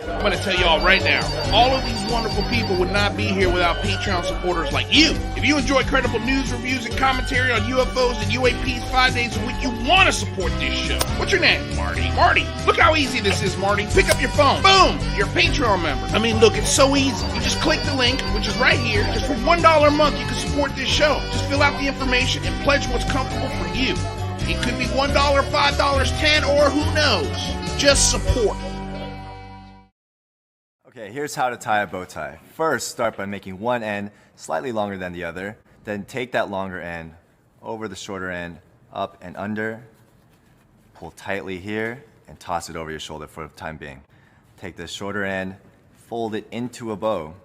I'm going to tell y'all right now, all of these wonderful people would not be here without Patreon supporters like you. If you enjoy credible news, reviews, and commentary on U.F.O.s and U.A.P.s 5 days a week, you want to support this show. What's your name? Marty. Marty, look how easy this is, Marty. Pick up your phone. Boom, you're a Patreon member. I mean, look, it's so easy. You just click the link, which is right here. Just for $1 a month, you can support this show. Just fill out the information and pledge what's comfortable for you. It could be $1, $5, $10, or who knows. Just support. Okay, here's how to tie a bow tie. First, start by making one end slightly longer than the other. Then take that longer end over the shorter end, up and under. Pull tightly here and toss it over your shoulder for the time being. Take the shorter end, fold it into a bow,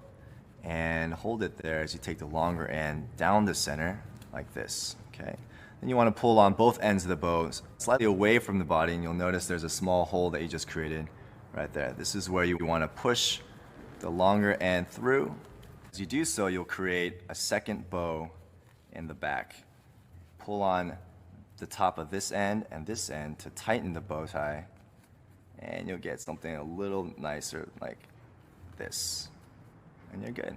and hold it there as you take the longer end down the center like this, okay? Then you want to pull on both ends of the bow slightly away from the body, and you'll notice there's a small hole that you just created right there. This is where you want to push the longer end through. As you do so, you'll create a second bow in the back. Pull on the top of this end and this end to tighten the bow tie, and you'll get something a little nicer like this, and you're good.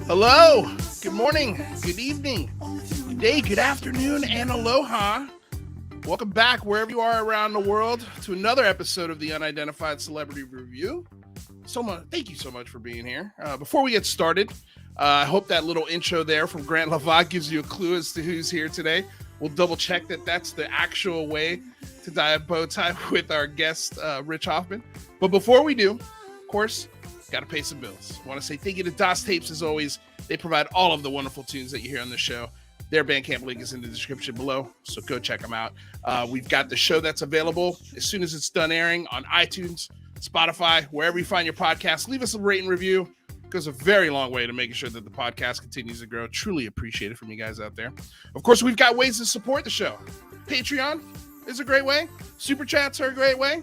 Hello, good morning, good evening, good day, good afternoon, and aloha. Welcome back wherever you are around the world to another episode of the Unidentified Celebrity Review. Thank you so much for being here. Before we get started, I hope that little intro there from Grant Lavac gives you a clue as to who's here today. We'll double check that that's the actual way to tie a bow tie with our guest, Rich Hoffman. But before we do, of course, got to pay some bills. I want to say thank you to DOS Tapes as always. They provide all of the wonderful tunes that you hear on the show. Their Bandcamp link is in the description below, so go check them out. We've got the show that's available as soon as it's done airing on iTunes, Spotify, wherever you find your podcast. Leave us a rate and review. It goes a very long way to making sure that the podcast continues to grow. Truly appreciate it from you guys out there. Of course, we've got ways to support the show. Patreon is a great way. Super Chats are a great way.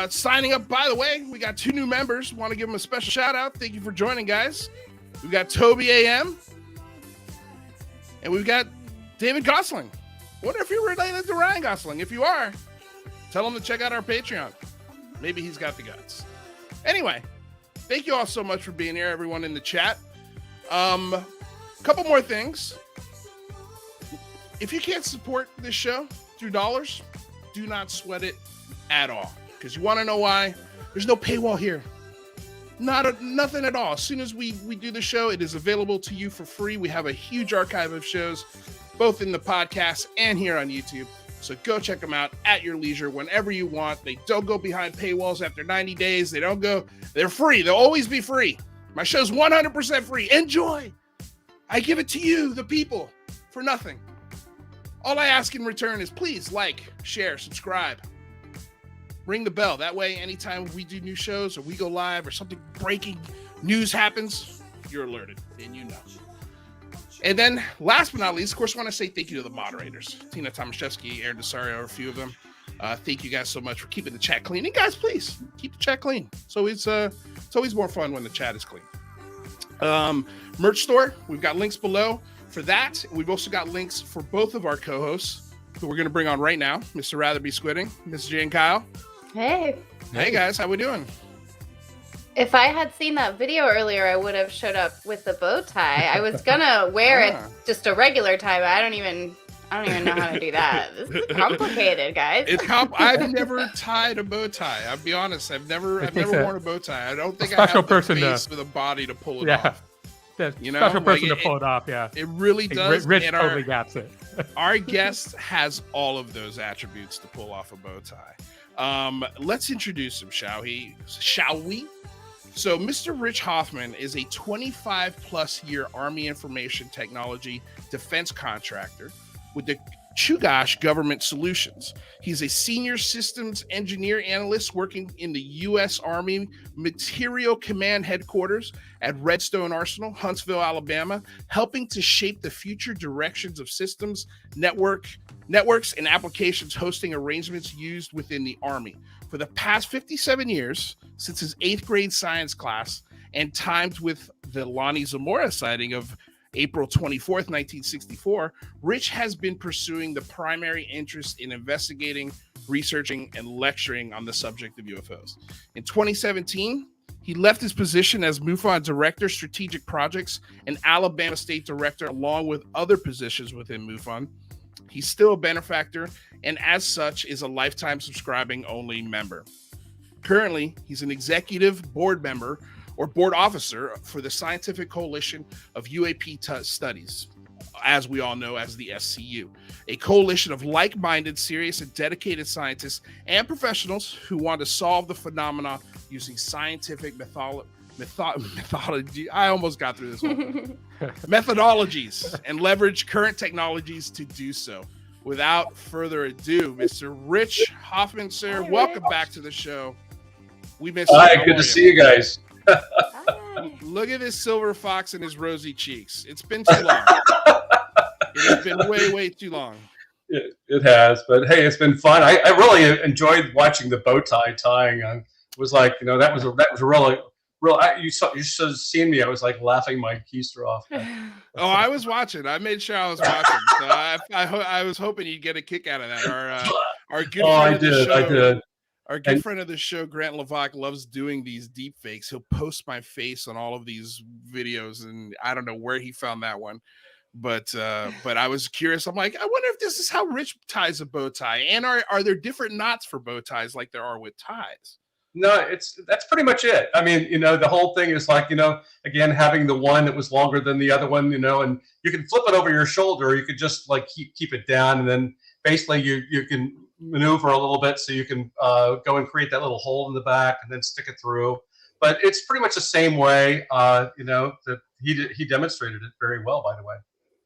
Signing up, by the way, we got 2 new members. Want to give them a special shout out. Thank you for joining, guys. We've got Toby AM, and we've got David Gosling. Wonder if you're related to Ryan Gosling. If you are, tell him to check out our Patreon. Maybe he's got the guts. Anyway, thank you all so much for being here, everyone in the chat. Couple more things. If you can't support this show through dollars, do not sweat it at all. Because you want to know why? There's no paywall here. Nothing at all. As soon as we do the show, it is available to you for free. We have a huge archive of shows, both in the podcast and here on YouTube. So go check them out at your leisure whenever you want. They don't go behind paywalls after 90 days. They're free. They'll always be free. My show's 100% free. Enjoy. I give it to you, the people, for nothing. All I ask in return is please like, share, subscribe. Ring the bell. That way, anytime we do new shows or we go live or something breaking news happens, you're alerted and you know. And then last but not least, of course, I want to say thank you to the moderators. Tina Tomaszewski, Aaron Desario are a few of them. Thank you guys so much for keeping the chat clean. And guys, please keep the chat clean. So it's always more fun when the chat is clean. Merch store, we've got links below for that. We've also got links for both of our co-hosts who we're going to bring on right now, Mr. Ratherby Squidding, Ms. Jane Kyle. Hey. Hey guys, how we doing? If I had seen that video earlier, I would have showed up with the bow tie. I was gonna wear it just a regular tie, but I don't even know how to do that. This is complicated, guys. I've never tied a bow tie. I'll be honest. I've never worn a bow tie. I don't think I have the face with a body to pull it off. You know, special person to pull it off. Yeah, it really does. Rich totally gets it. Our guest has all of those attributes to pull off a bow tie. Let's introduce him, shall we? So Mr. Rich Hoffman is a 25-plus year Army Information Technology defense contractor with the Chugach Government Solutions. He's a Senior Systems Engineer Analyst working in the U.S. Army Materiel Command Headquarters at Redstone Arsenal, Huntsville, Alabama, helping to shape the future directions of systems, networks, and applications hosting arrangements used within the Army. For the past 57 years, since his 8th grade science class and timed with the Lonnie Zamora sighting of April 24th, 1964, Rich has been pursuing the primary interest in investigating, researching, and lecturing on the subject of UFOs. In 2017, he left his position as MUFON Director, Strategic Projects, and Alabama State Director, along with other positions within MUFON. He's still a benefactor, and as such, is a lifetime subscribing only member. Currently, he's an executive board member or board officer for the Scientific Coalition of UAP Studies, as we all know as the SCU, a coalition of like-minded, serious, and dedicated scientists and professionals who want to solve the phenomena using scientific methodology. I almost got through this one. Methodologies and leverage current technologies to do so. Without further ado, Mr. Rich Hoffman, sir, welcome back to the show. We missed you. Hi, good to see you guys. Look at this silver fox and his rosy cheeks. It's been too long. It has been way, way too long. It has, but hey, it's been fun. I really enjoyed watching the bow tie tying. It was like, that was a really real. You should have seen me. I was like laughing my keister off. Oh, I was watching. I made sure I was watching. So I was hoping you'd get a kick out of that. Our good friend of the show. I did. Our good friend of the show, Grant Levac, loves doing these deep fakes. He'll post my face on all of these videos, and I don't know where he found that one. But I was curious. I'm like, I wonder if this is how Rich ties a bow tie. And are there different knots for bow ties like there are with ties? No, that's pretty much it. I mean, the whole thing is like, again, having the one that was longer than the other one, and you can flip it over your shoulder, or you could just like keep it down, and then basically you can maneuver a little bit so you can go and create that little hole in the back and then stick it through. But it's pretty much the same way, that he demonstrated it very well, by the way.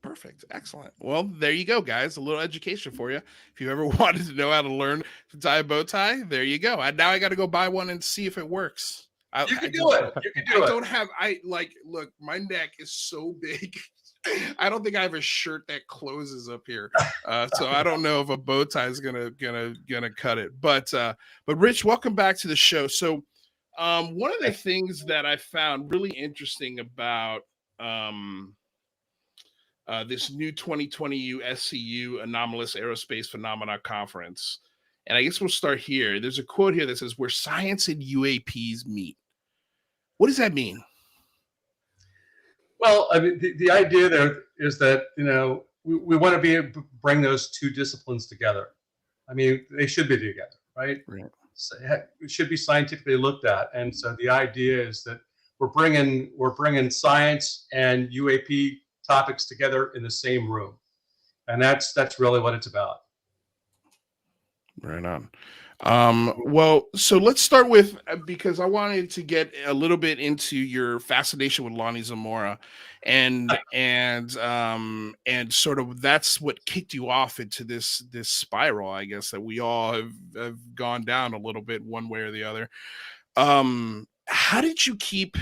Perfect. Excellent. Well, there you go, guys. A little education for you. If you ever wanted to know how to learn to tie a bow tie, there you go. Now I got to go buy one and see if it works. You can do it. Look, my neck is so big. I don't think I have a shirt that closes up here, so I don't know if a bow tie is gonna cut it. But Rich, welcome back to the show. So, one of the things that I found really interesting about this new 2020 SCU Anomalous Aerospace Phenomena Conference, and I guess we'll start here. There's a quote here that says, "Where science and UAPs meet." What does that mean? Well, I mean, the idea there is that, we want to be able to bring those two disciplines together. I mean, they should be together, right? So it should be scientifically looked at. And so the idea is that we're bringing science and UAP topics together in the same room. And that's really what it's about. Right on. Well, so let's start with, because I wanted to get a little bit into your fascination with Lonnie Zamora, and sort of that's what kicked you off into this spiral, I guess, that we all have gone down a little bit one way or the other. How did you keep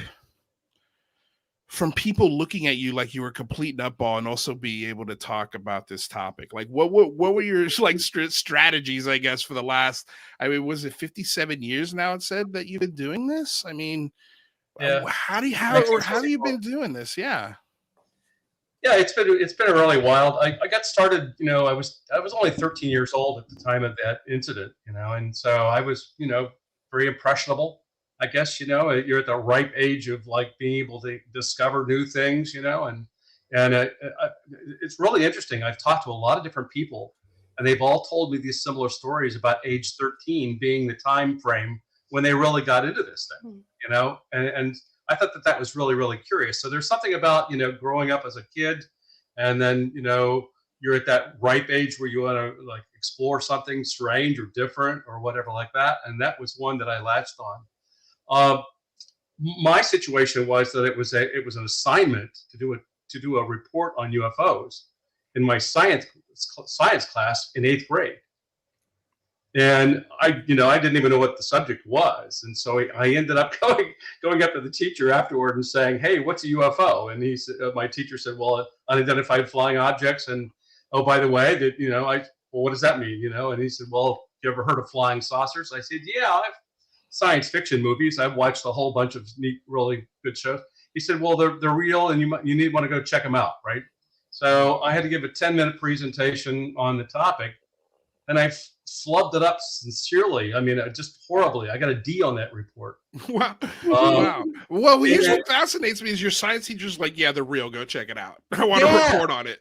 from people looking at you like you were a complete nutball and also be able to talk about this topic? Like what were your like strategies, I guess, for the last, was it 57 years now it said that you've been doing this? I mean, yeah. How have you been doing this? Yeah. Yeah, it's been really wild. I got started, I was only 13 years old at the time of that incident, and so I was, very impressionable. I guess, you're at the ripe age of like being able to discover new things, and it's really interesting. I've talked to a lot of different people, and they've all told me these similar stories about age 13 being the time frame when they really got into this thing, and I thought that was really, really curious. So there's something about, growing up as a kid, and then, you're at that ripe age where you want to like explore something strange or different or whatever like that. And that was one that I latched on. My situation was that it was an assignment to do a report on UFOs in my science class in 8th grade. And I didn't even know what the subject was. And so I ended up going up to the teacher afterward and saying, "Hey, what's a UFO?" And he said, my teacher said, "Well, unidentified flying objects." And, "Oh, by the way, that, well, what does that mean?" And he said, "Well, you ever heard of flying saucers?" I said, "Yeah, I've science fiction movies. I've watched a whole bunch of neat, really good shows." He said, well, they're real, and you need want to go check them out, right? So I had to give a 10-minute presentation on the topic, and I flubbed it up sincerely. I mean, just horribly. I got a D on that report. Wow. Wow. Well, here's what fascinates me is your science teacher's like, yeah, they're real. Go check it out. I want to report on it.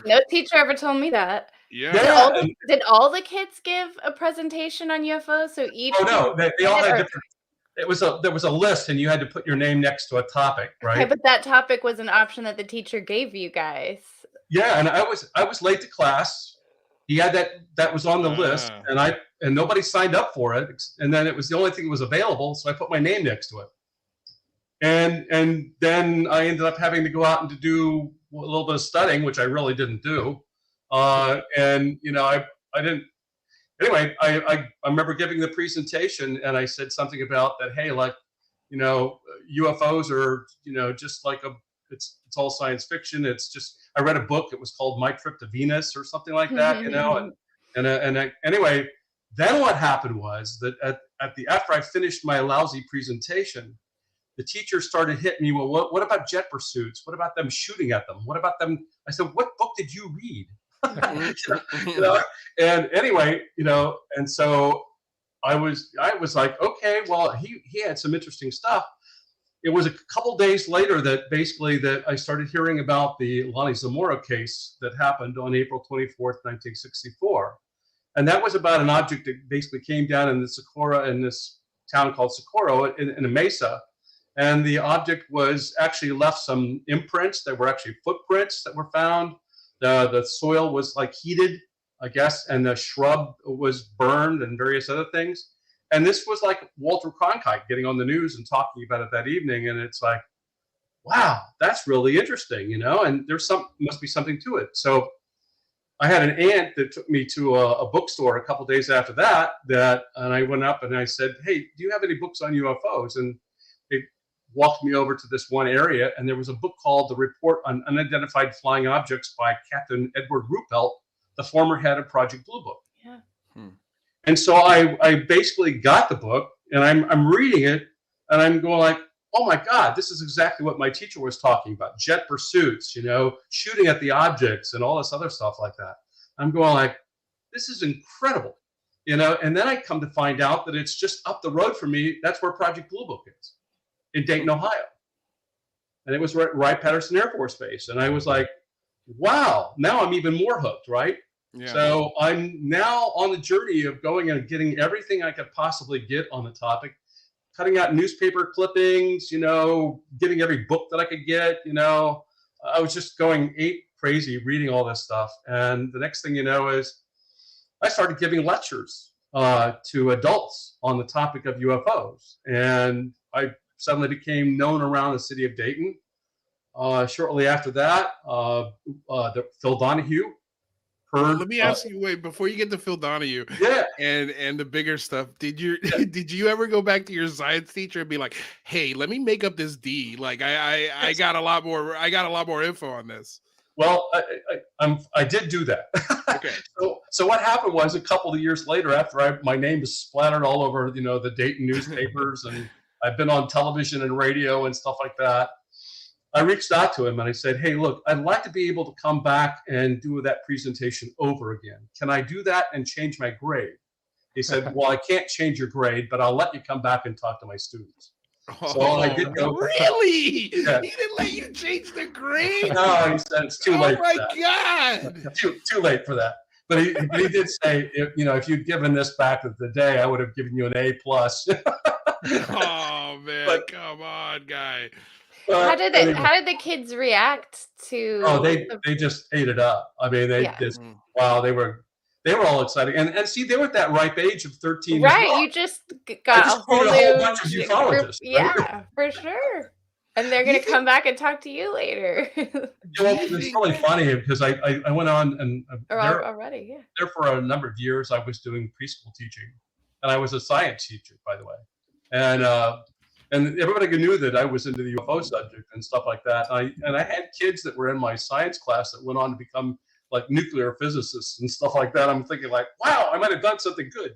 No teacher ever told me that. Yeah. Did all the kids give a presentation on UFOs? So each. Oh no, they all had different. There was a list, and you had to put your name next to a topic, right? Okay, but that topic was an option that the teacher gave you guys. Yeah, and I was late to class. He had that was on the list, and nobody signed up for it. And then it was the only thing that was available, so I put my name next to it. And then I ended up having to go out and to do a little bit of studying, which I really didn't do. And I didn't. Anyway, I remember giving the presentation, and I said something about that. Hey, like, UFOs are, just like it's all science fiction. It's just, I read a book. It was called My Trip to Venus or something like that, anyway, then what happened was that after I finished my lousy presentation, the teacher started hitting me. Well, what about jet pursuits? What about them shooting at them? What about them? I said, what book did you read? And anyway, and so I was like, okay, well, he had some interesting stuff. It was a couple days later that I started hearing about the Lonnie Zamora case that happened on April 24th, 1964. And that was about an object that basically came down in this town called Socorro in a mesa. And the object was actually left some imprints that were actually footprints that were found. The soil was like heated, I guess, and the shrub was burned and various other things. And this was like Walter Cronkite getting on the news and talking about it that evening. And it's like, wow, that's really interesting, and must be something to it. So I had an aunt that took me to a bookstore a couple days after that, and I went up and I said, hey, do you have any books on UFOs? And they walked me over to this one area, and there was a book called The Report on Unidentified Flying Objects by Captain Edward Ruppelt, the former head of Project Blue Book. Yeah. And so I basically got the book, and I'm reading it, and I'm going like, oh my God, this is exactly what my teacher was talking about. Jet pursuits, shooting at the objects and all this other stuff like that. I'm going like, this is incredible, and then I come to find out that it's just up the road from me. That's where Project Blue Book is, in Dayton, Ohio. And it was right at Wright-Patterson Air Force Base. And I was like, wow, now I'm even more hooked, right? Yeah. So I'm now on the journey of going and getting everything I could possibly get on the topic, cutting out newspaper clippings, getting every book that I could get, I was just going ape crazy reading all this stuff. And the next thing you know is I started giving lectures to adults on the topic of UFOs. And I suddenly became known around the city of Dayton. Shortly after that, Phil Donahue heard. Let me ask you, wait, before you get to Phil Donahue, and the bigger stuff, did you ever go back to your science teacher and be like, hey, let me make up this D? Like I got a lot more info on this. Well, I did do that. Okay. So what happened was a couple of years later, after my name was splattered all over, the Dayton newspapers, and I've been on television and radio and stuff like that, I reached out to him and I said, hey, look, I'd like to be able to come back and do that presentation over again. Can I do that and change my grade? He said, well, I can't change your grade, but I'll let you come back and talk to my students. So I did go. Really? Yeah. He didn't let you change the grade? No, he said it's too late. Oh my God. Too late for that. But he did say, if you'd given this back the day, I would have given you an A+. Oh man, come on, guy. How did the kids react to? Oh, they just ate it up. I mean, wow, they were all excited, and see, they were at that ripe age of 13. Right, you just got a whole new bunch of ufologists. Right? Yeah, for sure. And they're going to come back and talk to you later. Well, it's really funny because I went on and already, there for a number of years. I was doing preschool teaching, and I was a science teacher, by the way, and everybody knew that I was into the UFO subject and stuff like that. And I had kids that were in my science class that went on to become like nuclear physicists and stuff like that. I'm thinking like, wow, I might have done something good,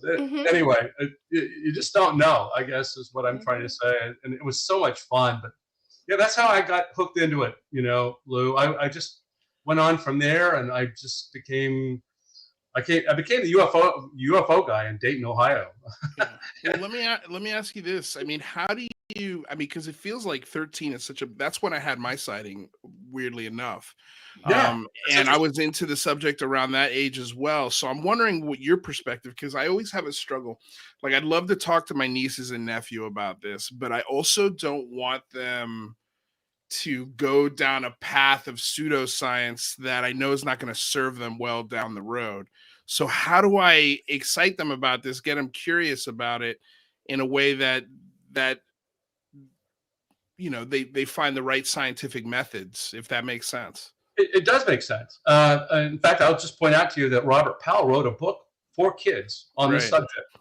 But anyway, you just don't know, I guess, is what I'm trying to say. And it was so much fun. But yeah, that's how I got hooked into it, Lou. I just went on from there, and I just became the UFO guy in Dayton, Ohio. Well, let me ask you this. I mean, how do you? I mean, because it feels like 13 is that's when I had my sighting. Weirdly enough, Yeah, and I was into the subject around that age as well. So I'm wondering what your perspective, because I always have a struggle. Like, I'd love to talk to my nieces and nephew about this, but I also don't want them to go down a path of pseudoscience that I know is not going to serve them well down the road. So how do I excite them about this, get them curious about it in a way that they find the right scientific methods, if that makes sense? It does make sense. In fact, I'll just point out to you that Robert Powell wrote a book for kids on this subject.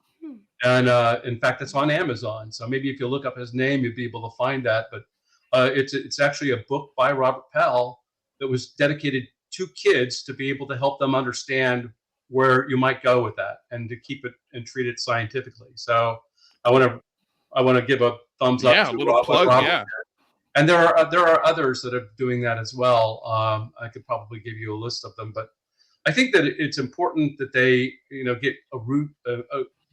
And in fact, it's on Amazon. So maybe if you look up his name, you'd be able to find that. But it's actually a book by Robert Powell that was dedicated to kids to be able to help them understand where you might go with that and to keep it and treat it scientifically. So I want to give a thumbs up to a little plug, Robert. And there are others that are doing that as well. I could probably give you a list of them, but I think that it's important that they get a root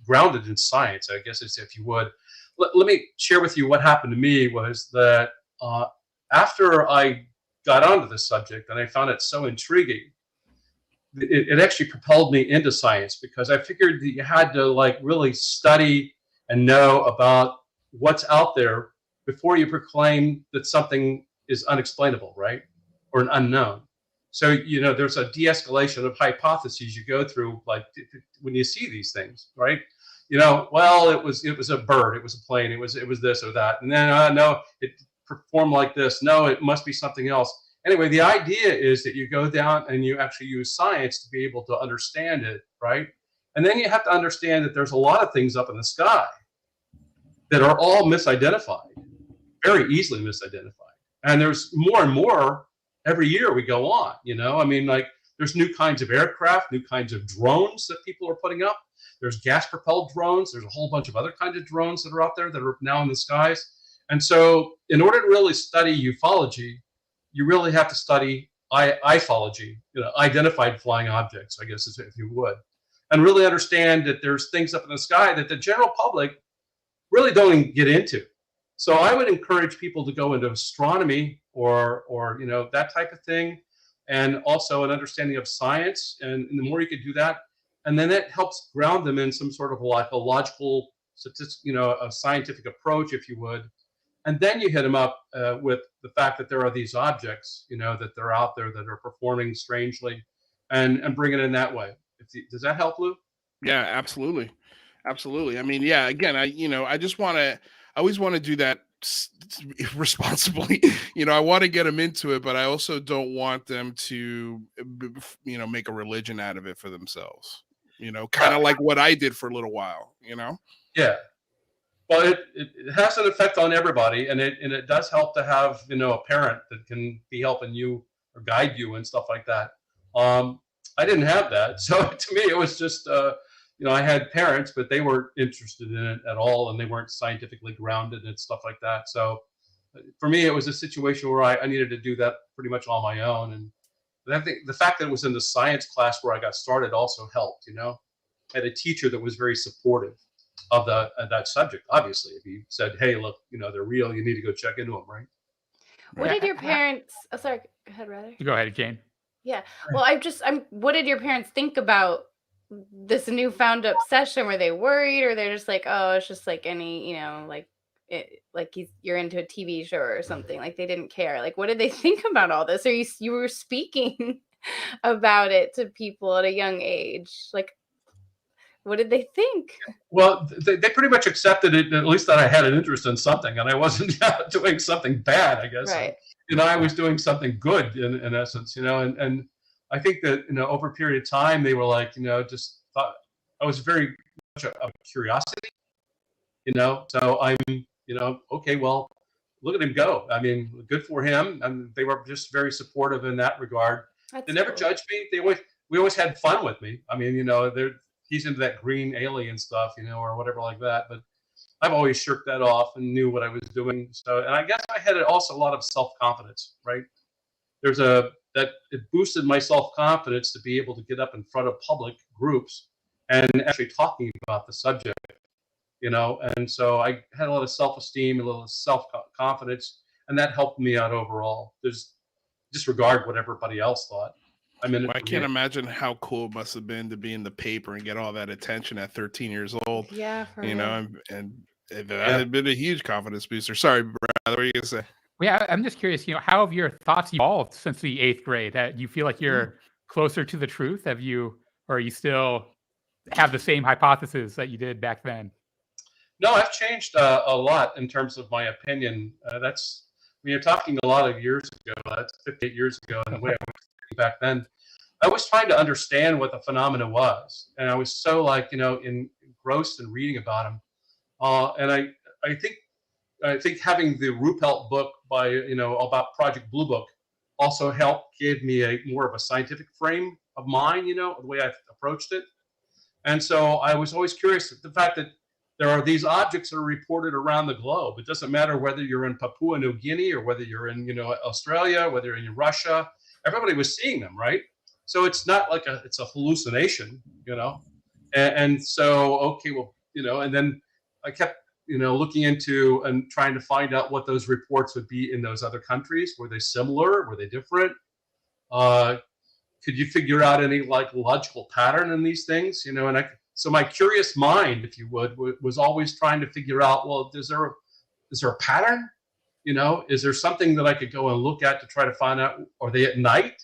grounded in science, I guess, if you would. Let me share with you what happened to me was that after I got onto this subject and I found it so intriguing, it actually propelled me into science, because I figured that you had to really study and know about what's out there before you proclaim that something is unexplainable, right? Or an unknown. So, there's a de-escalation of hypotheses you go through, when you see these things, right? Well, it was a bird, it was a plane, it was this or that. And then, no, it performed like this. No, it must be something else. Anyway, the idea is that you go down and you actually use science to be able to understand it, right? And then you have to understand that there's a lot of things up in the sky that are all misidentified, very easily misidentified. And there's more and more every year we go on, I mean, there's new kinds of aircraft, new kinds of drones that people are putting up. There's gas-propelled drones. There's a whole bunch of other kinds of drones that are out there that are now in the skies. And so in order to really study ufology, you really have to study iphology, identified flying objects, I guess, if you would, and really understand that there's things up in the sky that the general public really don't even get into. So I would encourage people to go into astronomy or that type of thing, and also an understanding of science. And the more you could do that, and then that helps ground them in some sort of a logical, a scientific approach, if you would. And then you hit them up with the fact that there are these objects, that they're out there that are performing strangely, and bring it in that way. Does that help, Lou? Yeah, absolutely. I mean, yeah, again, I always want to do that responsibly. I want to get them into it, but I also don't want them to, make a religion out of it for themselves. Kind of like what I did for a little while. Yeah. Well, it has an effect on everybody, and it does help to have a parent that can be helping you or guide you and stuff like that. I didn't have that, so to me it was just I had parents, but they weren't interested in it at all, and they weren't scientifically grounded and stuff like that. So for me, it was a situation where I needed to do that pretty much on my own. And I think the fact that it was in the science class where I got started also helped. I had a teacher that was very supportive of that subject. Obviously, if he said, "Hey, look, they're real. You need to go check into them," right? What did your parents? Oh, sorry. Go ahead, rather. Go ahead, Jane. Yeah. Well, what did your parents think about this newfound obsession? Were they worried, or they're just like, oh, it's just like any, you're into a TV show or something? Like, they didn't care. Like, what did they think about all this? Or you were speaking about it to people at a young age? Like, what did they think? Well, they pretty much accepted it, at least that I had an interest in something, and I wasn't doing something bad, I guess. Right. I was doing something good in essence, and I think that, over a period of time, they were like, just thought I was very much a curiosity, so I'm, okay, well, look at him go. I mean, good for him. And they were just very supportive in that regard. They never judged me. We always had fun with me. I mean, he's into that green alien stuff, or whatever like that. But I've always shirked that off and knew what I was doing. So, and I guess I had also a lot of self-confidence, right? It boosted my self-confidence to be able to get up in front of public groups and actually talking about the subject, and so I had a lot of self-esteem, a little self-confidence, and that helped me out overall. Disregard what everybody else thought. I can't imagine how cool it must have been to be in the paper and get all that attention at 13 years old. Yeah, and that had been a huge confidence booster. Sorry, Brad, what were you gonna say? Well, yeah, I'm just curious, how have your thoughts evolved since the 8th grade? That you feel like you're closer to the truth? Or you still have the same hypothesis that you did back then? No, I've changed a lot in terms of my opinion. When you're talking a lot of years ago, that's 58 years ago, and the way I was thinking back then, I was trying to understand what the phenomena was. And I was so engrossed in reading about them. And I think having the Ruppelt book by, about Project Blue Book also gave me more of a scientific frame of mind, the way I approached it. And so I was always curious at the fact that there are these objects that are reported around the globe. It doesn't matter whether you're in Papua New Guinea or whether you're in, Australia, whether you're in Russia. Everybody was seeing them, right? So it's not like it's a hallucination, And so, okay, well, and then I kept, looking into and trying to find out what those reports would be in those other countries. Were they similar? Were they different? Could you figure out any logical pattern in these things? So my curious mind, if you would, was always trying to figure out, well, is there a pattern? Is there something that I could go and look at to try to find out? Are they at night?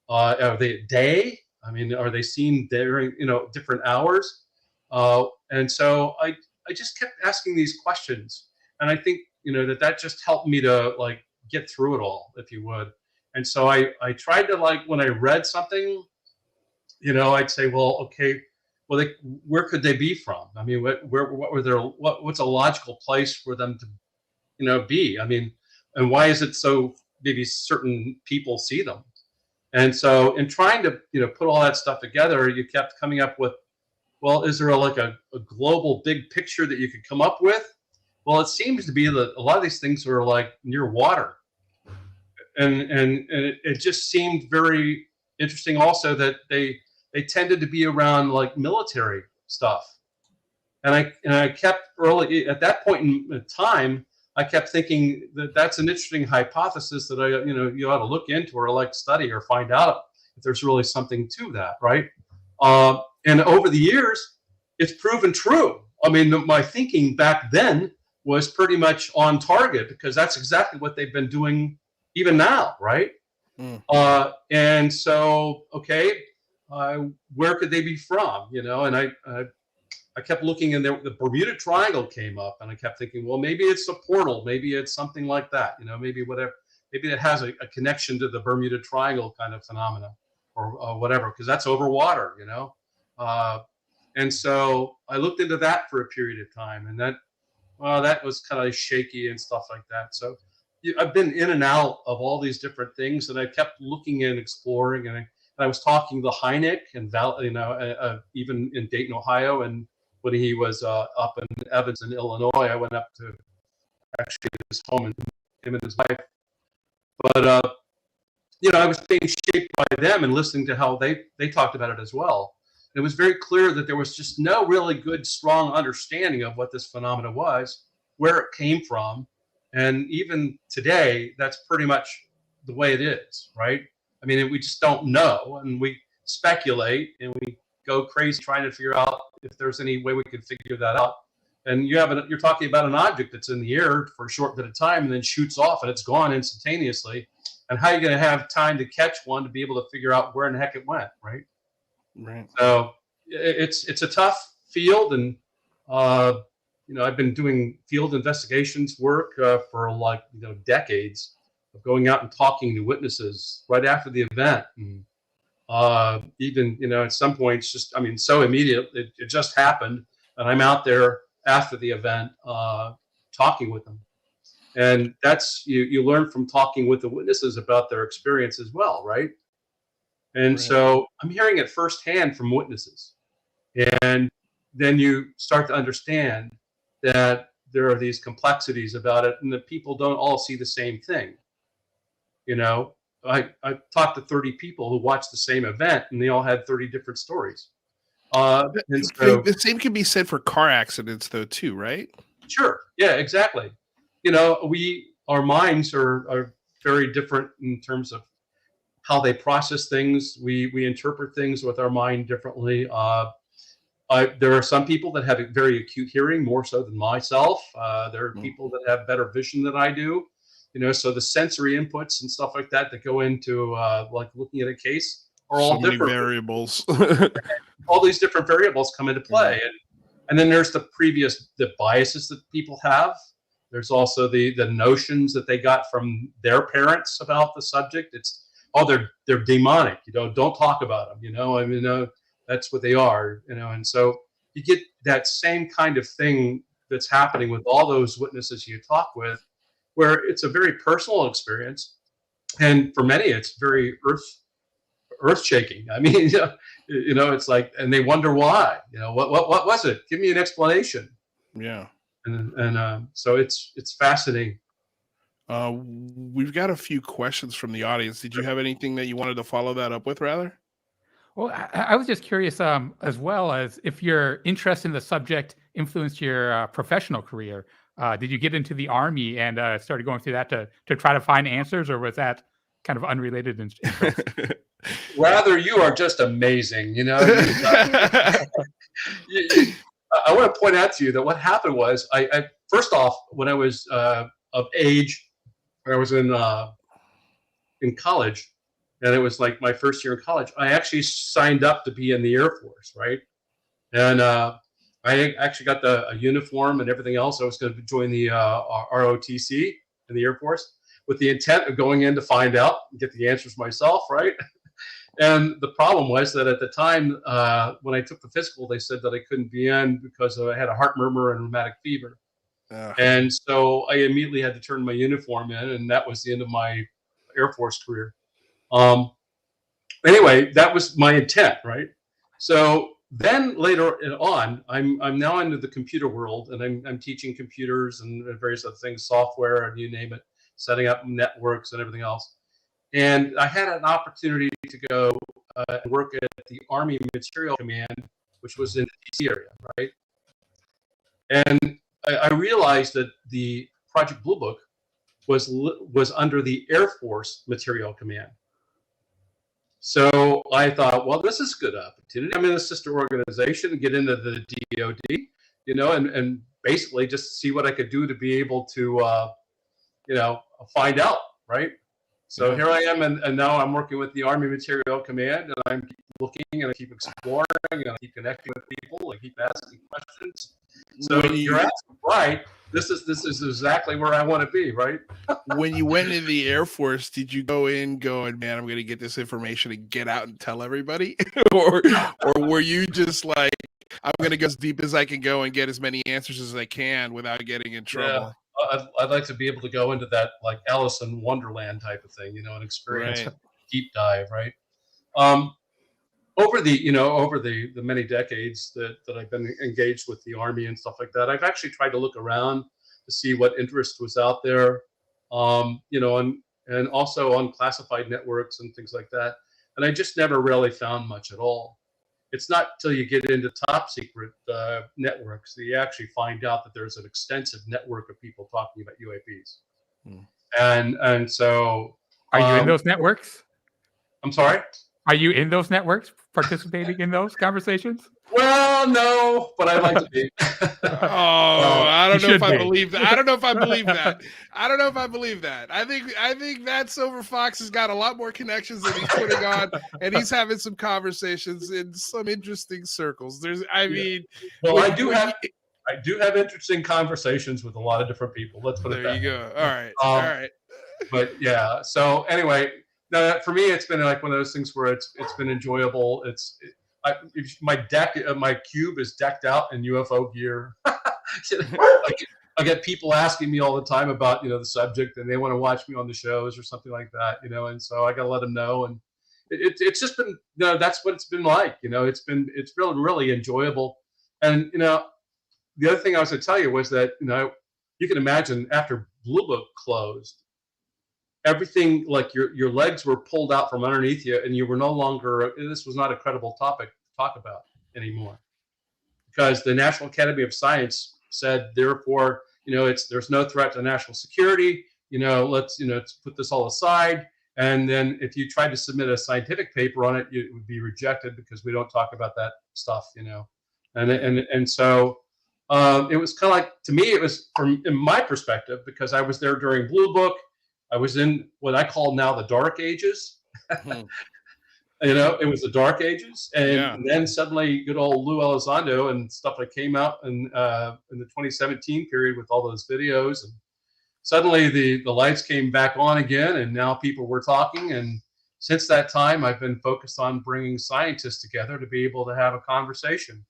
Are they at day? I mean, are they seen during, different hours? And so I just kept asking these questions. And I think, that just helped me to get through it all, if you would. And so I tried to when I read something, I'd say, well, okay, well, where could they be from? I mean, what's a logical place for them to, be? I mean, and why is it so maybe certain people see them? And so in trying to, put all that stuff together, you kept coming up with, well, is there a global big picture that you could come up with? Well, it seems to be that a lot of these things are near water. And it just seemed very interesting also that they tended to be around military stuff. And I kept early at that point in time, I kept thinking that that's an interesting hypothesis that you ought to look into or study or find out if there's really something to that, right? And over the years, it's proven true. I mean, my thinking back then was pretty much on target because that's exactly what they've been doing even now, right? And so, okay, where could they be from? And I kept looking, and the Bermuda Triangle came up, and I kept thinking, well, maybe it's a portal, maybe it's something like that, maybe whatever, maybe it has a connection to the Bermuda Triangle kind of phenomena, or whatever, because that's over water, and so I looked into that for a period of time, and that was kind of shaky and stuff like that. So I've been in and out of all these different things, and I kept looking and exploring, and I was talking to Hynek and even in Dayton, Ohio, and when he was up in Evanston, Illinois, I went up to actually his home and him and his wife. But I was being shaped by them and listening to how they talked about it as well. And it was very clear that there was just no really good, strong understanding of what this phenomena was, where it came from, and even today, that's pretty much the way it is, right? I mean, we just don't know, and we speculate, and we go crazy trying to figure out if there's any way we could figure that out. And you're talking about an object that's in the air for a short bit of time and then shoots off and it's gone instantaneously. And how are you going to have time to catch one to be able to figure out where in the heck it went, right? Right. So it's a tough field, and I've been doing field investigations work for decades of going out and talking to witnesses right after the event. And, even, at some points, so immediate, it just happened. And I'm out there after the event talking with them. And that's, you learn from talking with the witnesses about their experience as well, right? And Right. so I'm hearing it firsthand from witnesses. And then you start to understand that there are these complexities about it, and that people don't all see the same thing. You know, I talked to 30 people who watched the same event, and they all had 30 different stories. And so, The same can be said for car accidents, though, too, right? sure, yeah, exactly. You know, our minds are very different in terms of how they process things. We interpret things with our mind differently. There are some people that have a very acute hearing, more so than myself. There are people that have better vision than I do. You know, so the sensory inputs and stuff like that go into like looking at a case are all So many different. variables. All these different variables come into play, and then there's the biases that people have. There's also the notions that they got from their parents about the subject. It's they're demonic. You know, don't talk about them. You know, I mean, that's what they are. You know, and so you get that same kind of thing that's happening with all those witnesses you talk with, where it's a very personal experience, and for many, it's very earth shaking. I mean, you know, it's like, and they wonder why. You know, what was it? Give me an explanation. Yeah. And so it's fascinating. We've got a few questions from the audience. Did you have anything that you wanted to follow that up with, rather? Well, I was just curious, as well as if your interest in the subject influenced your professional career. Did you get into the Army and started going through that to try to find answers, or was that kind of unrelated interest? Rather, you are just amazing. You know, I want to point out to you that what happened was, I first off, when I was of age, when I was in college, and it was like my first year in college, I actually signed up to be in the Air Force, right? And I actually got a uniform and everything else. I was going to join the ROTC in the Air Force with the intent of going in to find out and get the answers myself, right? And the problem was that at the time, when I took the physical, they said that I couldn't be in because I had a heart murmur and rheumatic fever. And so I immediately had to turn my uniform in, and that was the end of my Air Force career. Anyway, that was my intent, right? So then later on, I'm now into the computer world, and I'm teaching computers and various other things, software, and you name it, setting up networks and everything else. And I had an opportunity to go work at the Army Materiel Command, which was in the DC area, right? And I realized that the Project Blue Book was under the Air Force Materiel Command. So I thought, well, this is a good opportunity. I'm in a sister organization and get into the DoD, you know, and basically just see what I could do to be able to, you know, find out, right? So here I am, and now I'm working with the Army Materiel Command, and I'm looking, and I keep exploring, and I keep connecting with people, I keep asking questions. So you're asking, right? This is exactly where I want to be, right? When you went into the Air Force, did you go in going, man, I'm going to get this information and get out and tell everybody? or were you just like, I'm going to go as deep as I can go and get as many answers as I can without getting in trouble? Yeah. I'd like to be able to go into that like Alice in Wonderland type of thing, you know, and experience a deep dive, right? Over the many decades that I've been engaged with the Army and stuff like that, I've actually tried to look around to see what interest was out there, you know, and also on classified networks and things like that. And I just never really found much at all. It's not till you get into top secret networks that you actually find out that there's an extensive network of people talking about U.A.P.s. And so, are you in those networks? I'm sorry? Are you in those networks, participating in those conversations? Well, no, but I'd like to be. I don't know if I believe that. I don't know if I believe that. I don't know if I believe that. I think that Silver Fox has got a lot more connections than he's putting on, and he's having some conversations in some interesting circles. I do have interesting conversations with a lot of different people. Let's put it that way. There you go. All right. But yeah. So anyway, for me, it's been like one of those things where it's been enjoyable. My cube is decked out in UFO gear. I get people asking me all the time about, you know, the subject, and they want to watch me on the shows or something like that, you know, and so I got to let them know. And it's just been, that's what it's been like. It's really, really enjoyable. And, the other thing I was going to tell you was that, you can imagine after Blue Book closed, everything, like your legs were pulled out from underneath you, and you were no longer, this was not a credible topic to talk about anymore, because the National Academy of Science said, therefore, there's no threat to national security. Let's put this all aside. And then if you tried to submit a scientific paper on it, it would be rejected because we don't talk about that stuff, and so it was kind of like, to me, it was, in my perspective, because I was there during Blue Book. I was in what I call now the dark ages. It was the dark ages, and then suddenly good old Lou Elizondo and stuff that came out in the 2017 period with all those videos, and suddenly the lights came back on again, and now people were talking. And since that time, I've been focused on bringing scientists together to be able to have a conversation,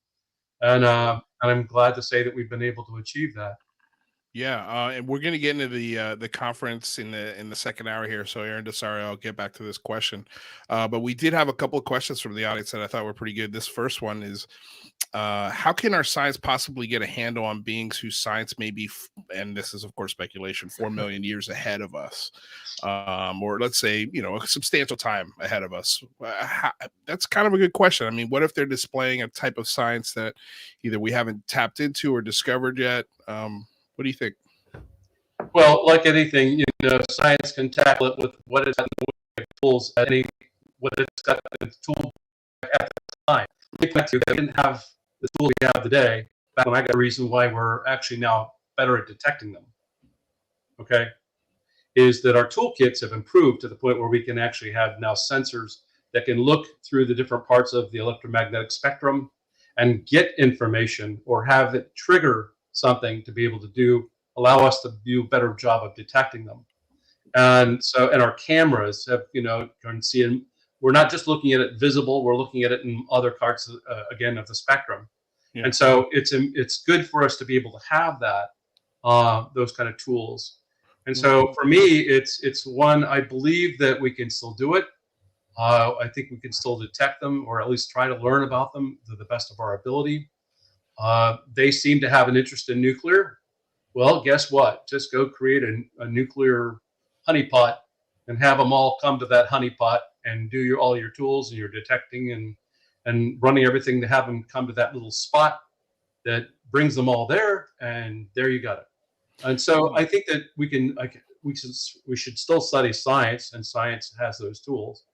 and I'm glad to say that we've been able to achieve that. Yeah, and we're going to get into the conference in the second hour here. So, Aaron Desario, I'll get back to this question. But we did have a couple of questions from the audience that I thought were pretty good. This first one is, how can our science possibly get a handle on beings whose science may be, and this is of course speculation, 4 million years ahead of us, or let's say a substantial time ahead of us? That's kind of a good question. I mean, what if they're displaying a type of science that either we haven't tapped into or discovered yet? What do you think? Well, like anything, science can tackle it with what it's got in the way of tools, what it's got in the tool at the time. They didn't have the tools we have today. Back when I got a reason why we're actually now better at detecting them. Okay, is that our toolkits have improved to the point where we can actually have now sensors that can look through the different parts of the electromagnetic spectrum and get information, or have it trigger something to be able to allow us to do a better job of detecting them. And our cameras have, can see it. We're not just looking at it visible, we're looking at it in other parts again of the spectrum. Yeah. And so it's good for us to be able to have that, those kind of tools. And so for me, it's one, I believe that we can still do it. I think we can still detect them, or at least try to learn about them to the best of our ability. They seem to have an interest in nuclear. Well, guess what? Just go create a nuclear honeypot and have them all come to that honeypot and do all your tools and your detecting and running everything to have them come to that little spot that brings them all there, and there you got it. And so I think that we should still study science, and science has those tools.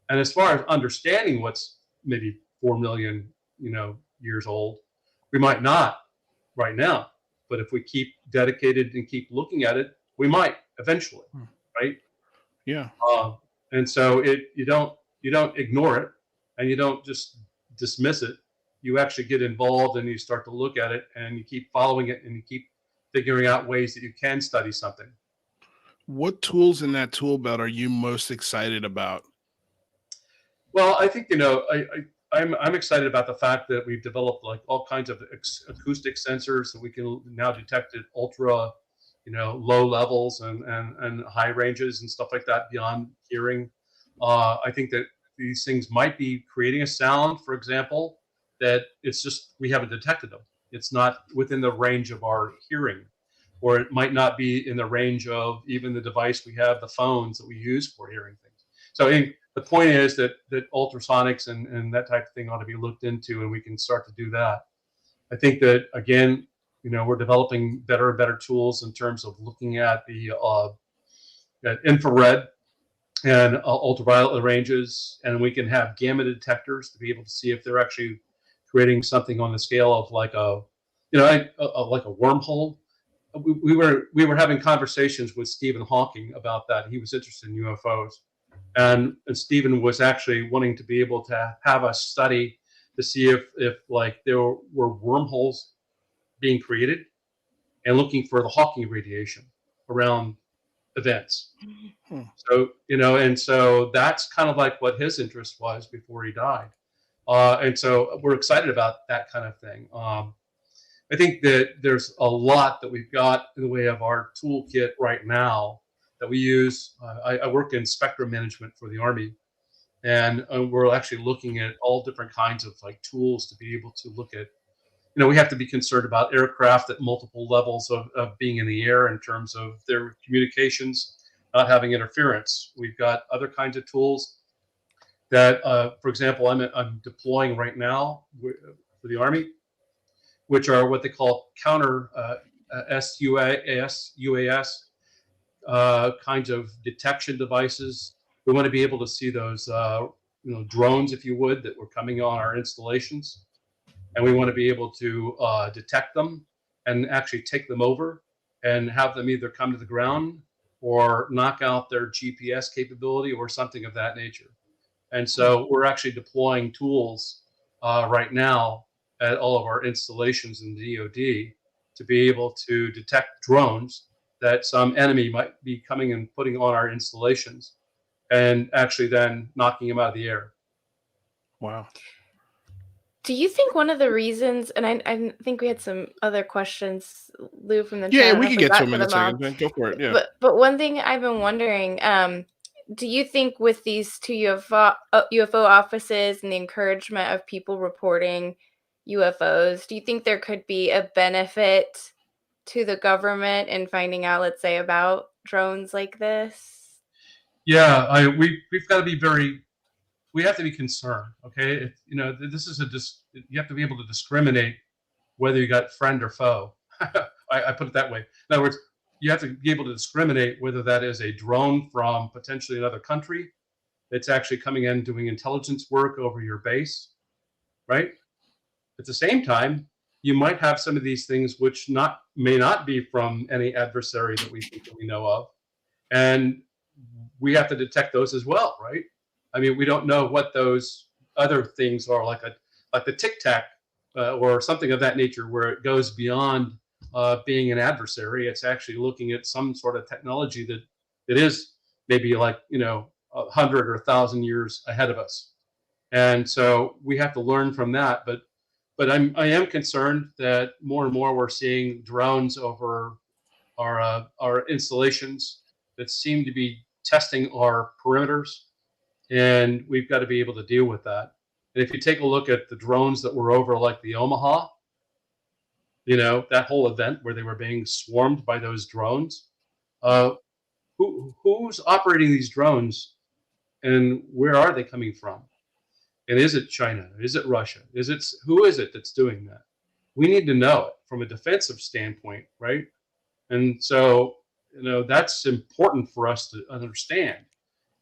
And as far as understanding what's maybe 4 million, years old, we might not right now, but if we keep dedicated and keep looking at it, we might eventually, right? Yeah. And so you don't ignore it, and you don't just dismiss it. You actually get involved, and you start to look at it, and you keep following it, and you keep figuring out ways that you can study something. What tools in that tool belt are you most excited about? Well, I think I'm excited about the fact that we've developed like all kinds of acoustic sensors that we can now detect at ultra, low levels and high ranges and stuff like that beyond hearing. I think that these things might be creating a sound, for example, that it's just we haven't detected them. It's not within the range of our hearing, or it might not be in the range of even the device we have, the phones that we use for hearing things. So the point is that ultrasonics and that type of thing ought to be looked into, and we can start to do that. I think that, again, we're developing better and better tools in terms of looking at the at infrared and ultraviolet ranges, and we can have gamma detectors to be able to see if they're actually creating something on the scale of like like a wormhole. We were having conversations with Stephen Hawking about that. He was interested in UFOs. And Stephen was actually wanting to be able to have us study to see if like there were wormholes being created, and looking for the Hawking radiation around events. So, and so that's kind of like what his interest was before he died. And so we're excited about that kind of thing. I think that there's a lot that we've got in the way of our toolkit right now that we use. I work in spectrum management for the Army, And we're actually looking at all different kinds of like tools to be able to look at, we have to be concerned about aircraft at multiple levels of being in the air in terms of their communications, not having interference. We've got other kinds of tools that, for example, I'm deploying right now for the Army, which are what they call counter SUAS, UAS kinds of detection devices. We want to be able to see those, drones, if you would, that were coming on our installations. And we want to be able to detect them and actually take them over and have them either come to the ground or knock out their GPS capability or something of that nature. And so we're actually deploying tools right now at all of our installations in the DoD to be able to detect drones that some enemy might be coming and putting on our installations and actually then knocking them out of the air. Wow. Do you think one of the reasons, and I think we had some other questions, Lou, from the Yeah, chat. we I can get to forgot them in a them all. second. Go for it. Yeah. But one thing I've been wondering, do you think with these two UFO offices and the encouragement of people reporting UFOs, do you think there could be a benefit to the government in finding out, let's say, about drones like this? Yeah, we've got to be we have to be concerned. Okay, this is you have to be able to discriminate whether you got friend or foe. I put it that way. In other words, you have to be able to discriminate whether that is a drone from potentially another country that's actually coming in doing intelligence work over your base, right? At the same time, you might have some of these things which may not be from any adversary that we think that we know of, and we have to detect those as well, right? I mean, we don't know what those other things are, like the Tic Tac or something of that nature, where it goes beyond being an adversary. It's actually looking at some sort of technology that is maybe like 100 or 1,000 years ahead of us, and so we have to learn from that. But I am concerned that more and more we're seeing drones over our installations that seem to be testing our perimeters, and we've got to be able to deal with that. And if you take a look at the drones that were over like the Omaha, that whole event where they were being swarmed by those drones, who's operating these drones and where are they coming from? And is it China? Is it Russia? Who is it that's doing that? We need to know it from a defensive standpoint, right? And so, that's important for us to understand.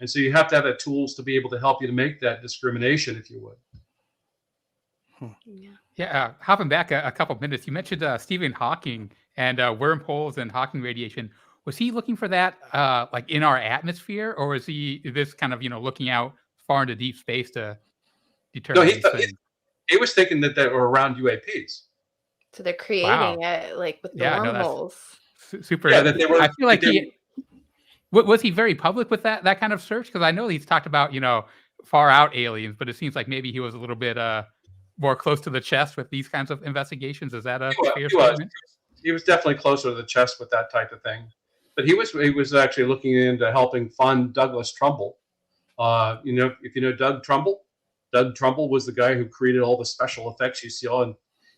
And so you have to have the tools to be able to help you to make that discrimination, if you would. Yeah, hopping back a couple of minutes, you mentioned Stephen Hawking and wormholes and Hawking radiation. Was he looking for that like in our atmosphere, or was this kind of looking out far into deep space to determine these things? He was thinking that they were around U.A.P.s. So they're creating it like with the wormholes. Super. Yeah, that they were. I feel like was he very public with that kind of search? Because I know he's talked about far out aliens, but it seems like maybe he was a little bit more close to the chest with these kinds of investigations. Is that a fair statement? He was definitely closer to the chest with that type of thing. But he was actually looking into helping fund Douglas Trumbull. If you know Doug Trumbull was the guy who created all the special effects you saw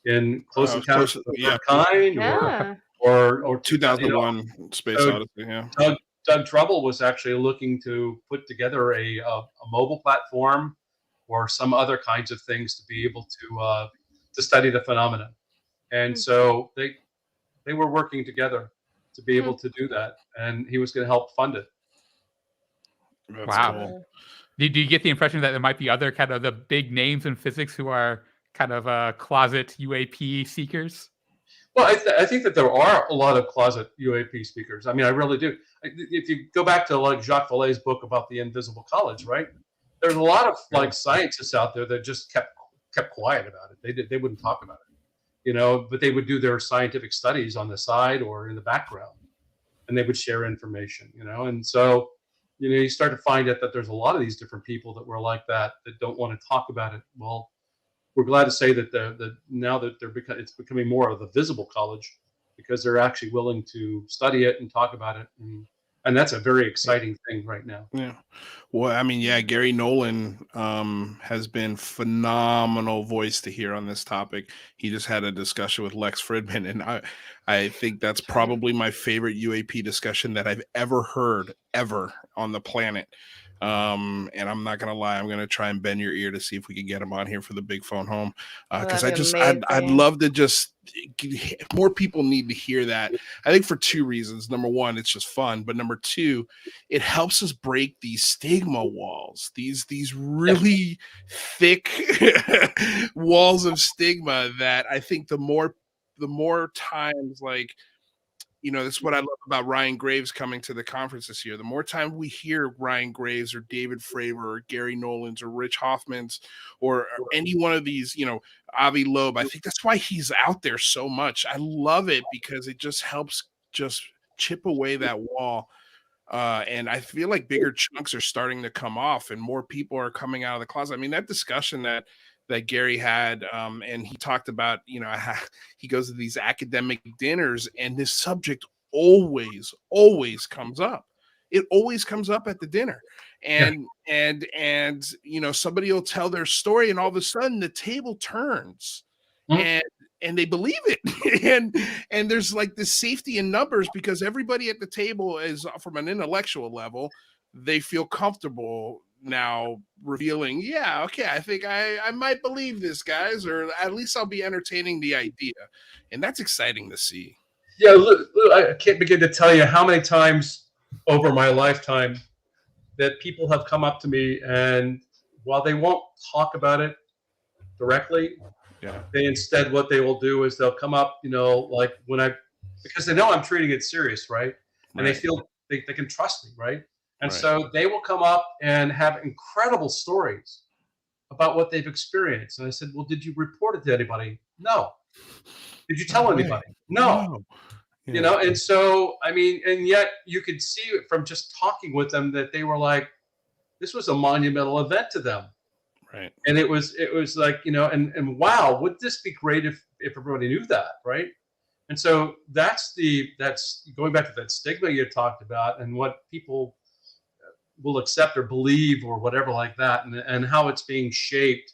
in Close Encounters of the Third Kind, or 2001 Space Odyssey. Yeah. Doug Trumbull was actually looking to put together a mobile platform or some other kinds of things to be able to study the phenomena, and so they were working together to be able to do that, and he was going to help fund it. That's wow. Cool. Do you get the impression that there might be other kind of the big names in physics who are kind of closet UAP seekers? Well, I think that there are a lot of closet UAP speakers. I mean, I really do. If you go back to like Jacques Vallée's book about the invisible college, right? There's a lot of like scientists out there that just kept quiet about it. They wouldn't talk about it, but they would do their scientific studies on the side or in the background, and they would share information, and so you start to find out that there's a lot of these different people that were like that don't want to talk about it. Well, we're glad to say that now that it's becoming more of a visible college because they're actually willing to study it and talk about it. And And that's a very exciting thing right now. Yeah. Well, I mean, yeah, Gary Nolan has been phenomenal voice to hear on this topic. He just had a discussion with Lex Fridman, and I think that's probably my favorite UAP discussion that I've ever heard ever on the planet. And I'm not gonna lie, I'm gonna try and bend your ear to see if we can get him on here for the big phone home, because I'd love to just more people need to hear that. I think for two reasons. Number one, it's just fun, but number two, it helps us break these stigma walls, these really thick walls of stigma that I think the more times, like, you know, that's what I love about Ryan Graves coming to the conference this year. The more time we hear Ryan Graves or David Fravor or Gary Nolan's or Rich Hoffman's or any one of these, you know, Avi Loeb, I think that's why he's out there so much. I love it because it just helps just chip away that wall. And I feel like bigger chunks are starting to come off and more people are coming out of the closet. I mean, that discussion that Gary had, and he talked about, you know, he goes to these academic dinners and this subject always comes up. It always comes up at the dinner. And you know, somebody will tell their story and all of a sudden the table turns. And they believe it. and there's like this safety in numbers because everybody at the table is, from an intellectual level, they feel comfortable now revealing, yeah, okay, I think I might believe this, guys, or at least I'll be entertaining the idea. And that's exciting to see. Yeah, look, I can't begin to tell you how many times over my lifetime that people have come up to me, and while they won't talk about it directly, they instead, what they will do is they'll come up, you know, like because they know I'm treating it serious, right? And they feel they can trust me, right? And so they will come up and have incredible stories about what they've experienced. And I said, well, did you report it to anybody? No. Did you tell anybody? No. Yeah. You know, and so, I mean, and yet you could see from just talking with them that they were like, this was a monumental event to them. Right. And it was like, you know, and wow, would this be great if everybody knew that, right? And so that's going back to that stigma you talked about and what people will accept or believe or whatever like that, and how it's being shaped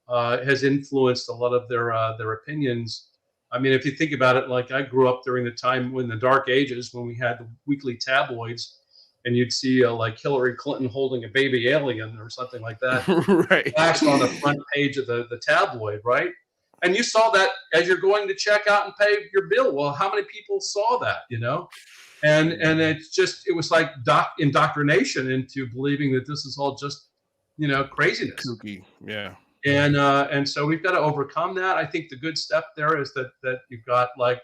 has influenced a lot of their opinions. I mean, if you think about it, like I grew up during the time when the dark ages, when we had the weekly tabloids, and you'd see like Hillary Clinton holding a baby alien or something like that, flashed on the front page of the tabloid, right? And you saw that as you're going to check out and pay your bill. Well, how many people saw that, you know? And it was like indoctrination into believing that this is all just, you know, craziness. Kooky. Yeah. And so we've got to overcome that. I think the good step there is that you've got like,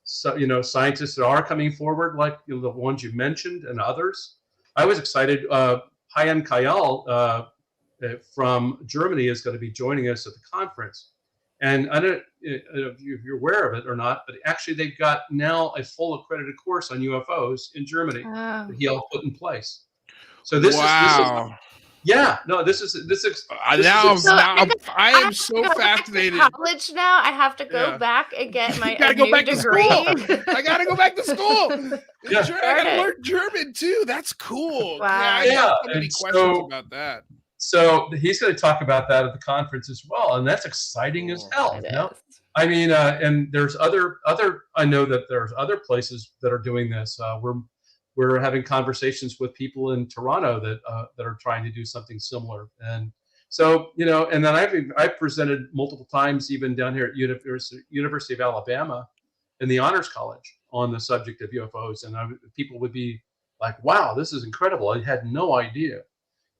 so, you know, scientists that are coming forward, like, you know, the ones you mentioned and others. I was excited. Hayan Kayal from Germany is going to be joining us at the conference. And I don't know if you're aware of it or not, but actually they've got now a full accredited course on UFOs in Germany that he helped put in place. So this is yeah, no, this is I am so fascinated. College now, I have to go back and get my new degree. I gotta go back to school. I gotta learn German too. That's cool. Wow. I got so many questions about that. So he's going to talk about that at the conference as well, and that's exciting as hell. You know? I mean, and there's other. I know that there's other places that are doing this. We're having conversations with people in Toronto that are trying to do something similar. And so, you know, and then I've presented multiple times, even down here at University of Alabama in the Honors College on the subject of UFOs. And people would be like, wow, this is incredible. I had no idea.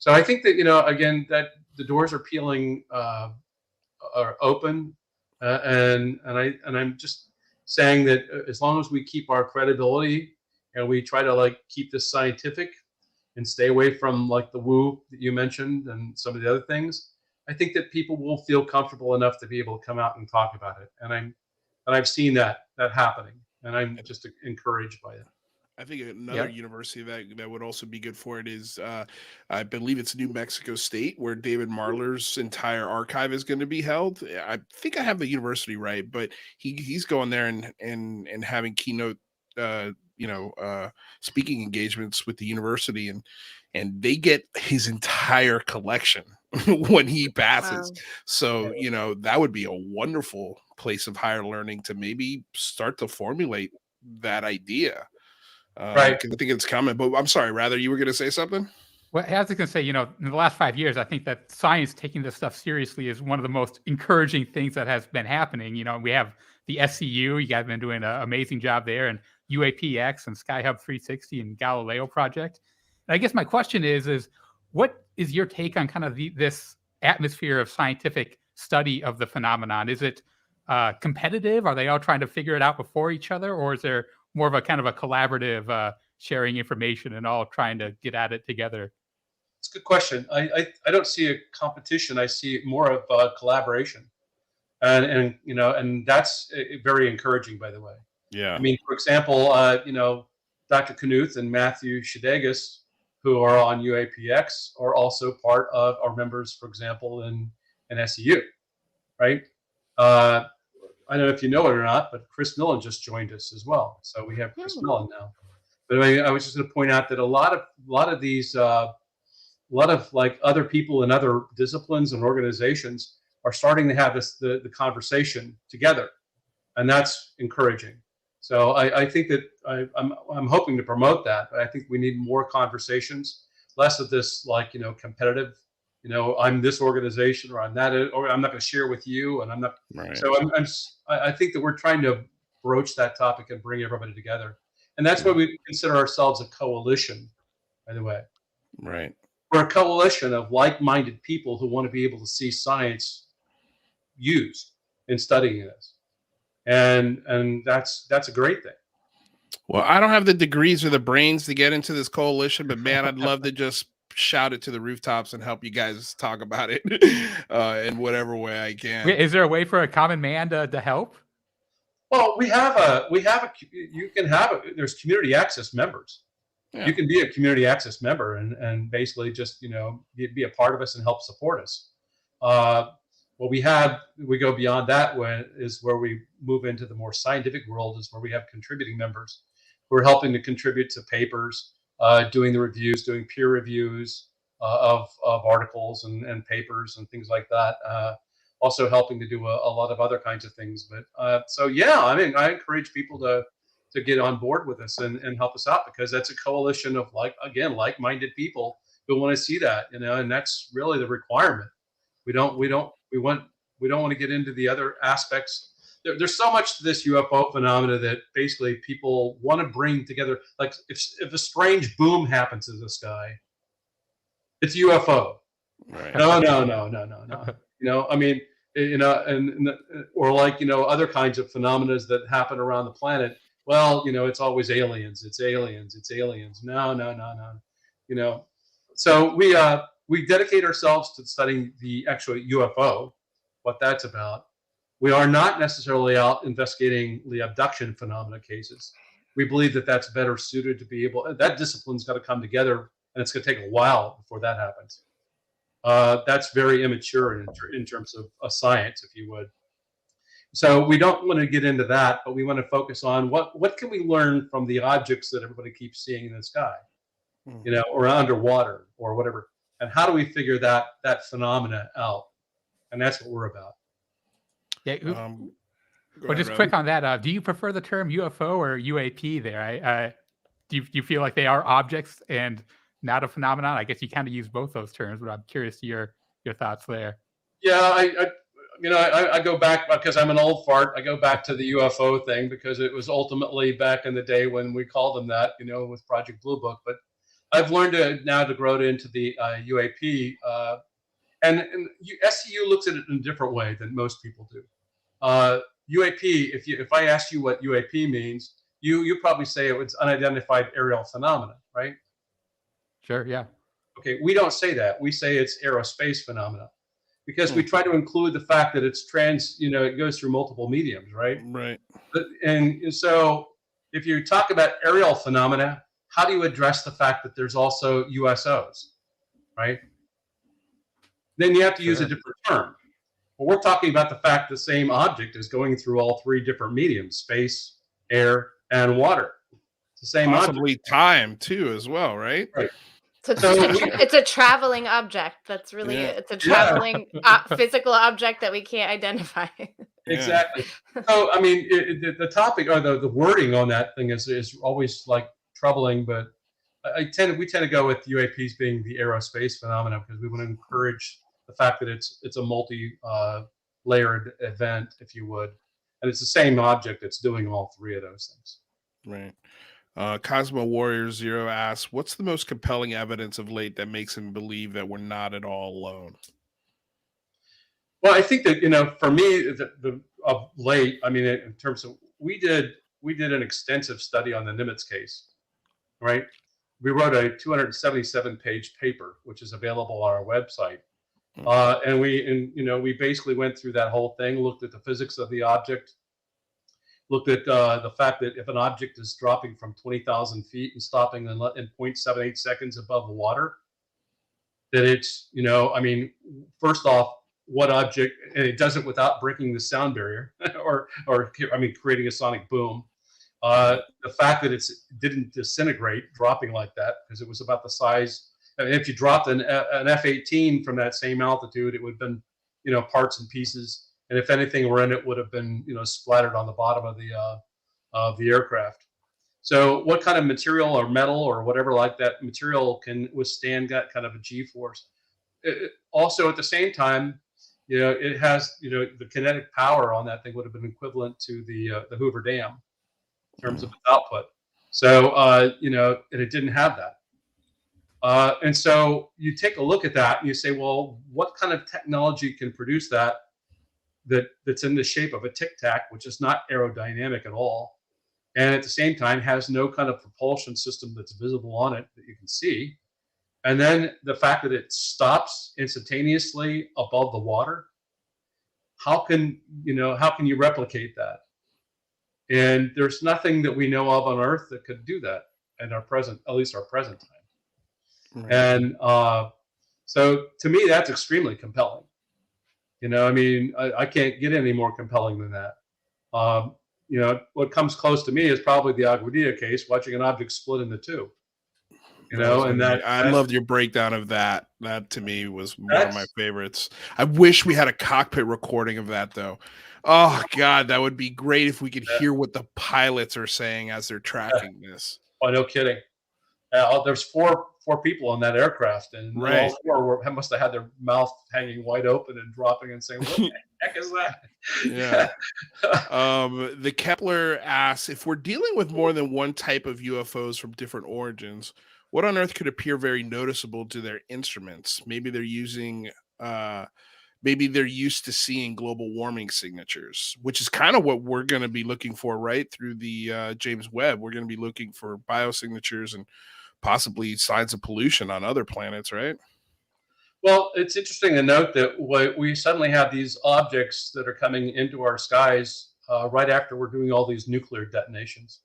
So I think that, you know, again, that the doors are peeling, are open. And I'm just saying that as long as we keep our credibility and we try to like keep this scientific and stay away from like the woo that you mentioned and some of the other things, I think that people will feel comfortable enough to be able to come out and talk about it. And I've seen that happening, and I'm just encouraged by it. I think another university that would also be good for it is, I believe it's New Mexico State, where David Marler's entire archive is going to be held. I think I have the university right, but he's going there and having keynote speaking engagements with the university, and they get his entire collection when he passes. Wow. So, that would be a wonderful place of higher learning to maybe start to formulate that idea. Right. 'Cause I think it's coming, but I'm sorry, rather you were going to say something? Well, I was going to say, in the last 5 years, I think that science taking this stuff seriously is one of the most encouraging things that has been happening. We have the SCU, you guys have been doing an amazing job there, and U.A.P.s and Skyhub 360 and Galileo project. And I guess my question is what is your take on kind of this atmosphere of scientific study of the phenomenon? Is it competitive? Are they all trying to figure it out before each other, or is there more of a kind of a collaborative sharing information and all trying to get at it together? It's a good question. I don't see a competition. I see more of collaboration, and that's very encouraging, by the way. Yeah. I mean, for example, Dr. Knuth and Matthew Shadegas, who are on U.A.P.s, are also part of our members, for example, in SCU, right? I don't know if you know it or not, but Chris Millen just joined us as well. So we have Chris Millen now. But I was just going to point out that a lot of these, like other people in other disciplines and organizations are starting to have the conversation together, and that's encouraging. So I think that I'm hoping to promote that, but I think we need more conversations, less of this competitive. I'm this organization, or I'm that, or I'm not going to share with you, and I'm not. Right. So I think that we're trying to broach that topic and bring everybody together, and that's why we consider ourselves a coalition. By the way, right. We're a coalition of like-minded people who want to be able to see science used in studying this, and that's a great thing. Well, I don't have the degrees or the brains to get into this coalition, but man, I'd love to just shout it to the rooftops and help you guys talk about it in whatever way I can. Is there a way for a common man to help? Well, there's community access members. Yeah. You can be a community access member and basically just, be a part of us and help support us. What we go beyond that where we move into the more scientific world, is where we have contributing members who are helping to contribute to papers, doing the reviews, doing peer reviews of articles and papers and things like that. Also helping to do a lot of other kinds of things. But I encourage people to get on board with us and help us out, because that's a coalition of like-minded people who want to see that, and that's really the requirement. We don't want to get into the other aspects. There's so much to this UFO phenomena that basically people want to bring together. Like if a strange boom happens in the sky, it's UFO. Right. No. I mean, or other kinds of phenomena that happen around the planet. Well, it's always aliens. It's aliens. It's aliens. No. So we dedicate ourselves to studying the actual UFO, what that's about. We are not necessarily out investigating the abduction phenomena cases. We believe that that's better suited to be able. That discipline's got to come together, and it's going to take a while before that happens. That's very immature in terms of science, if you would. So we don't want to get into that, but we want to focus on what can we learn from the objects that everybody keeps seeing in the sky, or underwater or whatever, and how do we figure that phenomena out? And that's what we're about. Yeah. Well, just quick on that. Do you prefer the term UFO or UAP there? Do you feel like they are objects and not a phenomenon? I guess you kind of use both those terms, but I'm curious to your thoughts there. Yeah, I go back, because I'm an old fart. I go back to the UFO thing, because it was ultimately back in the day when we called them that, with Project Blue Book. But I've learned to grow it into the UAP, and SCU looks at it in a different way than most people do. UAP, if I ask you what UAP means, you probably say it's unidentified aerial phenomena, right? Sure. Yeah. Okay, we don't say that. We say it's aerospace phenomena, because we try to include the fact that it's it goes through multiple mediums, right? Right. And so if you talk about aerial phenomena, how do you address the fact that there's also USOs, right? Then you have to use a different term. But we're talking about the fact the same object is going through all three different mediums: space, air, and water. It's the same Possibly object. time too, as well, right? Right. So it's, So just it's a traveling object. That's really Yeah. it's a Yeah. traveling physical object that we can't identify. Exactly. So, I mean, the topic or the wording on that thing is always like troubling, but we tend to go with UAPs being the aerospace phenomenon because we want to encourage the fact that it's a multi-layered event, if you would, and it's the same object that's doing all three of those things. Right. Cosmo Warrior Zero asks, "What's the most compelling evidence of late that makes him believe that we're not at all alone?" Well, I think that for me, of late, I mean, in terms of we did an extensive study on the Nimitz case, right? We wrote a 277-page paper, which is available on our website, and we basically went through that whole thing, looked at the physics of the object, looked at the fact that if an object is dropping from 20,000 feet and stopping in 0.78 seconds above the water, that it's I mean, first off, what object, and it does it without breaking the sound barrier or creating a sonic boom. The fact that it didn't disintegrate dropping like that because it was about the size. I mean, if you dropped an F-18 from that same altitude, it would have been parts and pieces, and if anything were in it, would have been splattered on the bottom of the aircraft. So what kind of material or metal or whatever like that material can withstand that kind of a G-force? Also, at the same time, it has the kinetic power on that thing would have been equivalent to the Hoover Dam in terms of its output. So and it didn't have that. And so you take a look at that and you say, well, what kind of technology can produce that's in the shape of a tic tac, which is not aerodynamic at all, and at the same time has no kind of propulsion system that's visible on it that you can see. And then the fact that it stops instantaneously above the water, how can you replicate that? And there's nothing that we know of on Earth that could do that at least our present time. Right. And so to me, that's extremely compelling. I mean, I can't get any more compelling than that. What comes close to me is probably the Aguadilla case, watching an object split into two. I loved your breakdown of that. That to me was one of my favorites. I wish we had a cockpit recording of that, though. Oh God, that would be great if we could hear what the pilots are saying as they're tracking this. Oh, no kidding. There's four people on that aircraft, and all four must have had their mouth hanging wide open and dropping and saying, "What the heck is that?" Yeah. The Kepler asks, if we're dealing with more than one type of UFOs from different origins, what on earth could appear very noticeable to their instruments? Maybe they're using, maybe they're used to seeing global warming signatures, which is kind of what we're going to be looking for, right? Through the James Webb, we're going to be looking for biosignatures and possibly signs of pollution on other planets, right? Well, it's interesting to note that we suddenly have these objects that are coming into our skies right after we're doing all these nuclear detonations.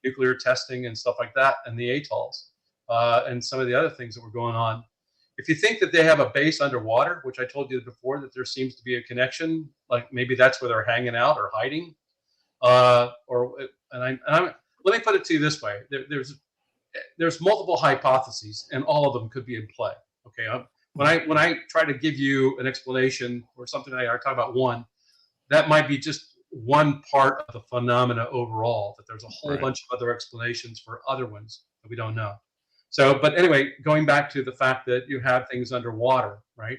Nuclear testing and stuff like that, and the atolls, and some of the other things that were going on. If you think that they have a base underwater, which I told you before, that there seems to be a connection, like maybe that's where they're hanging out or hiding, let me put it to you this way: there's multiple hypotheses, and all of them could be in play. Okay, when I try to give you an explanation or something, I talk about one, that might be just one part of the phenomena overall, that there's a whole bunch of other explanations for other ones that we don't know. So, but anyway, going back to the fact that you have things underwater, right?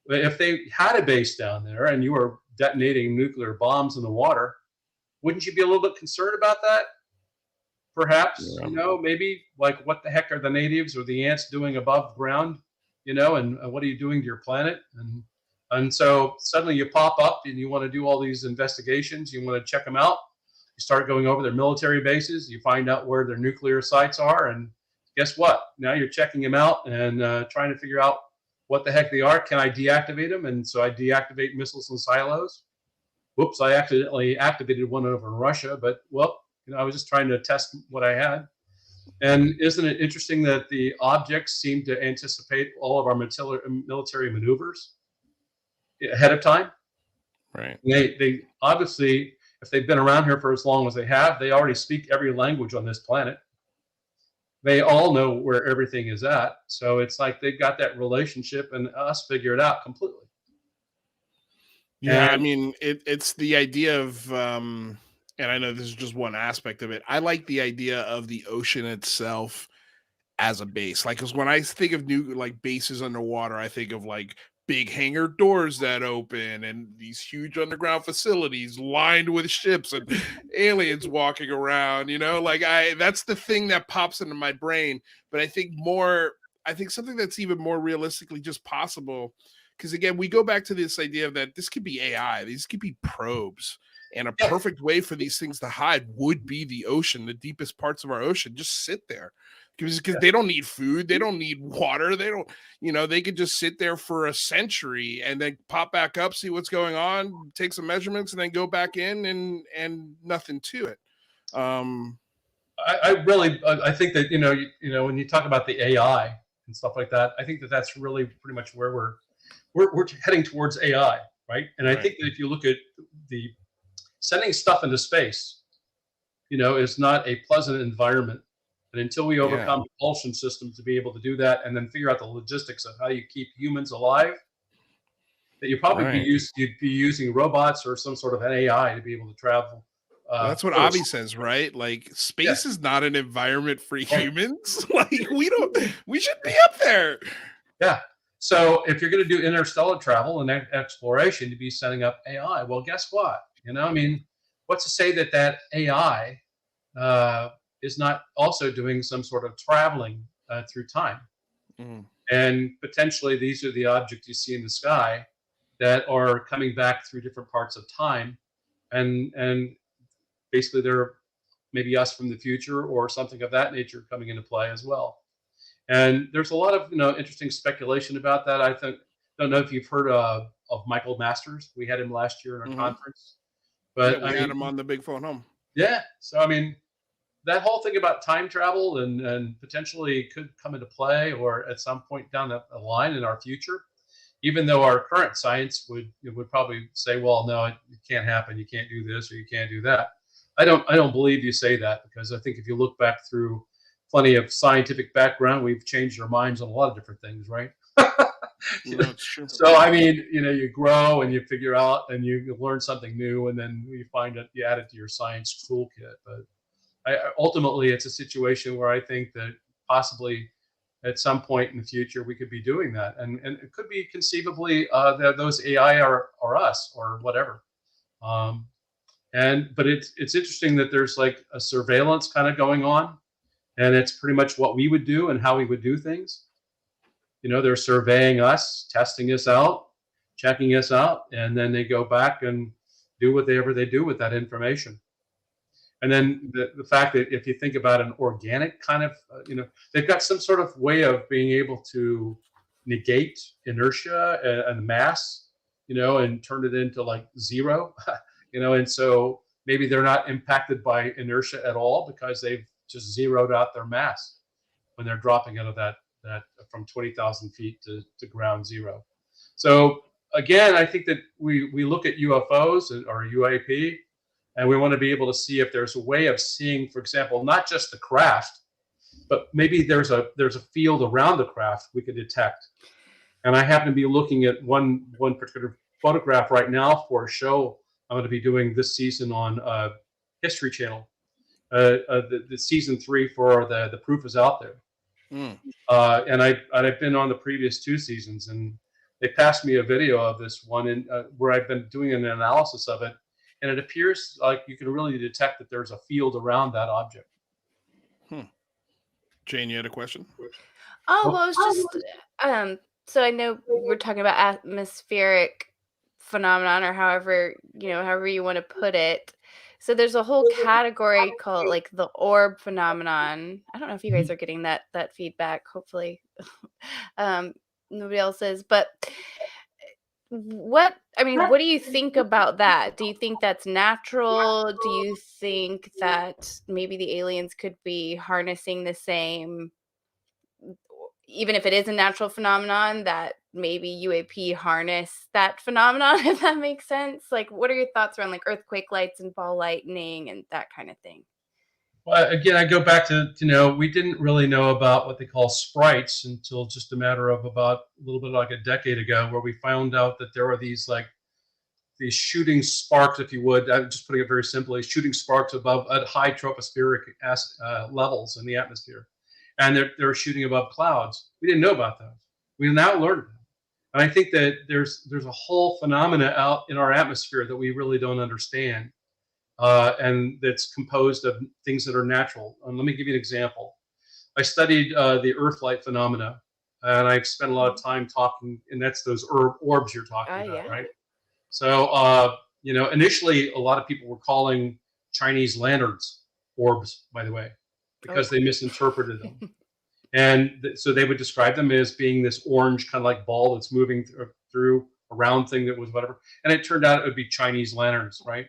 If they had a base down there and you were detonating nuclear bombs in the water, wouldn't you be a little bit concerned about that? Perhaps, maybe like, what the heck are the natives or the ants doing above ground, and what are you doing to your planet? And so suddenly you pop up and you want to do all these investigations. You want to check them out. You start going over their military bases. You find out where their nuclear sites are. And guess what? Now you're checking them out and trying to figure out what the heck they are. Can I deactivate them? And so I deactivate missiles and silos. Whoops, I accidentally activated one over in Russia. But, I was just trying to test what I had. And isn't it interesting that the objects seem to anticipate all of our military maneuvers ahead of time? Right. They obviously, if they've been around here for as long as they have, they already speak every language on this planet. They all know where everything is at. So it's like they've got that relationship and us figure it out completely. Yeah, I And mean, it's the idea of, and I know this is just one aspect of it. I like the idea of the ocean itself as a base. Like, because when I think of new like bases underwater, I think of like big hangar doors that open and these huge underground facilities lined with ships and aliens walking around. You know, like that's the thing that pops into my brain. But I think something that's even more realistically just possible. Because again, we go back to this idea of that this could be AI, these could be probes. And a yeah, perfect way for these things to hide would be the ocean, the deepest parts of our ocean. Just sit there because they don't need food, they don't need water, they don't, they could just sit there for a century and then pop back up, see what's going on, take some measurements, and then go back in and nothing to it. I think that when you talk about the AI and stuff like that, I think that that's really pretty much where we're heading towards AI, right? And I think that if you look at the sending stuff into space, is not a pleasant environment. And until we overcome propulsion systems to be able to do that, and then figure out the logistics of how you keep humans alive, that you'd be using robots or some sort of an AI to be able to travel. That's what Avi says, right? Like space is not an environment for humans. Like we should be up there. Yeah. So if you're going to do interstellar travel and exploration, to be setting up AI, well, guess what? What's to say that AI is not also doing some sort of traveling through time? And potentially these are the objects you see in the sky that are coming back through different parts of time, and basically they're maybe us from the future or something of that nature coming into play as well. And there's a lot of interesting speculation about that. Don't know if you've heard of Michael Masters. We had him last year in our conference, but we had him on the Big Phone Home. Yeah, so that whole thing about time travel and potentially could come into play, or at some point down the line in our future, even though our current science would probably say, well, no, it can't happen. You can't do this or you can't do that. I don't believe you say that, because I think if you look back through plenty of scientific background, we've changed our minds on a lot of different things, right? That's true. So you grow and you figure out and you learn something new, and then you find that you add it to your science toolkit. But ultimately, it's a situation where I think that possibly at some point in the future we could be doing that, and it could be conceivably that those AI are us or whatever. But it's interesting that there's like a surveillance kind of going on, and it's pretty much what we would do and how we would do things. They're surveying us, testing us out, checking us out, and then they go back and do whatever they do with that information. And then the fact that if you think about an organic kind of, they've got some sort of way of being able to negate inertia and mass, and turn it into like zero, and so maybe they're not impacted by inertia at all because they've just zeroed out their mass when they're dropping out of that from 20,000 feet to ground zero. So again, I think that we look at UFOs or UAP, and we want to be able to see if there's a way of seeing, for example, not just the craft, but maybe there's a field around the craft we could detect. And I happen to be looking at one particular photograph right now for a show I'm going to be doing this season on History Channel. The season 3 for the Proof is Out There. And I've been on the previous 2 seasons, and they passed me a video of this one where I've been doing an analysis of it, and it appears like you can really detect that there's a field around that object. Jane, you had a question? Oh, well, it's just so I know we're talking about atmospheric phenomenon, or however you want to put it. So there's a whole category called like the orb phenomenon. I don't know if you guys are getting that feedback. Hopefully, nobody else is. But what do you think about that? Do you think that's natural? Do you think that maybe the aliens could be harnessing the same, even if it is a natural phenomenon, that maybe UAP harness that phenomenon, if that makes sense? Like, what are your thoughts around like earthquake lights and ball lightning and that kind of thing? Well, again, I go back to, we didn't really know about what they call sprites until just a matter of about a little bit like a decade ago, where we found out that there were these shooting sparks, if you would. I'm just putting it very simply, shooting sparks above at high tropospheric levels in the atmosphere, and they're shooting above clouds. We didn't know about those. We now learned them, and I think that there's a whole phenomena out in our atmosphere that we really don't understand. And that's composed of things that are natural. Let me give you an example. I studied the Earth light phenomena, and I've spent a lot of time talking, and that's those orbs you're talking about, Yeah. right? So, initially, a lot of people were calling Chinese lanterns orbs, by the way, because they misinterpreted them. And so they would describe them as being this orange kind of like ball that's moving through a round thing that was whatever. And it turned out it would be Chinese lanterns, right?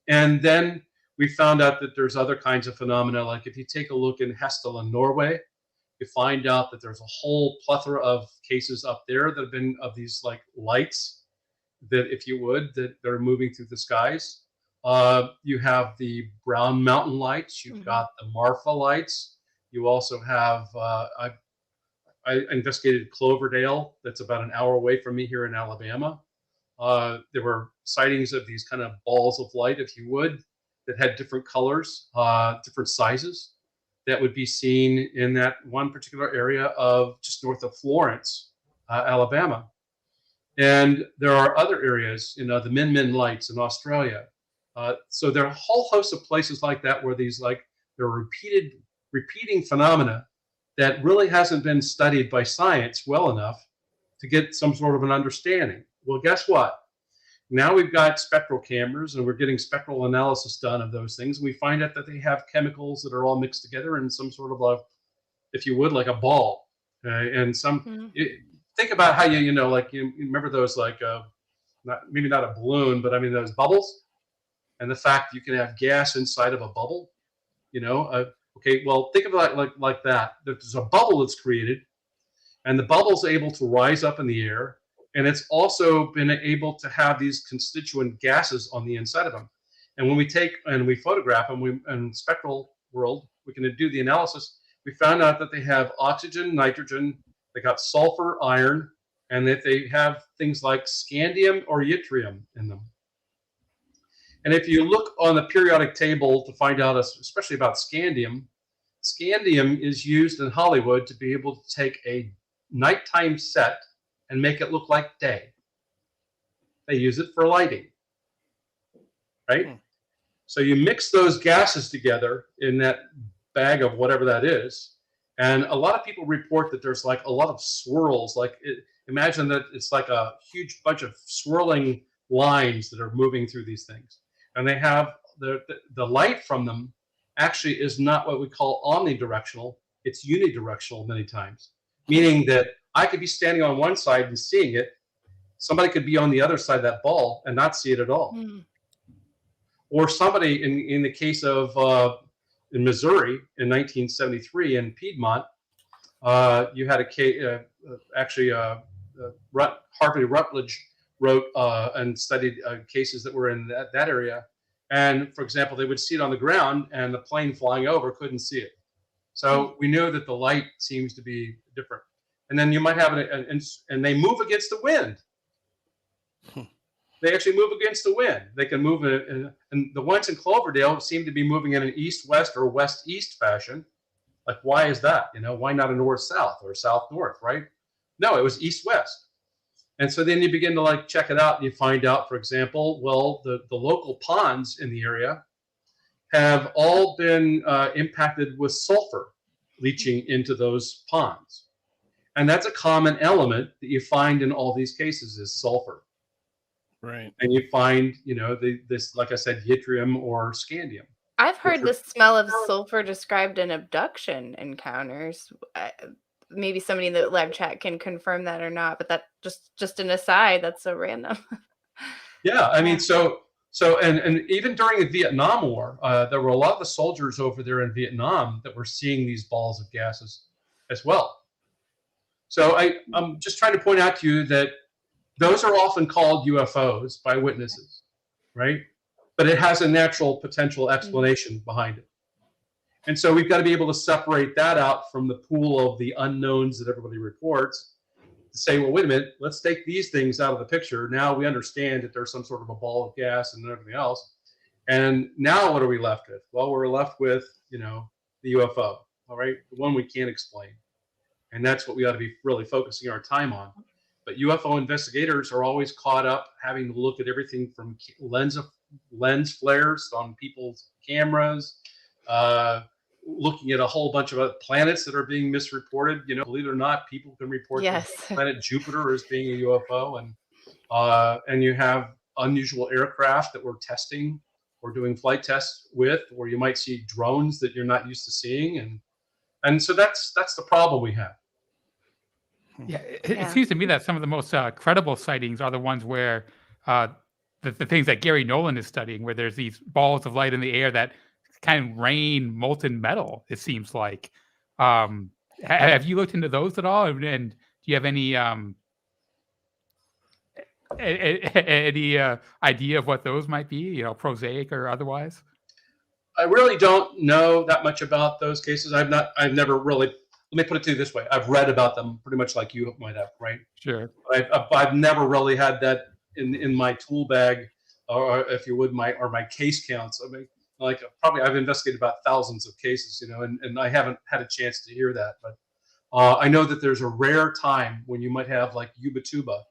And then we found out that there's other kinds of phenomena. Like if you take a look in Hestel in Norway, you find out that there's a whole plethora of cases up there that have been of these like lights that, if you would, that are moving through the skies. You have the Brown Mountain lights. You've got the Marfa lights. You also have, I investigated Cloverdale. That's about an hour away from me here in Alabama. There were sightings of these kind of balls of light, if you would, that had different colors, different sizes, that would be seen in that one particular area of just north of Florence, Alabama. And there are other areas, the Min Min lights in Australia. So there are a whole host of places like that where these there are repeating phenomena that really hasn't been studied by science well enough to get some sort of an understanding. Well, guess what? Now we've got spectral cameras and we're getting spectral analysis done of those things. We find out that they have chemicals that are all mixed together in some sort of if you would, like a ball. And think about how you remember those maybe not a balloon, but I mean those bubbles, and the fact you can have gas inside of a bubble. Okay, well, think about it like that. There's a bubble that's created, and the bubble's able to rise up in the air. And it's also been able to have these constituent gases on the inside of them. And when we take and we photograph them, in spectral world, we can do the analysis. We found out that they have oxygen, nitrogen, they got sulfur, iron, and that they have things like scandium or yttrium in them. And if you look on the periodic table to find out, especially about scandium, scandium is used in Hollywood to be able to take a nighttime set and make it look like day. They use it for lighting, right? So you mix those gases together in that bag of whatever that is, and a lot of people report that there's like a lot of swirls. Imagine that it's like a huge bunch of swirling lines that are moving through these things, and they have the light from them actually is not what we call omnidirectional. It's unidirectional many times, meaning that I could be standing on one side and seeing it. Somebody could be on the other side of that ball and not see it at all. Or somebody, in the case of in Missouri in 1973 in Piedmont, you had a case, Harvey Rutledge wrote and studied cases that were in that area. And for example, they would see it on the ground and the plane flying over couldn't see it. So we know that the light seems to be different. And then you might have and they move against the wind. They actually move against the wind. They can move and the ones in Cloverdale seem to be moving in an east-west or west-east fashion. Like, why is that? Why not a north-south or south-north, right? No, it was east-west. And so then you begin to check it out and you find out, for example, well, the local ponds in the area have all been impacted with sulfur leaching into those ponds. And that's a common element that you find in all these cases is sulfur. Right. And you find, this, like I said, yttrium or scandium. I've heard the smell of sulfur described in abduction encounters. Maybe somebody in the live chat can confirm that or not, but that just an aside, that's so random. Yeah, I mean, so and even during the Vietnam War, there were a lot of the soldiers over there in Vietnam that were seeing these balls of gases as well. So I'm just trying to point out to you that those are often called UFOs by witnesses, right? But it has a natural potential explanation behind it. And so we've got to be able to separate that out from the pool of the unknowns that everybody reports to say, well, wait a minute, let's take these things out of the picture. Now we understand that there's some sort of a ball of gas and everything else. And now what are we left with? Well, we're left with, the UFO, all right? The one we can't explain. And that's what we ought to be really focusing our time on. But UFO investigators are always caught up having to look at everything from lens flares on people's cameras, looking at a whole bunch of planets that are being misreported. Believe it or not, people can report the planet Jupiter as being a UFO, and you have unusual aircraft that we're testing or doing flight tests with, or you might see drones that you're not used to seeing, and so that's the problem we have. Yeah, it seems to me that some of the most credible sightings are the ones where the things that Gary Nolan is studying, where there's these balls of light in the air that kind of rain molten metal, it seems like. Have you looked into those at all? And do you have any idea of what those might be, prosaic or otherwise? I really don't know that much about those cases. I've never really, let me put it to you this way. I've read about them pretty much like you might have, right? Sure. I've never really had that in my tool bag, or if you would, my case counts. I mean, probably I've investigated about thousands of cases, and I haven't had a chance to hear that. But I know that there's a rare time when you might have like Ubatuba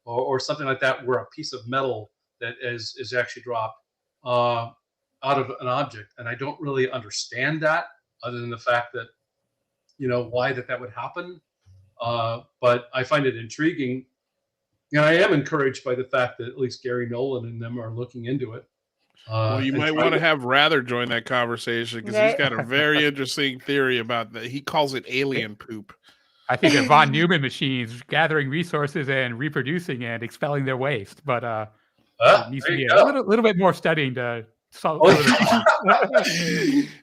or something like that, where a piece of metal that is actually dropped out of an object. And I don't really understand that, other than the fact that, why that would happen. But I find it intriguing. And I am encouraged by the fact that at least Gary Nolan and them are looking into it. Well, you might want to have Rather join that conversation, because he's got a very interesting theory about that. He calls it alien poop. I think they're von Neumann machines gathering resources and reproducing and expelling their waste. But it needs to be a little bit more studying to solve.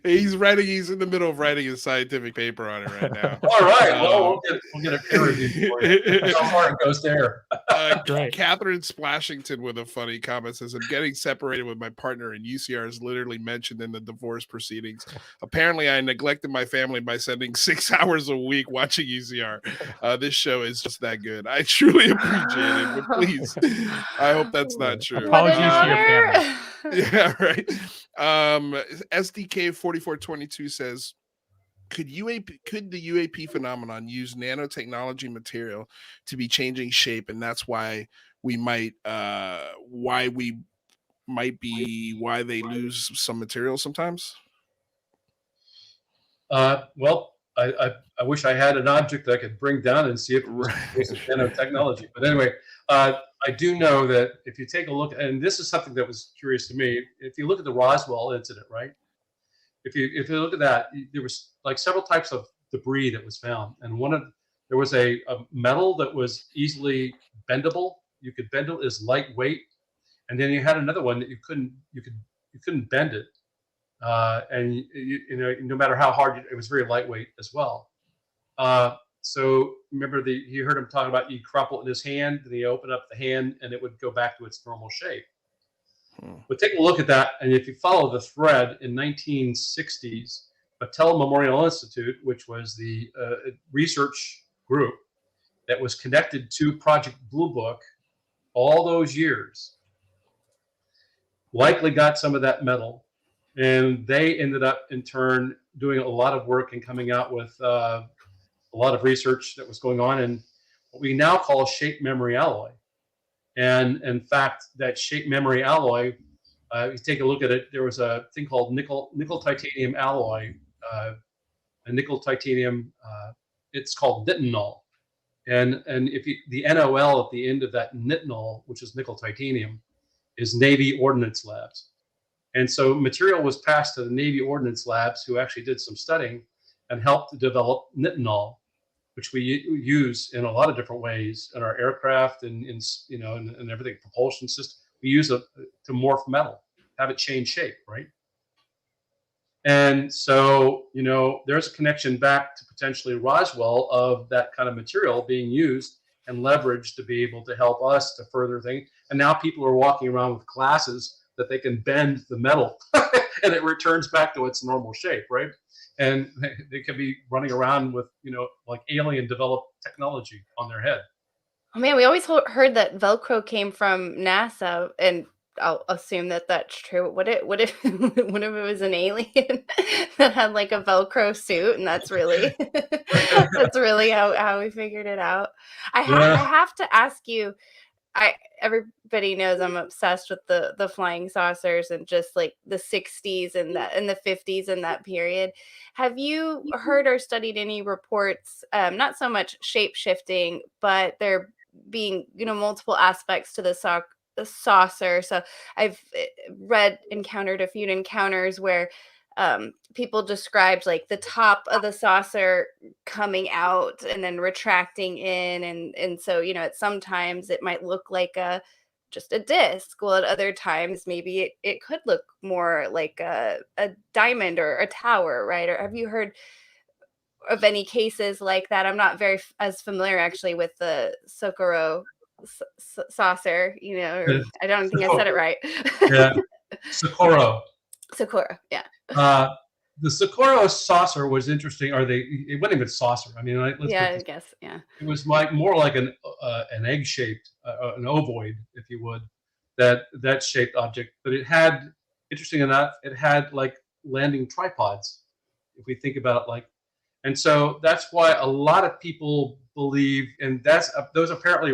He's in the middle of writing a scientific paper on it right now. All right. Well, we'll get a peer review for you. How far it goes there. Right. Catherine Splashington with a funny comment says, I'm getting separated with my partner, and U.C.R. is literally mentioned in the divorce proceedings. Apparently, I neglected my family by spending 6 hours a week watching U.C.R. This show is just that good. I truly appreciate it, but please, I hope that's not true. Apologies to your family. Yeah, right. SDK 4422 says, could the U.A.P. phenomenon use nanotechnology material to be changing shape, and that's why they lose some material sometimes? Well, I wish I had an object that I could bring down and see if it was nanotechnology. But anyway, I do know that if you take a look, and this is something that was curious to me, if you look at the Roswell incident, right? If you look at that, there was like several types of debris that was found, and there was a metal that was easily bendable. You could bend it, as lightweight, and then you had another one that you couldn't bend it, and no matter how hard it was very lightweight as well. So remember, you heard him talking about he'd crumple it in his hand, and he opened up the hand, and it would go back to its normal shape. But take a look at that, and if you follow the thread, in 1960s, Battelle Memorial Institute, which was the research group that was connected to Project Blue Book all those years, likely got some of that metal, and they ended up in turn doing a lot of work and coming out with a lot of research that was going on in what we now call shape memory alloy. And in fact, that shape memory alloy, you take a look at it, there was a thing called nickel titanium alloy, a nickel titanium, it's called nitinol. And the NOL at the end of that nitinol, which is nickel titanium, is Navy Ordnance Labs. And so material was passed to the Navy Ordnance Labs, who actually did some studying and helped to develop nitinol, which we use in a lot of different ways in our aircraft and everything, propulsion system. We use it to morph metal, have it change shape, right? And so, there's a connection back to potentially Roswell of that kind of material being used and leveraged to be able to help us to further things. And now people are walking around with glasses that they can bend the metal and it returns back to its normal shape, right? And they could be running around with, like alien developed technology on their head. Oh man, we always heard that Velcro came from NASA, and I'll assume that that's true. What if what if it was an alien that had like a Velcro suit, and that's really that's really how we figured it out. I have to ask you. Everybody knows I'm obsessed with the flying saucers and just like the 60s and the 50s and that period. Have you heard or studied any reports, not so much shape shifting, but there being, multiple aspects to the saucer? So I've encountered a few encounters where people described like the top of the saucer coming out and then retracting in, and so at sometimes it might look like just a disc. Well, at other times maybe it could look more like a diamond or a tower, right? Or have you heard of any cases like that? I'm not as familiar actually with the Socorro saucer, or I don't think I said it right. Yeah, Socorro. Socorro, yeah. The Socorro saucer was interesting. It wasn't even saucer. I mean, I guess, yeah. It was more like an egg-shaped, an ovoid, if you would, that shaped object. But it had, interesting enough, it had like landing tripods, if we think about it and so that's why a lot of people believe, and those apparently,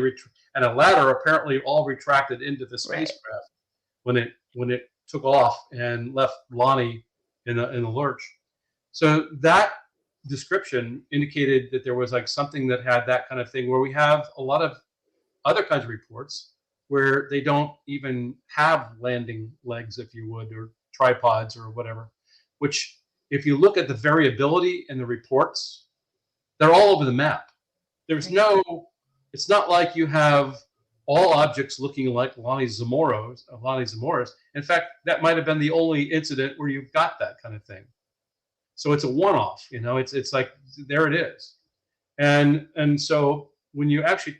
and a ladder apparently all retracted into the spacecraft when it took off and left Lonnie in the lurch. So that description indicated that there was like something that had that kind of thing, where we have a lot of other kinds of reports where they don't even have landing legs, if you would, or tripods or whatever, which if you look at the variability in the reports, they're all over the map. It's not like you have all objects looking like Lonnie Zamora's. In fact, that might have been the only incident where you've got that kind of thing. So it's a one-off, it's like, there it is. And so when you actually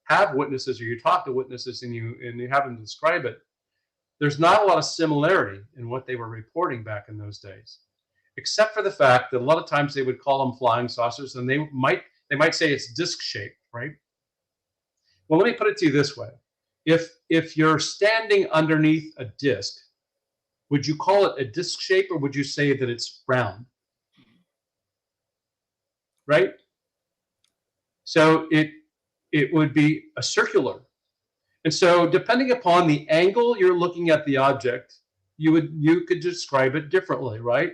have witnesses, or you talk to witnesses and you have them describe it, there's not a lot of similarity in what they were reporting back in those days, except for the fact that a lot of times they would call them flying saucers, and they might say it's disc shaped, right? Well, let me put it to you this way. If you're standing underneath a disc, would you call it a disc shape, or would you say that it's round? Right? So it would be a circular. And so depending upon the angle you're looking at the object, you could describe it differently, right?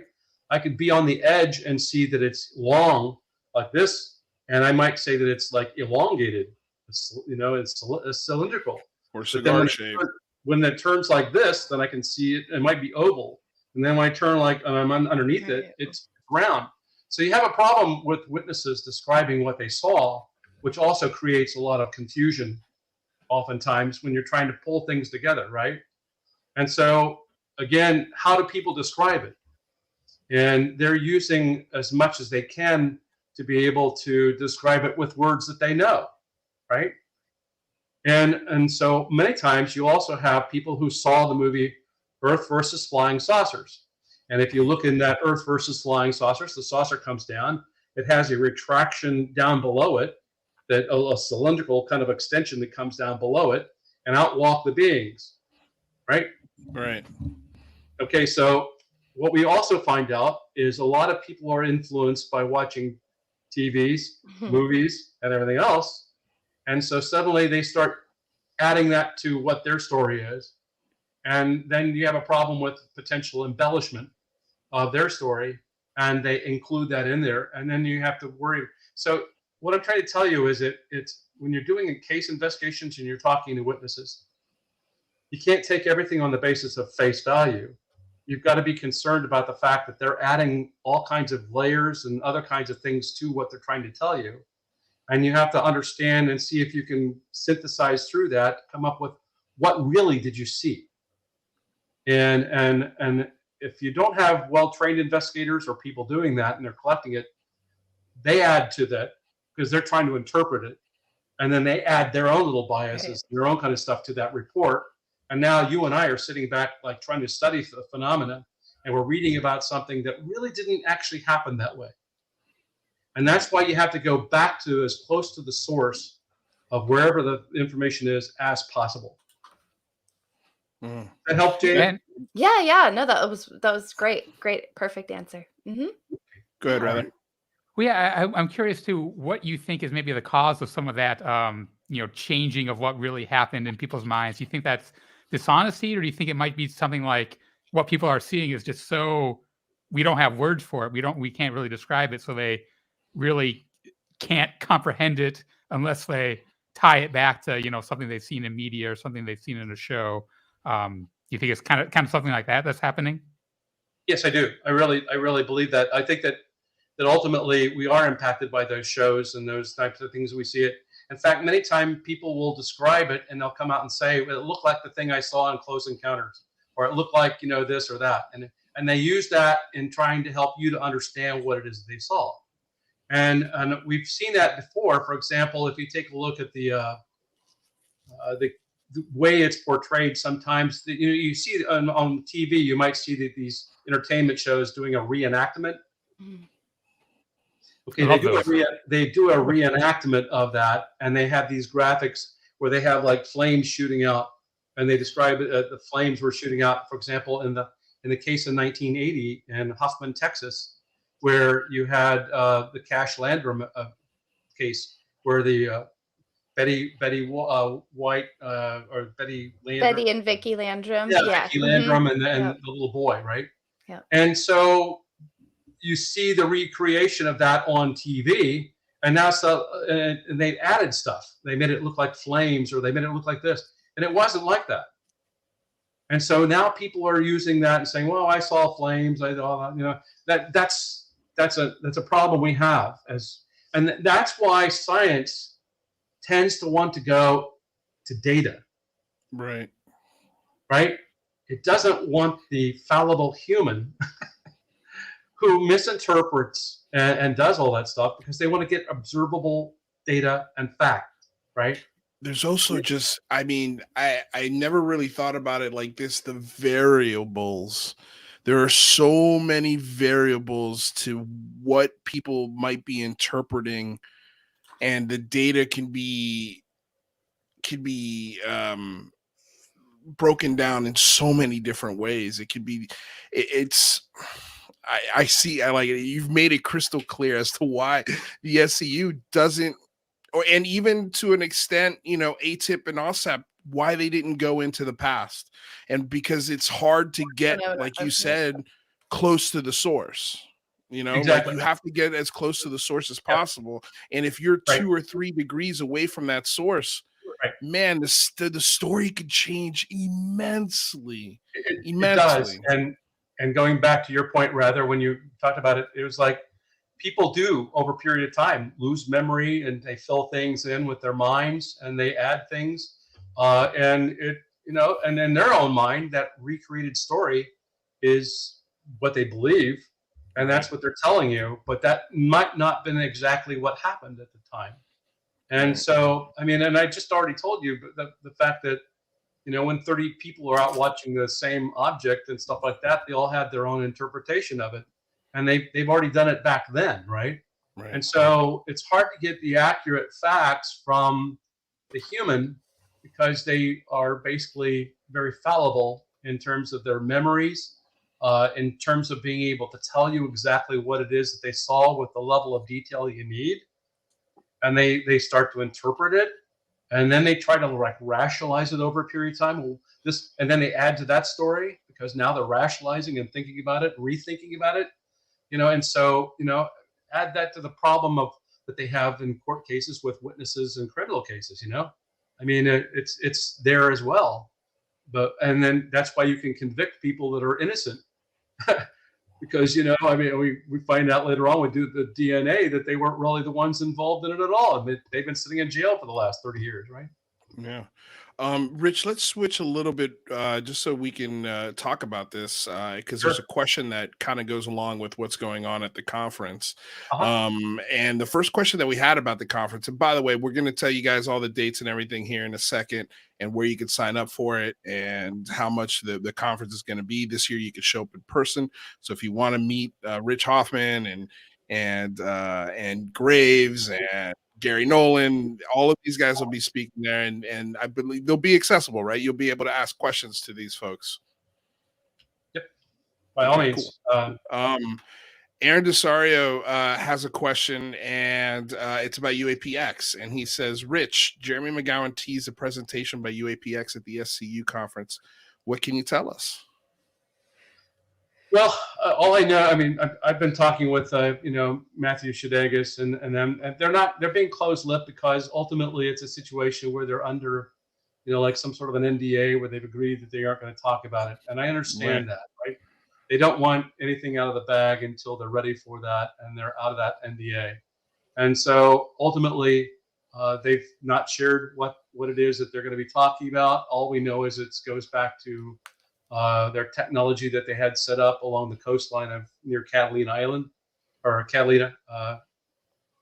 I could be on the edge and see that it's long like this, and I might say that it's like elongated. It's cylindrical. Or cigar shape. When it turns like this, then I can see it. It might be oval. And then when I turn and I'm underneath it, it's round. So you have a problem with witnesses describing what they saw, which also creates a lot of confusion oftentimes when you're trying to pull things together, right? And so, again, how do people describe it? And they're using as much as they can to be able to describe it with words that they know, right? And so many times you also have people who saw the movie Earth versus Flying Saucers. And if you look in that Earth versus Flying Saucers, the saucer comes down. It has a retraction down below it, that a cylindrical kind of extension that comes down below it, and out walk the beings, right? Right. Okay, so what we also find out is a lot of people are influenced by watching TVs, movies, and everything else. And so suddenly they start adding that to what their story is. And then you have a problem with potential embellishment of their story, and they include that in there. And then you have to worry. So what I'm trying to tell you is it's when you're doing case investigations and you're talking to witnesses, you can't take everything on the basis of face value. You've got to be concerned about the fact that they're adding all kinds of layers and other kinds of things to what they're trying to tell you. And you have to understand and see if you can synthesize through that, come up with what really did you see. And if you don't have well-trained investigators or people doing that and they're collecting it, they add to that because they're trying to interpret it. And then they add their own little biases, their own kind of stuff to that report. And now you and I are sitting back like trying to study the phenomena, and we're reading about something that really didn't actually happen that way. And that's why you have to go back to as close to the source of wherever the information is as possible. That help, Jay? Yeah. No, that was great. Perfect answer. Go ahead, Rather. Well, yeah, I'm curious too what you think is maybe the cause of some of that, changing of what really happened in people's minds. Do you think that's dishonesty, or do you think it might be something like what people are seeing is just so we don't have words for it, we can't really describe it, so they really can't comprehend it unless they tie it back to something they've seen in media or something they've seen in a show. Do you think it's kind of something like that that's happening? Yes, I do. I really believe that. I think that ultimately we are impacted by those shows and those types of things we see it. In fact, many times people will describe it and they'll come out and say, well, it looked like the thing I saw in Close Encounters, or it looked like, this or that. And they use that in trying to help you to understand what it is that they saw. And we've seen that before. For example, if you take a look at the way it's portrayed, sometimes you see on TV, you might see that these entertainment shows doing a reenactment. Okay, they do a reenactment of that, and they have these graphics where they have like flames shooting out, and they describe it, the flames were shooting out. For example, in the case of 1980 in Hoffman, Texas, where you had the Cash Landrum case, where the Betty White or Betty Landrum, Betty and Vicky Landrum, Vicky Landrum, and the little boy, right? Yeah. And so you see the recreation of that on TV, and now and they added stuff. They made it look like flames, or they made it look like this, and it wasn't like that. And so now people are using that and saying, "Well, I saw flames. I saw that's a problem we have and that's why science tends to want to go to data. Right. It doesn't want the fallible human who misinterprets and does all that stuff, because they want to get observable data and fact, right? There's also just, I never really thought about it like this, the variables. There are so many variables to what people might be interpreting, and the data can be broken down in so many different ways. It could be, I like it. You've made it crystal clear as to why the SCU doesn't, and even to an extent, ATIP and OSAP, why they didn't go into the past. And because it's hard to get, like you said, close to the source. Exactly. Like you have to get as close to the source as possible. And if you're 2 or 3 degrees away from that source, man, the story could change immensely. It does. And going back to your point, rather, when you talked about it, it was like people do over a period of time lose memory, and they fill things in with their minds, and they add things, and it, and in their own mind, that recreated story is what they believe, and that's what they're telling you, but that might not have been exactly what happened at the time. And so, and I just already told you the fact that, when 30 people are out watching the same object and stuff like that, they all have their own interpretation of it, and they've already done it back then, right? And so it's hard to get the accurate facts from the human, because they are basically very fallible in terms of their memories, in terms of being able to tell you exactly what it is that they saw with the level of detail you need. And they start to interpret it, and then they try to rationalize it over a period of time. And then they add to that story, because now they're rationalizing and thinking about it, rethinking about it, and so, add that to the problem that they have in court cases with witnesses in criminal cases, it's there as well. And then that's why you can convict people that are innocent. Because, we find out later on, we do the DNA, that they weren't really the ones involved in it at all. They've been sitting in jail for the last 30 years, right? Yeah. Rich, let's switch a little bit just so we can talk about this because there's a Sure. question that kind of goes along with what's going on at the conference. Uh-huh. And the first question that we had about the conference, and by the way, we're going to tell you guys all the dates and everything here in a second and where you can sign up for it and how much the conference is going to be. This year you can show up in person. So if you want to meet Rich Hoffman and Graves and Gary Nolan, all of these guys will be speaking there, and I believe they'll be accessible, right? You'll be able to ask questions to these folks. Yep. By all Okay, cool. means. Aaron Desario has a question, and it's about UAPX, and he says, "Rich, Jeremy McGowan teased a presentation by UAPX at the SCU conference. What can you tell us?" Well, all I know, I mean, I've been talking with, Matthew Shadegas and them, and they're being closed-lipped because ultimately it's a situation where they're under, like some sort of an NDA where they've agreed that they aren't going to talk about it. And I understand that, right? They don't want anything out of the bag until they're ready for that and they're out of that NDA. And so ultimately, they've not shared what it is that they're going to be talking about. All we know is it goes back to their technology that they had set up along the coastline of near Catalina Island or Catalina.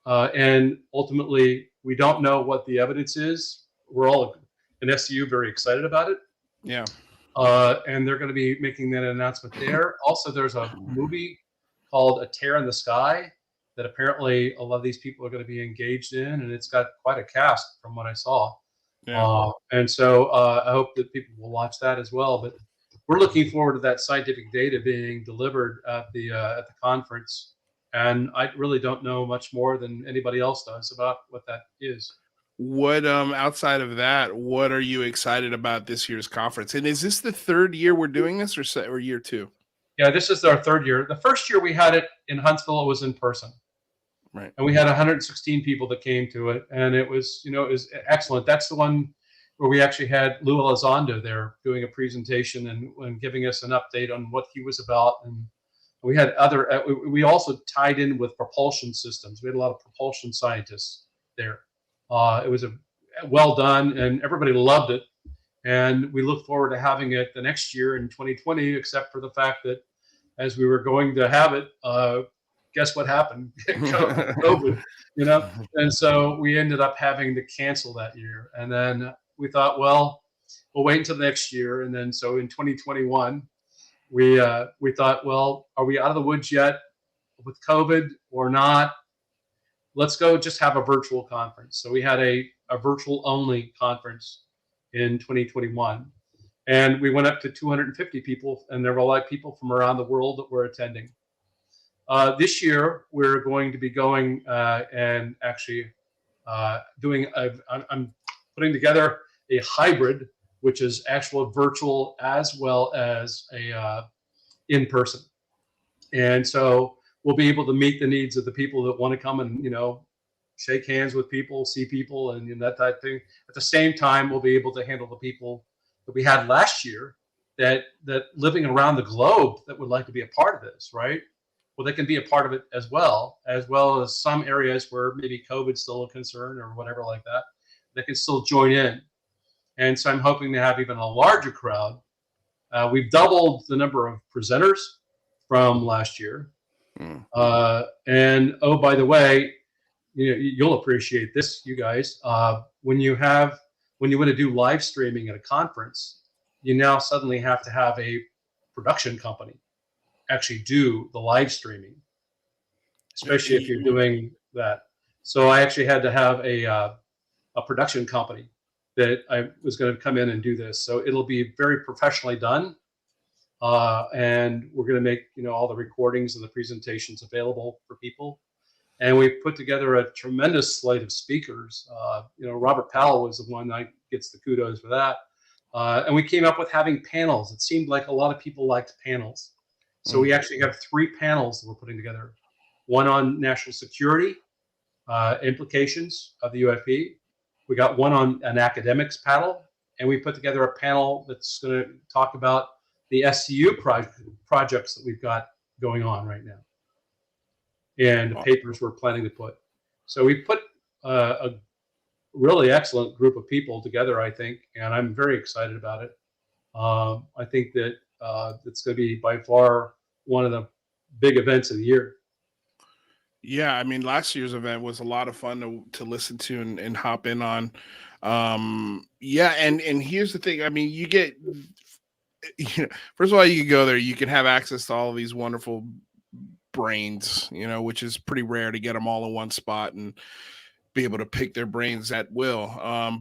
And ultimately, we don't know what the evidence is. We're all in SCU very excited about it. Yeah. And they're going to be making that announcement there. Also, there's a movie called A Tear in the Sky that apparently a lot of these people are going to be engaged in, and it's got quite a cast from what I saw. Yeah. And so I hope that people will watch that as well. But we're looking forward to that scientific data being delivered at the conference. And I really don't know much more than anybody else does about what that is. What outside of that, what are you excited about this year's conference? And is this the third year we're doing this, or year two? Yeah, this is our third year. The first year we had it in Huntsville, it was in person. Right. And we had 116 people that came to it, and it was excellent. That's the one where we actually had Lou Elizondo there doing a presentation and giving us an update on what he was about. And we had other. We also tied in with propulsion systems. We had a lot of propulsion scientists there. It was well done, and everybody loved it. And we look forward to having it the next year in 2020, except for the fact that as we were going to have it, guess what happened? COVID, And so we ended up having to cancel that year. And then we thought, well, we'll wait until next year. And then so in 2021, we thought, well, are we out of the woods yet with COVID or not? Let's go just have a virtual conference. So we had a virtual only conference in 2021. And we went up to 250 people, and there were a lot of people from around the world that were attending. This year, we're going to be going and actually I'm putting together a hybrid, which is actual virtual as well as a in-person. And so we'll be able to meet the needs of the people that want to come and, shake hands with people, see people, and that type of thing. At the same time, we'll be able to handle the people that we had last year that living around the globe that would like to be a part of this, right? Well, they can be a part of it as well as some areas where maybe COVID's still a concern or whatever like that. They can still join in. And so I'm hoping to have even a larger crowd. We've doubled the number of presenters from last year. And oh, by the way, you'll appreciate this, you guys. When you want to do live streaming at a conference, you now suddenly have to have a production company actually do the live streaming, especially if you're doing that. So I actually had to have a production company that I was going to come in and do this. So it'll be very professionally done. And we're going to make, all the recordings and the presentations available for people. And we put together a tremendous slate of speakers. Robert Powell was the one that gets the kudos for that. And we came up with having panels. It seemed like a lot of people liked panels. So we actually have 3 panels that we're putting together. One on national security, implications of the UAP. We got one on an academics panel. And we put together a panel that's going to talk about the SCU projects that we've got going on right now, and the papers we're planning to put. So we put a really excellent group of people together, I think, and I'm very excited about it. I think that it's going to be by far one of the big events of the year. Yeah, I mean, last year's event was a lot of fun to listen to and hop in on. Yeah, and here's the thing. I mean, you get, first of all, you can go there, you can have access to all of these wonderful brains, which is pretty rare to get them all in one spot and be able to pick their brains at will.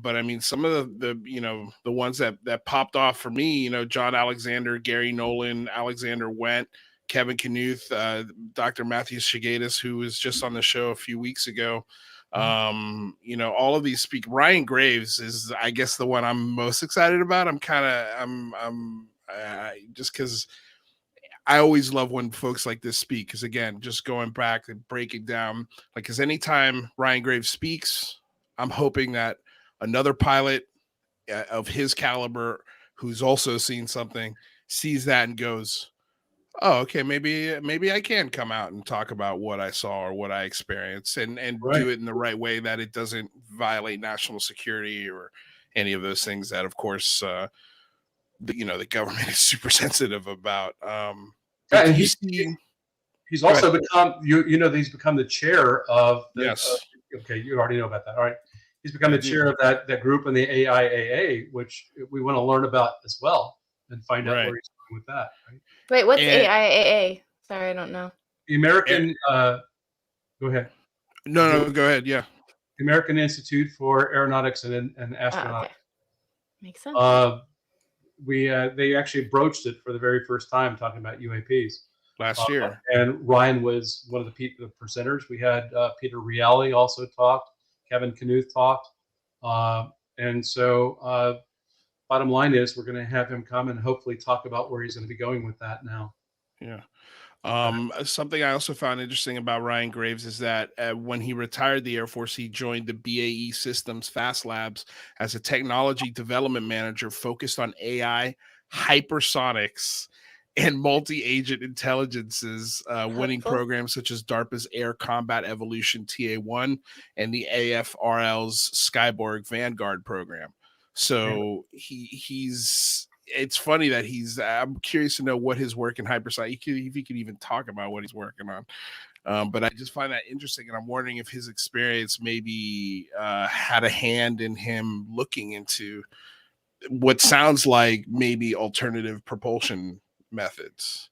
But I mean, some of the ones that popped off for me, John Alexander, Gary Nolan, Alexander Wendt, Kevin Knuth, Dr. Matthew Shigatis, who was just on the show a few weeks ago. All of these speak. Ryan Graves is, I guess, the one I'm most excited about. I'm just because I always love when folks like this speak, because again, just going back and breaking down, because anytime Ryan Graves speaks, I'm hoping that another pilot of his caliber who's also seen something sees that and goes, oh, okay, maybe I can come out and talk about what I saw or what I experienced, and Right. do it in the right way, that it doesn't violate national security or any of those things that, of course, the government is super sensitive about. Yeah, and he's Go also ahead. become he's become the chair of the. Yes. Okay, you already know about that. All right, he's become I the do. chair of that group in the AIAA, which we want to learn about as well and find out Right. where he's going with that. Right? Wait, what's And- AIAA? Sorry, I don't know. The American. Go ahead. No, go ahead. Yeah. The American Institute for Aeronautics and Oh, Astronautics. okay. Makes sense. They actually broached it for the very first time, talking about U.A.P.s. Last year. And Ryan was one of the presenters. We had Peter Reale also talked, Kevin Knuth talked, and so bottom line is we're going to have him come and hopefully talk about where he's going to be going with that now. Yeah. Something I also found interesting about Ryan Graves is that when he retired the Air Force, he joined the BAE Systems Fast Labs as a technology development manager focused on AI, hypersonics, and multi-agent intelligences, winning Helpful. programs such as DARPA's Air Combat Evolution TA-1 and the AFRL's Skyborg Vanguard program. So it's funny that I'm curious to know what his work in hypersonic, if he could even talk about what he's working on. But I just find that interesting, and I'm wondering if his experience maybe had a hand in him looking into what sounds like maybe alternative propulsion methods.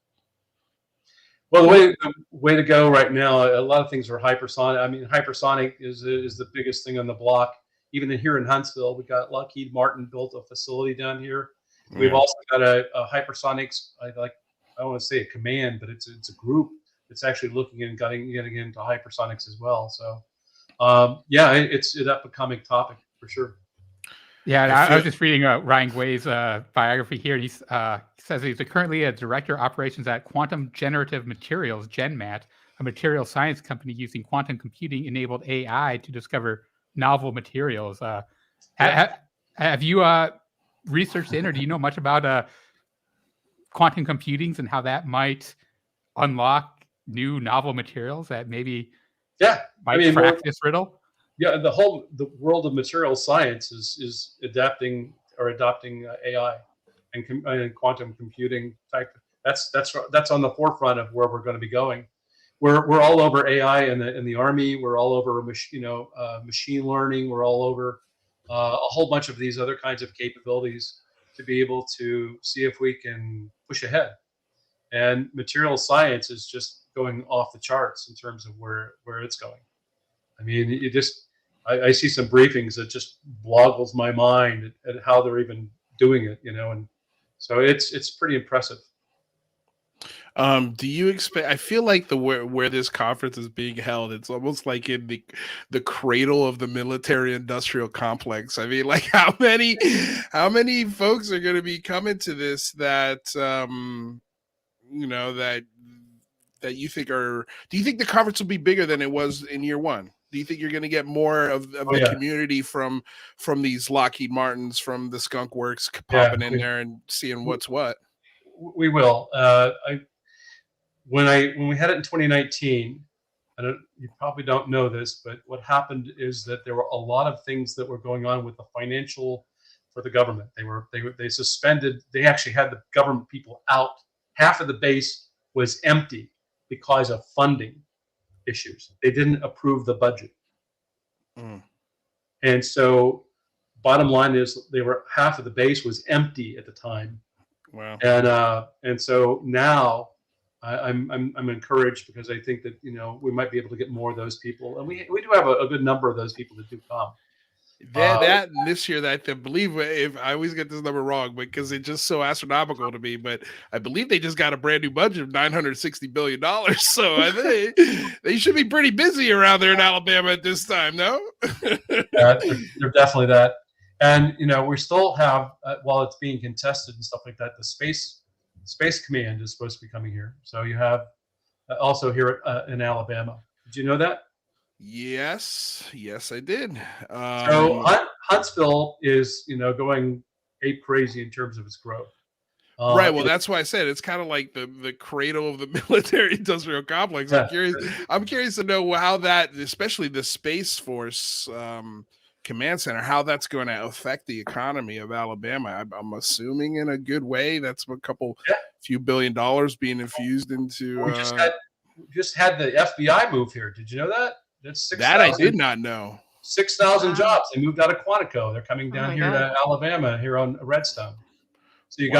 Well, the way to go right now, a lot of things are hypersonic. I mean, hypersonic is the biggest thing on the block. Even here in Huntsville, we got Lockheed Martin built a facility down here. We've also got a hypersonics. I don't want to say a command, but it's a group that's actually looking and getting into hypersonics as well. So, it's an up and coming topic for sure. Yeah, and I was just reading Ryan Graves' biography here. He says he's currently a director of operations at Quantum Generative Materials, GenMat, a material science company using quantum computing-enabled AI to discover novel materials. Have you researched in, or do you know much about quantum computings and how that might unlock new novel materials that maybe might crack this riddle? Yeah, the world of material science is adopting AI and quantum computing type. That's on the forefront of where we're going to be going. We're all over AI in the Army. We're all over machine learning. We're all over a whole bunch of these other kinds of capabilities to be able to see if we can push ahead. And material science is just going off the charts in terms of where it's going. I mean, I see some briefings that just boggles my mind at how they're even doing it, and so it's pretty impressive. Do you expect? I feel like where this conference is being held, it's almost like in the cradle of the military-industrial complex. I mean, like how many folks are going to be coming to this that that you think are? Do you think the conference will be bigger than it was in year one? Do you think you're going to get more of the community from these Lockheed Martins, from the Skunk Works popping in there and seeing what's what? We will. When we had it in 2019, You probably don't know this, but what happened is that there were a lot of things that were going on with the financial for the government. They suspended. They actually had the government people out. Half of the base was empty because of funding issues. They didn't approve the budget. And so bottom line is half of the base was empty at the time. Wow. And so now I'm encouraged because I think that, we might be able to get more of those people. And we do have a good number of those people that do come. That this year, that I believe, if I always get this number wrong, because it's just so astronomical to me, but I believe they just got a brand new budget of $960 billion. So I think they should be pretty busy around there in Alabama at this time, no? They're definitely that. And, we still have, while it's being contested and stuff like that, the Space Command is supposed to be coming here. So you have also here in Alabama. Did you know that? Yes, I did. So Huntsville is, going ape crazy in terms of its growth. Right. Well, that's why I said it's kind of like the cradle of the military-industrial complex. Yeah. I'm curious to know how that, especially the Space Force Command Center, how that's going to affect the economy of Alabama. I'm assuming in a good way. That's a few $1 billion being infused into. We just had the FBI move here. Did you know that? That's 6, that I did not know. 6,000 jobs. They moved out of Quantico. They're coming down here to Alabama, here on Redstone. So you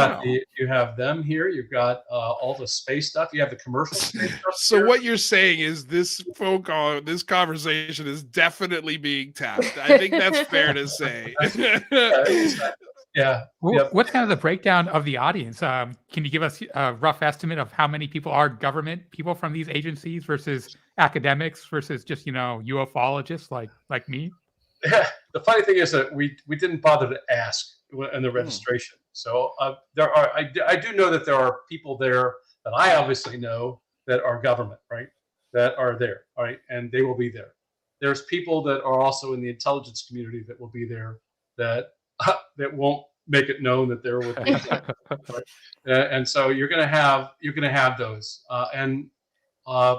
have them here. You've got all the space stuff. You have the commercial space stuff. So what you're saying is this phone call, this conversation is definitely being tapped. I think that's fair to say. Yeah. What's kind of the breakdown of the audience? Can you give us a rough estimate of how many people are government people from these agencies versus academics versus just, UFOlogists like me? Yeah. The funny thing is that we didn't bother to ask in the registration. So I do know that there are people there that I obviously know that are government, right? That are there, right? And they will be there. There's people that are also in the intelligence community that will be there that won't make it known that they're with me. Right? And so you're gonna have those.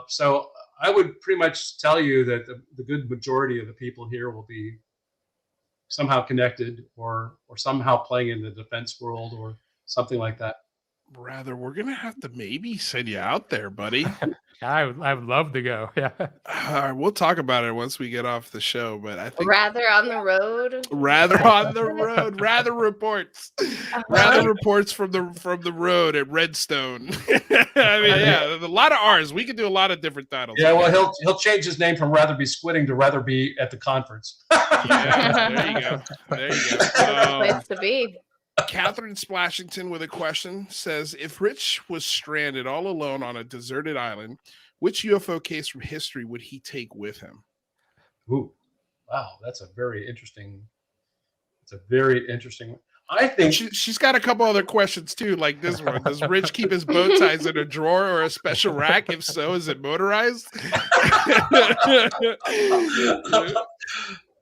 So I would pretty much tell you that the good majority of the people here will be somehow connected or somehow playing in the defense world or something like that. Rather, we're gonna have to maybe send you out there, buddy. I would love to go. Yeah. All right, we'll talk about it once we get off the show. But I think rather on the road. Rather on the road. Rather reports. Rather reports from the road at Redstone. I mean, yeah, a lot of R's. We could do a lot of different titles. Yeah, well, he'll change his name from Rather Be Squidding to Rather Be at the Conference. Yeah, there you go. Place to be. Catherine Splashington with a question says, if Rich was stranded all alone on a deserted island, which UFO case from history would he take with him? Ooh, wow, that's a very interesting one. I think she's got a couple other questions too, like this one. Does Rich keep his bow ties in a drawer or a special rack? If so, is it motorized?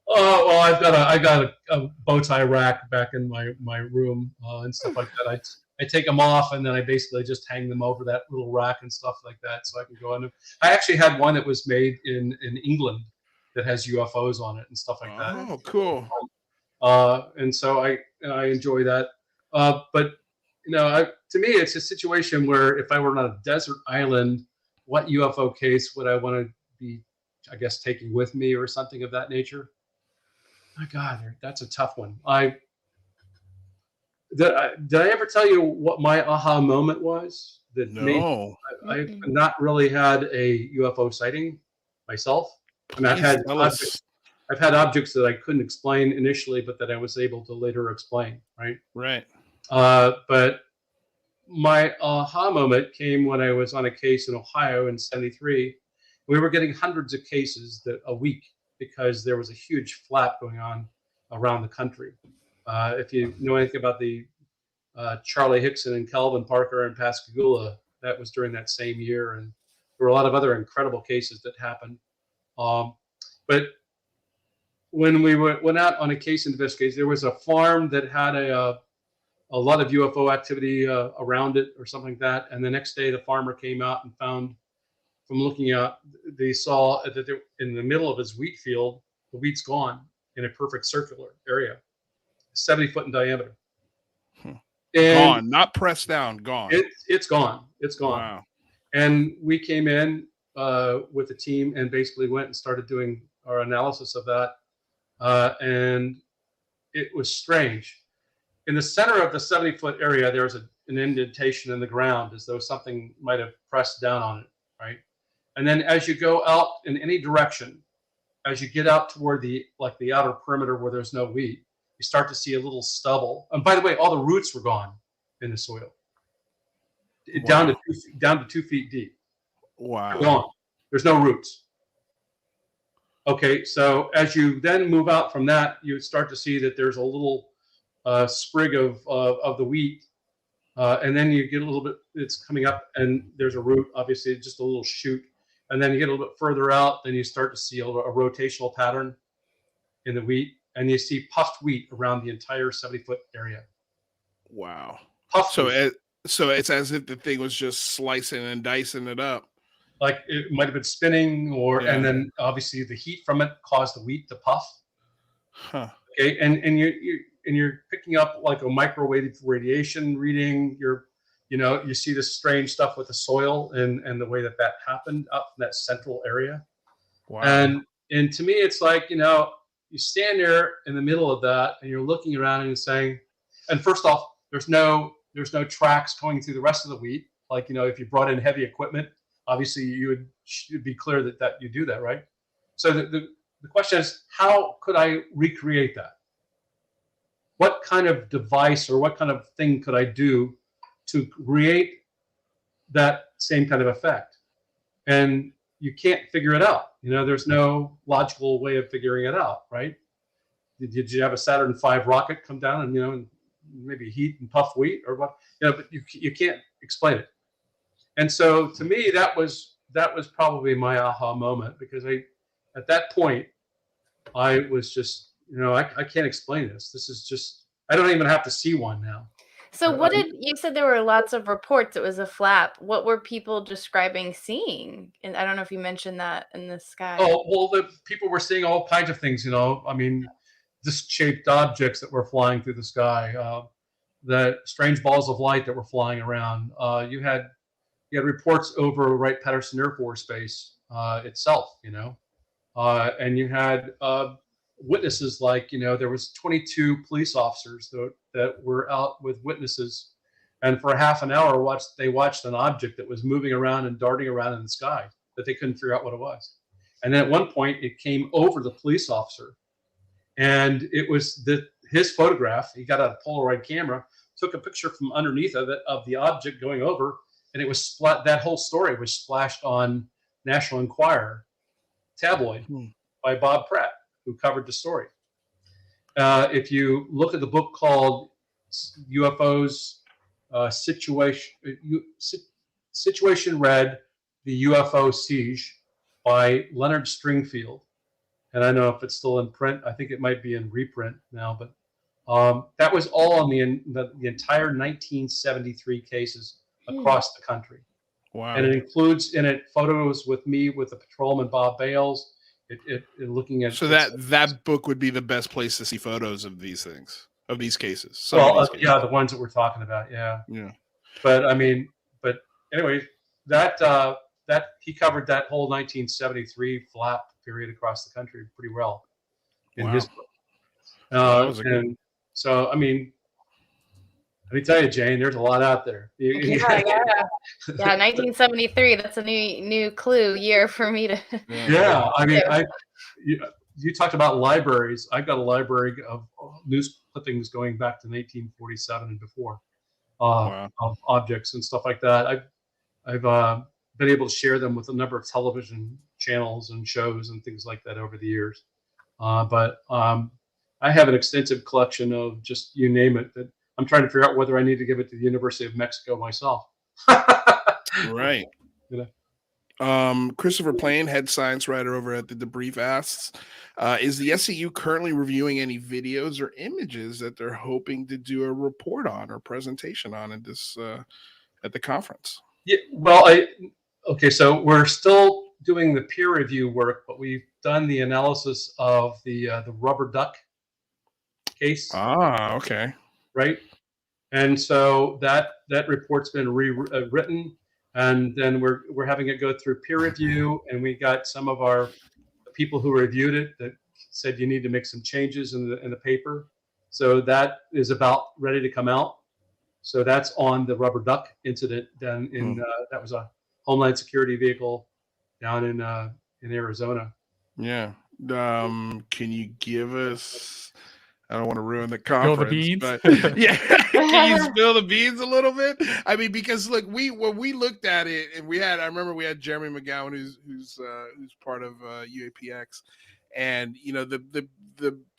Oh well, I got a bow tie rack back in my room and stuff like that. I take them off and then I basically just hang them over that little rack and stuff like that, so I can go on. I actually had one that was made in England that has UFOs on it and stuff like that. Oh, cool. And so I enjoy that. But to me, it's a situation where if I were on a desert island, what UFO case would I want to be, I guess, taking with me or something of that nature? My God, that's a tough one. Did I ever tell you what my aha moment was? No. I've not really had a UFO sighting myself. I mean, I've had objects that I couldn't explain initially, but that I was able to later explain. Right. Right. But my aha moment came when I was on a case in Ohio in '73. We were getting hundreds of cases a week because there was a huge flap going on around the country. If you know anything about the Charlie Hickson and Calvin Parker and Pascagoula, that was during that same year, and there were a lot of other incredible cases that happened. But when we went out on a case investigation, there was a farm that had a lot of UFO activity around it or something like that, and the next day the farmer came out and found from looking out, they saw that in the middle of his wheat field, the wheat's gone in a perfect circular area, 70 foot in diameter. Hmm. And Gone, not pressed down, gone. It's gone. It's gone. Wow. And we came in with the team and basically went and started doing our analysis of that. And it was strange. In the center of the 70-foot area, there was an indentation in the ground as though something might have pressed down on it, right? And then as you go out in any direction, as you get out toward the outer perimeter where there's no wheat, you start to see a little stubble. And by the way, all the roots were gone in the soil, down to 2 feet deep. Wow. Gone. There's no roots. Okay, so as you then move out from that, you start to see that there's a little sprig of the wheat, and then you get a little bit. It's coming up, and there's a root. Obviously, just a little shoot, and then you get a little bit further out. Then you start to see a rotational pattern in the wheat, and you see puffed wheat around the entire 70-foot area. Wow. Puffed So wheat. so it's as if the thing was just slicing and dicing it up. Like it might have been spinning, Yeah. and then obviously the heat from it caused the wheat to puff. Huh. Okay, and you're picking up like a microwave radiation reading. You see this strange stuff with the soil and the way that happened up in that central area. Wow. And to me, it's like, you stand there in the middle of that and you're looking around and you're saying, and first off, there's no tracks going through the rest of the wheat. Like, if you brought in heavy equipment, obviously you should be clear that you do that, right? So the question is, how could I recreate that? What kind of device or what kind of thing could I do to create that same kind of effect? And you can't figure it out. There's no logical way of figuring it out, right? Did you have a Saturn V rocket come down and maybe heat and puff wheat or what? But you can't explain it. And so to me, that was probably my aha moment, because at that point I was just, I can't explain this. This is just, I don't even have to see one now. So you said there were lots of reports. It was a flap. What were people describing seeing? And I don't know if you mentioned that in the sky. Oh, well, the people were seeing all kinds of things, I mean, disc-shaped objects that were flying through the sky, the strange balls of light that were flying around. You had reports over Wright-Patterson Air Force Base itself, and you had witnesses like, there was 22 police officers that were out with witnesses, and for a half an hour they watched an object that was moving around and darting around in the sky that they couldn't figure out what it was. And then at one point it came over the police officer, and it was his photograph. He got a Polaroid camera, took a picture from underneath of the object going over, and it was that whole story was splashed on National Enquirer tabloid by Bob Pratt, who covered the story. If you look at the book called U.F.O.s, Situation Red, the U.F.O. Siege by Leonard Stringfield, and I don't know if it's still in print. I think it might be in reprint now, but that was all on the entire 1973 cases across the country. Wow. And it includes in it photos with me with the patrolman Bob Bales. It looking at, so that book would be the best place to see photos of these things, of these cases. Yeah, the ones that we're talking about. Yeah. But anyway, that he covered that whole 1973 flap period across the country pretty well in his book. And so, I mean, let me tell you, Jane, there's a lot out there. Yeah, 1973. That's a new clue year for me to. Yeah, I mean, you talked about libraries. I've got a library of news clippings going back to 1947 and before, of objects and stuff like that. I've been able to share them with a number of television channels and shows and things like that over the years. But I have an extensive collection of just you name it that I'm trying to figure out whether I need to give it to the University of Mexico myself. Right. Christopher Plain, head science writer over at the Debrief, asks, is the SCU currently reviewing any videos or images that they're hoping to do a report on or presentation on at the conference? Yeah, well, Okay, so we're still doing the peer review work, but we've done the analysis of the rubber duck case, Okay. right? And so that report's been rewritten, and then we're having it go through peer review, and we got some of our people who reviewed it that said you need to make some changes in the paper. So that is about ready to come out. So that's on the rubber duck incident down in that was a Homeland Security vehicle down in Arizona. Yeah. Can you give us? I don't want to ruin the Spill the conference, beans? but yeah, can you spill the beans a little bit? I mean, because look, when we looked at it, and I remember we had Jeremy McGowan, who's part of U.A.P.s, and you know the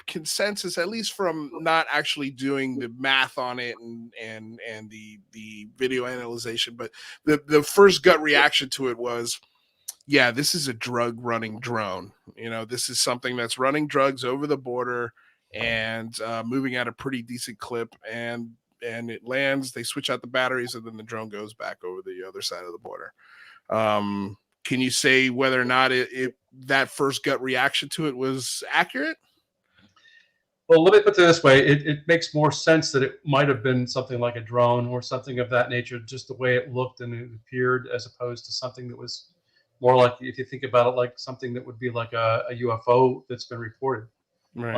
consensus, at least from not actually doing the math on it and the video analysis, but the first gut reaction to it was, yeah, this is a drug running drone. You know, this is something that's running drugs over the border and moving at a pretty decent clip, and it lands, they switch out the batteries, and then the drone goes back over the other side of the border. Can you say whether or not that first gut reaction to it was accurate? Well, let me put it this way. It makes more sense that it might have been something like a drone or something of that nature, just the way it looked and it appeared, as opposed to something that was more like, if you think about it, like something that would be like a UFO that's been reported. Right.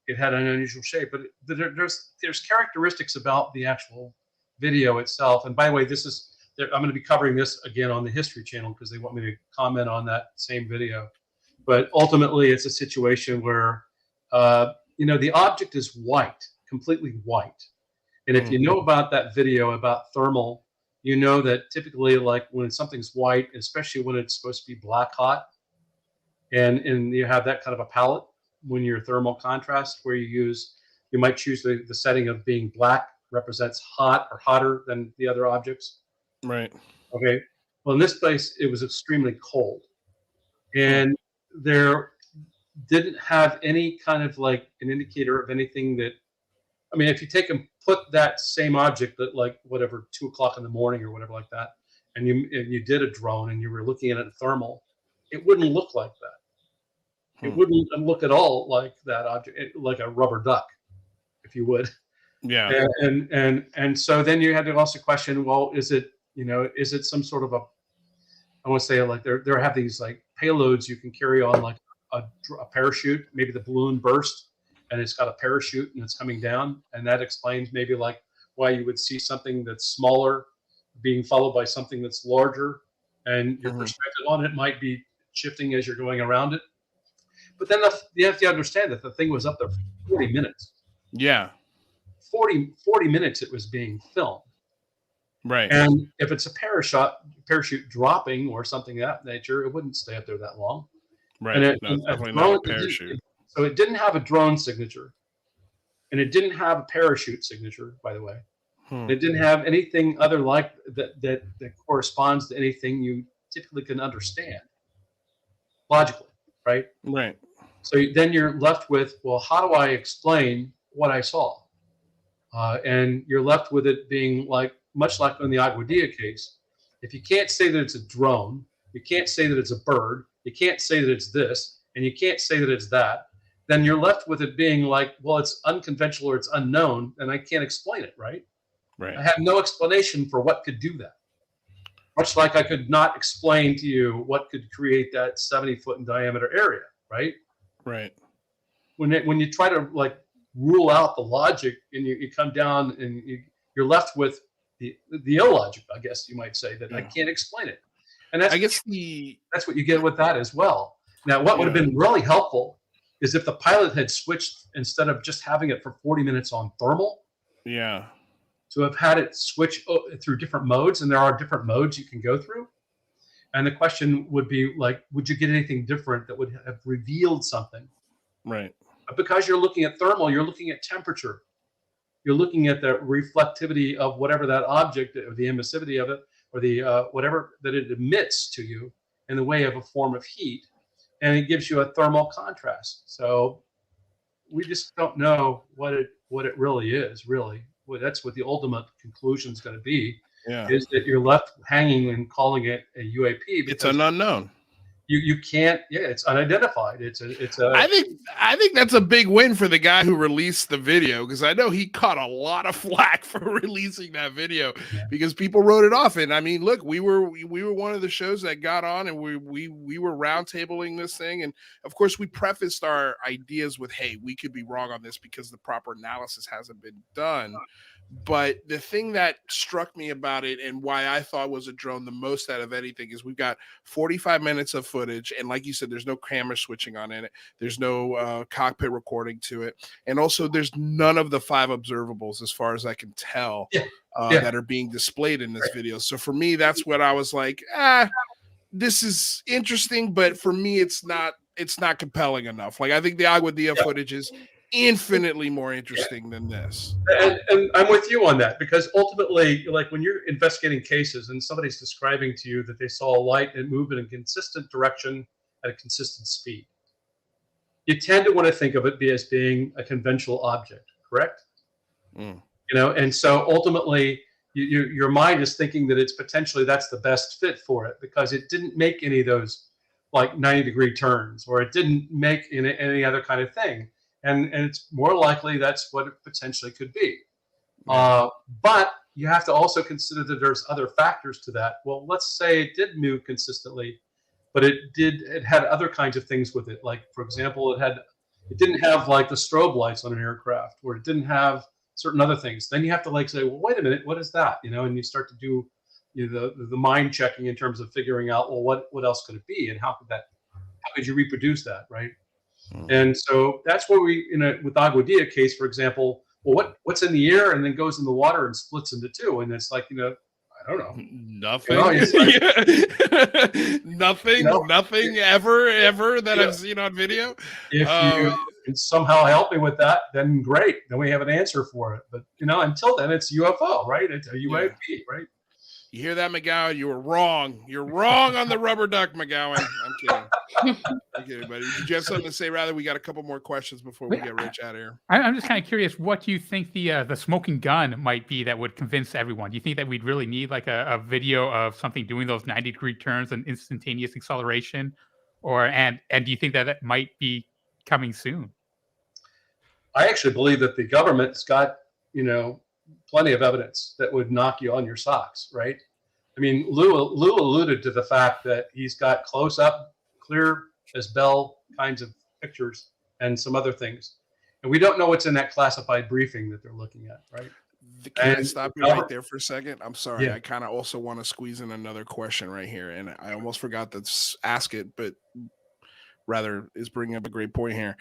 It had an unusual shape, but there's characteristics about the actual video itself. And by the way, I'm going to be covering this again on the History Channel because they want me to comment on that same video. But ultimately, it's a situation where the object is white, completely white. And if you know about that video about thermal, you know that typically, like when something's white, especially when it's supposed to be black hot, and you have that kind of a palette when you're thermal contrast, where you might choose the setting of being black represents hot or hotter than the other objects. Right. Okay. Well, in this place, it was extremely cold, and there didn't have any kind of like an indicator of anything that, I mean, if you take and put that same object at like whatever 2 o'clock in the morning or whatever like that, and you did a drone and you were looking at it thermal, it wouldn't look like that. It wouldn't look at all like that object, like a rubber duck, if you would. Yeah. And so then you had to also question, well, is it some sort of I want to say like there have these like payloads you can carry on, like a parachute, maybe the balloon burst and it's got a parachute and it's coming down, and that explains maybe like why you would see something that's smaller being followed by something that's larger, and your perspective on it might be shifting as you're going around it. But then you have to understand that the thing was up there for 40 minutes. Yeah. 40 minutes it was being filmed. Right. And if it's a parachute dropping or something of that nature, it wouldn't stay up there that long. Right. And it's definitely not a parachute. So it didn't have a drone signature. And it didn't have a parachute signature, by the way. It didn't have anything other like that corresponds to anything you typically can understand logically, right? Right. So then you're left with, well, how do I explain what I saw? And you're left with it being like, much like in the Aguadilla case, if you can't say that it's a drone, you can't say that it's a bird, you can't say that it's this, and you can't say that it's that, then you're left with it being like, well, it's unconventional or it's unknown, and I can't explain it, right? Right. I have no explanation for what could do that. Much like I could not explain to you what could create that 70-foot in diameter area, right? Right. When you try to like rule out the logic and you come down and you're left with the illogic, I guess you might say, that I can't explain it. And that's what you get with that as well. Now, what would have been really helpful is if the pilot had switched, instead of just having it for 40 minutes on thermal, to have had it switch through different modes, and there are different modes you can go through. And the question would be like, would you get anything different that would have revealed something? Right. But because you're looking at thermal, you're looking at temperature. You're looking at the reflectivity of whatever that object, or the emissivity of it, or the whatever that it emits to you in the way of a form of heat, and it gives you a thermal contrast. So we just don't know what it really is. Really, well, that's what the ultimate conclusion is going to be. Yeah. is that you're left hanging and calling it a UAP. It's an unknown. You can't. Yeah, it's unidentified. It's a. I think that's a big win for the guy who released the video, because I know he caught a lot of flack for releasing that video because people wrote it off. And I mean, look, we were one of the shows that got on, and we were roundtabling this thing, and of course we prefaced our ideas with, "Hey, we could be wrong on this because the proper analysis hasn't been done." But the thing that struck me about it, and why I thought was a drone the most out of anything, is we've got 45 minutes of footage. And like you said, there's no camera switching on in it. There's no cockpit recording to it. And also there's none of the 5 observables, as far as I can tell, that are being displayed in this video. So for me, that's what I was like, this is interesting, but for me, it's not compelling enough. Like, I think the Agua Dia footage is infinitely more interesting than this. And I'm with you on that, because ultimately, like when you're investigating cases and somebody's describing to you that they saw a light and move in a consistent direction at a consistent speed, you tend to want to think of it as being a conventional object, correct? You know, and so ultimately, your mind is thinking that it's potentially that's the best fit for it, because it didn't make any of those like 90-degree turns, or it didn't make any other kind of thing. And it's more likely that's what it potentially could be. But you have to also consider that there's other factors to that. Well, let's say it did move consistently, but it had other kinds of things with it. Like, for example, it didn't have like the strobe lights on an aircraft, or it didn't have certain other things. Then you have to like say, well, wait a minute, what is that? You know, and you start to do the mind checking in terms of figuring out, well, what else could it be, and how could you reproduce that, right? And so that's where with Agua Dia case, for example, well, what's in the air and then goes in the water and splits into 2, and it's like, I don't know, nothing, like, nothing ever that I've seen on video. If you can somehow help me with that, then great, then we have an answer for it. But until then, it's UFO, right? It's a UAP, right? You hear that, McGowan? You were wrong. You're wrong on the rubber duck, McGowan. I'm kidding. I'm kidding, buddy. Did you have something to say? Rather, we got a couple more questions before we get Rich out of here. I'm just kind of curious, what you think the smoking gun might be that would convince everyone? Do you think that we'd really need like a video of something doing those 90-degree turns and instantaneous acceleration, and do you think that might be coming soon? I actually believe that the government's got plenty of evidence that would knock you on your socks, right? I mean, Lou alluded to the fact that he's got close-up, clear as bell kinds of pictures and some other things. And we don't know what's in that classified briefing that they're looking at, right? Can I stop you right there for a second? I'm sorry. I kind of also want to squeeze in another question right here. And I almost forgot to ask it, but rather is bringing up a great point here.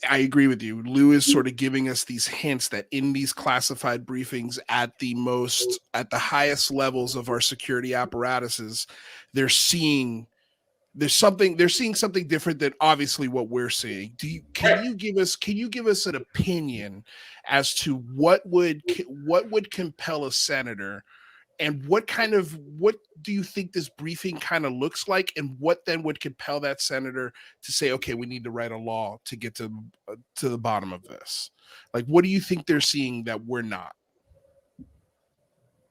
I agree with you. Lou is sort of giving us these hints that in these classified briefings at the highest levels of our security apparatuses, they're seeing something different than obviously what we're seeing. Can you give us an opinion as to what would compel a senator, and what do you think this briefing kind of looks like, and what then would compel that senator to say, okay, we need to write a law to get to the bottom of this? Like, what do you think they're seeing that we're not?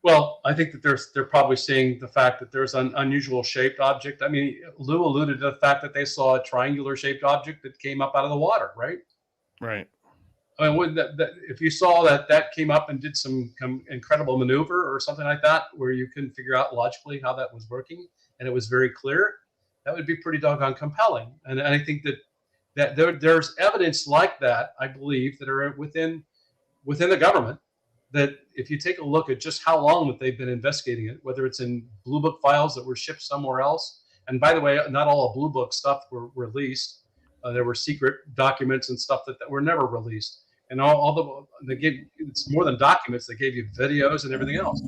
Well, I think that they're probably seeing the fact that there's an unusual shaped object. I mean, Lou alluded to the fact that they saw a triangular shaped object that came up out of the water, right? Right. I mean, if you saw that came up and did some incredible maneuver or something like that, where you couldn't figure out logically how that was working, and it was very clear, that would be pretty doggone compelling. And I think that there's evidence like that, I believe, that are within the government, that if you take a look at just how long that they've been investigating it, whether it's in Blue Book files that were shipped somewhere else, and by the way, not all Blue Book stuff were released. There were secret documents and stuff that were never released. And they gave, it's more than documents. They gave you videos and everything else.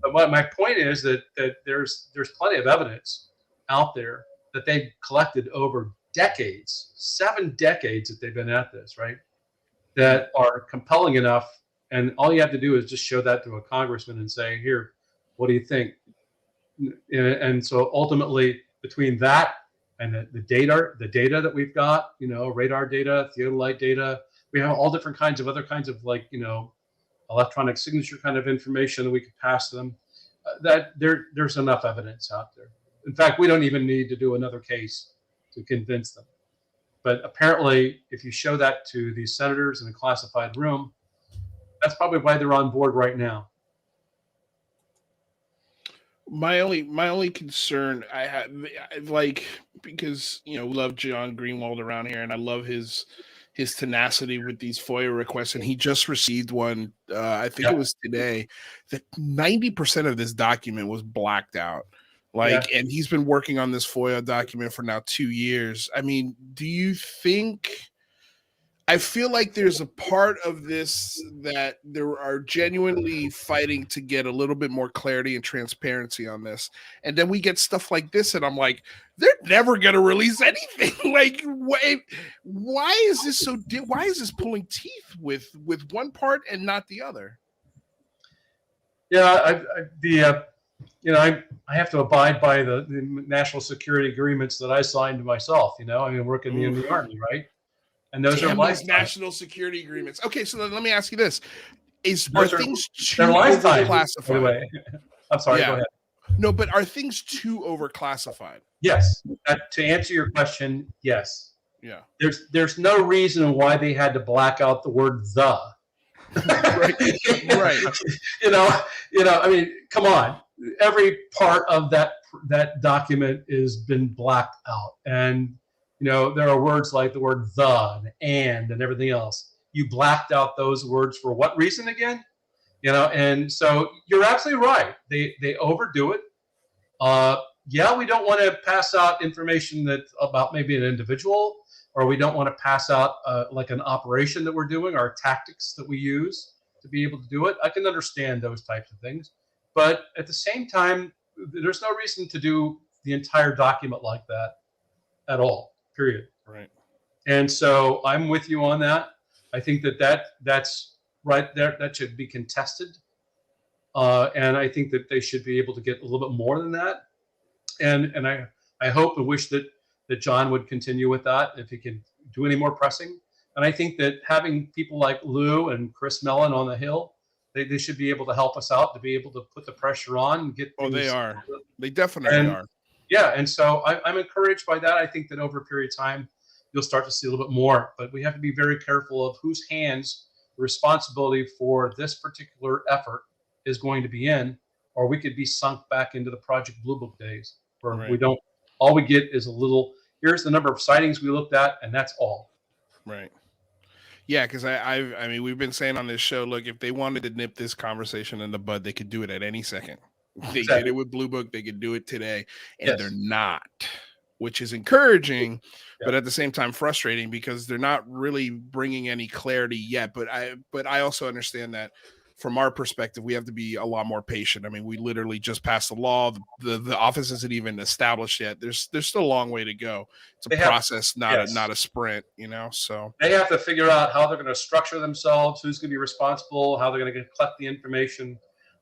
But my point is that there's plenty of evidence out there that they've collected over decades, 7 decades that they've been at this, right? That are compelling enough. And all you have to do is just show that to a congressman and say, here, what do you think? And so ultimately, between that and the data that we've got, radar data, theodolite data, we have all different kinds of other kinds of electronic signature kind of information that we could pass to them. There's enough evidence out there. In fact, we don't even need to do another case to convince them. But apparently, if you show that to these senators in a classified room, that's probably why they're on board right now. My only concern I have, like, because we love John Greenwald around here, and I love his tenacity with these FOIA requests, and he just received one. I think it was today. That 90% of this document was blacked out. And he's been working on this FOIA document for now 2 years. I mean, do you think? I feel like there's a part of this that there are genuinely fighting to get a little bit more clarity and transparency on this. And then we get stuff like this, and I'm like, they're never going to release anything. Like, why is this so? Why is this pulling teeth with one part and not the other? Yeah, I have to abide by the national security agreements that I signed myself. Working in the Army, right? And those are these national security agreements. Okay, so then let me ask you this: are things too overclassified? I'm sorry. Yeah. Go ahead. No, but are things too overclassified? Yes. To answer your question, yes. Yeah. There's no reason why they had to black out the word "the." Right. I mean, come on. Every part of that document has been blacked out, and there are words like the word "the" and everything else. You blacked out those words for what reason again? And so you're absolutely right. They overdo it. We don't want to pass out information about maybe an individual, or we don't want to pass out like an operation that we're doing, our tactics that we use to be able to do it. I can understand those types of things. But at the same time, there's no reason to do the entire document like that at all. Period. Right. And so I'm with you on that. I think that's right there. That should be contested. And I think that they should be able to get a little bit more than that. And I hope and wish that John would continue with that if he can do any more pressing. And I think that having people like Lou and Chris Mellon on the Hill, they should be able to help us out to be able to put the pressure on and get. They are. They definitely are. Yeah, and so I'm encouraged by that. I think that over a period of time, you'll start to see a little bit more. But we have to be very careful of whose hands the responsibility for this particular effort is going to be in, or we could be sunk back into the Project Blue Book days, where we don't. All we get is a little. Here's the number of sightings we looked at, and that's all. Right. Yeah, because I mean, we've been saying on this show, look, if they wanted to nip this conversation in the bud, they could do it at any second. They did it with Blue Book. They could do it today, and they're not, which is encouraging, but at the same time frustrating because they're not really bringing any clarity yet. But I also understand that from our perspective, we have to be a lot more patient. I mean, we literally just passed the law. The office isn't even established yet. There's still a long way to go. It's a process, not a sprint. So they have to figure out how they're going to structure themselves, who's going to be responsible, how they're going to collect the information.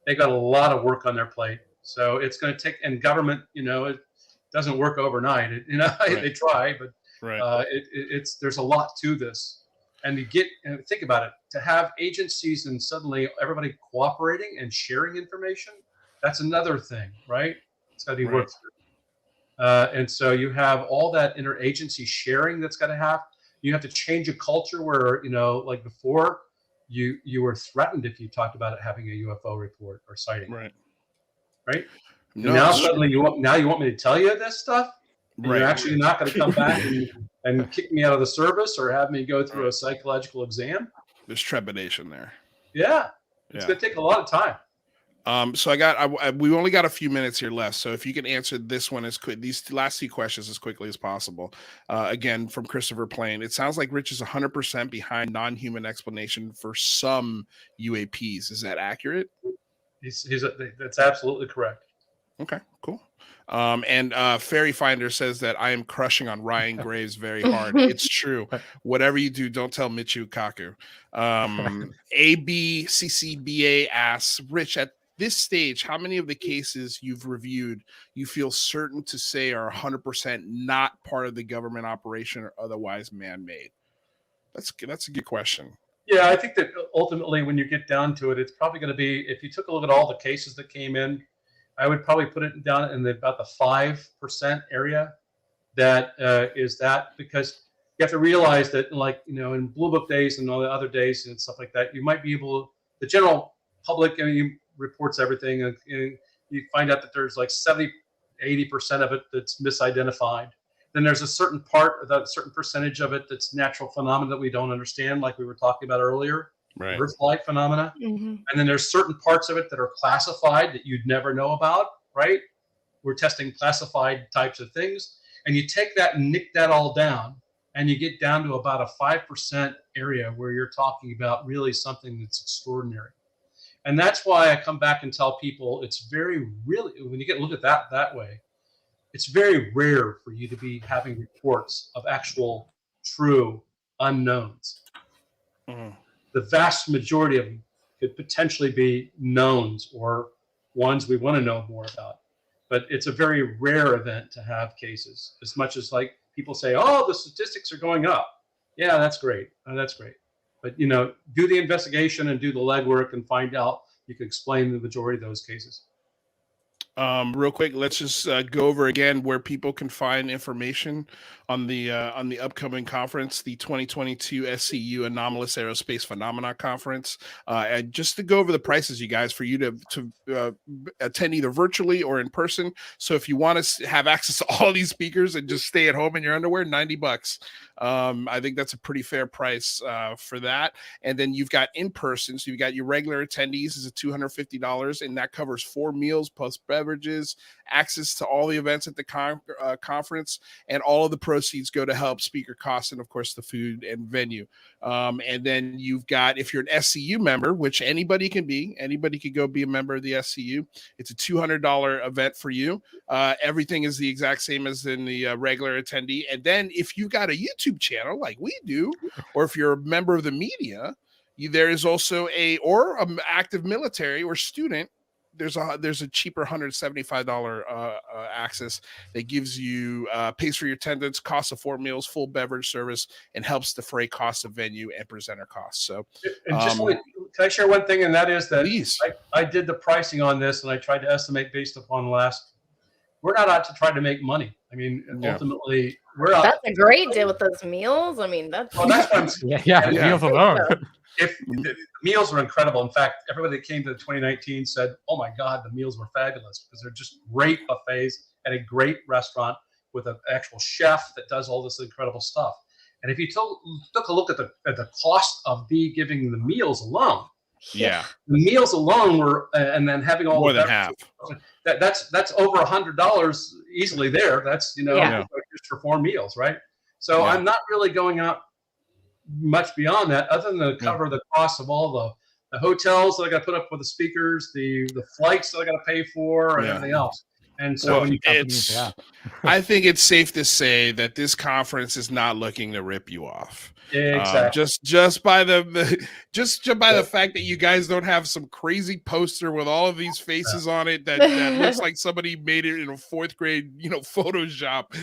They got a lot of work on their plate, so it's going to take. And government, it doesn't work overnight. They try, but it's there's a lot to this. And think about it, to have agencies and suddenly everybody cooperating and sharing information, that's another thing, right? It's got to be worked through. And so you have all that interagency sharing that's got to happen. You have to change a culture where, like before, you were threatened if you talked about it having a UFO report or sighting. Right? No, now suddenly you want me to tell you this stuff? You're actually not going to come back and kick me out of the service or have me go through a psychological exam. There's trepidation there. Yeah. It's going to take a lot of time. So we only got a few minutes here left. So if you can answer this one these last two questions as quickly as possible. Again, from Christopher Plain, it sounds like Rich is 100% behind non-human explanation for some U.A.P.s. Is that accurate? That's absolutely correct. Okay, cool. And Fairy Finder says that I am crushing on Ryan Graves very hard. It's true. Whatever you do, don't tell Michio Kaku. ABCCBA asks, Rich, at this stage, how many of the cases you've reviewed you feel certain to say are 100% not part of the government operation or otherwise man-made? That's a good question. Yeah, I think that ultimately, when you get down to it, it's probably going to be, if you took a look at all the cases that came in, I would probably put it down in about the 5% area. That is that, because you have to realize that, like, in Blue Book days and all the other days and stuff like that, you might be able, the general public, reports everything, and you find out that there's like 70-80% of it that's misidentified. Then there's a certain percentage of it that's natural phenomena that we don't understand, like we were talking about earlier, Right. Earth-like phenomena. Mm-hmm. And then there's certain parts of it that are classified that you'd never know about, right? We're testing classified types of things. And you take that and nick that all down, and you get down to about a 5% area where you're talking about really something that's extraordinary. And that's why I come back and tell people it's when you look at that way, it's very rare for you to be having reports of actual true unknowns. Mhm. The vast majority of them could potentially be knowns or ones we want to know more about. But it's a very rare event to have cases, as much as, like, people say, oh, the statistics are going up. Yeah, that's great. That's great. But, do the investigation and do the legwork and find out. You can explain the majority of those cases. Real quick, let's just go over again where people can find information on the upcoming conference, the 2022 SCU Anomalous Aerospace Phenomena Conference, and just to go over the prices, you guys, for you to attend either virtually or in person. So if you want to have access to all these speakers and just stay at home in your underwear, $90. I think that's a pretty fair price for that. And then you've got in person, so you've got your regular attendees is at $250, and that covers 4 meals plus beverages, access to all the events at the conference, and all of the proceeds go to help speaker costs and, of course, the food and venue. And then you've got, if you're an SCU member, which anybody can go be a member of the SCU. It's a $200 event for you. Everything is the exact same as in the regular attendee. And then if you've got a YouTube channel like we do, or if you're a member of the media, there is also an active military or student. There's a cheaper $175 access that gives you pays for your attendance, cost of 4 meals, full beverage service, and helps defray costs of venue and presenter costs. So, and can I share one thing? And that is that please. I did the pricing on this, and I tried to estimate based upon we're not out to try to make money. I mean, ultimately, we're out. That's a great deal with those meals. I mean, that's what I'm saying. Yeah, meals alone. If the meals were incredible. In fact, everybody that came to the 2019 said, oh my God, the meals were fabulous, because they're just great buffets at a great restaurant with an actual chef that does all this incredible stuff. And if you took a look at the cost of giving the meals alone, the meals alone were, and then having all more than half. That's over $100 easily there. That's just for 4 meals, right? So I'm not really going out much beyond that, other than to cover the cost of all the hotels that I got to put up with the speakers, the flights that I got to pay for, and everything else. And so I think it's safe to say that this conference is not looking to rip you off. Exactly. Just by the fact that you guys don't have some crazy poster with all of these faces on it that looks like somebody made it in a 4th grade, Photoshop,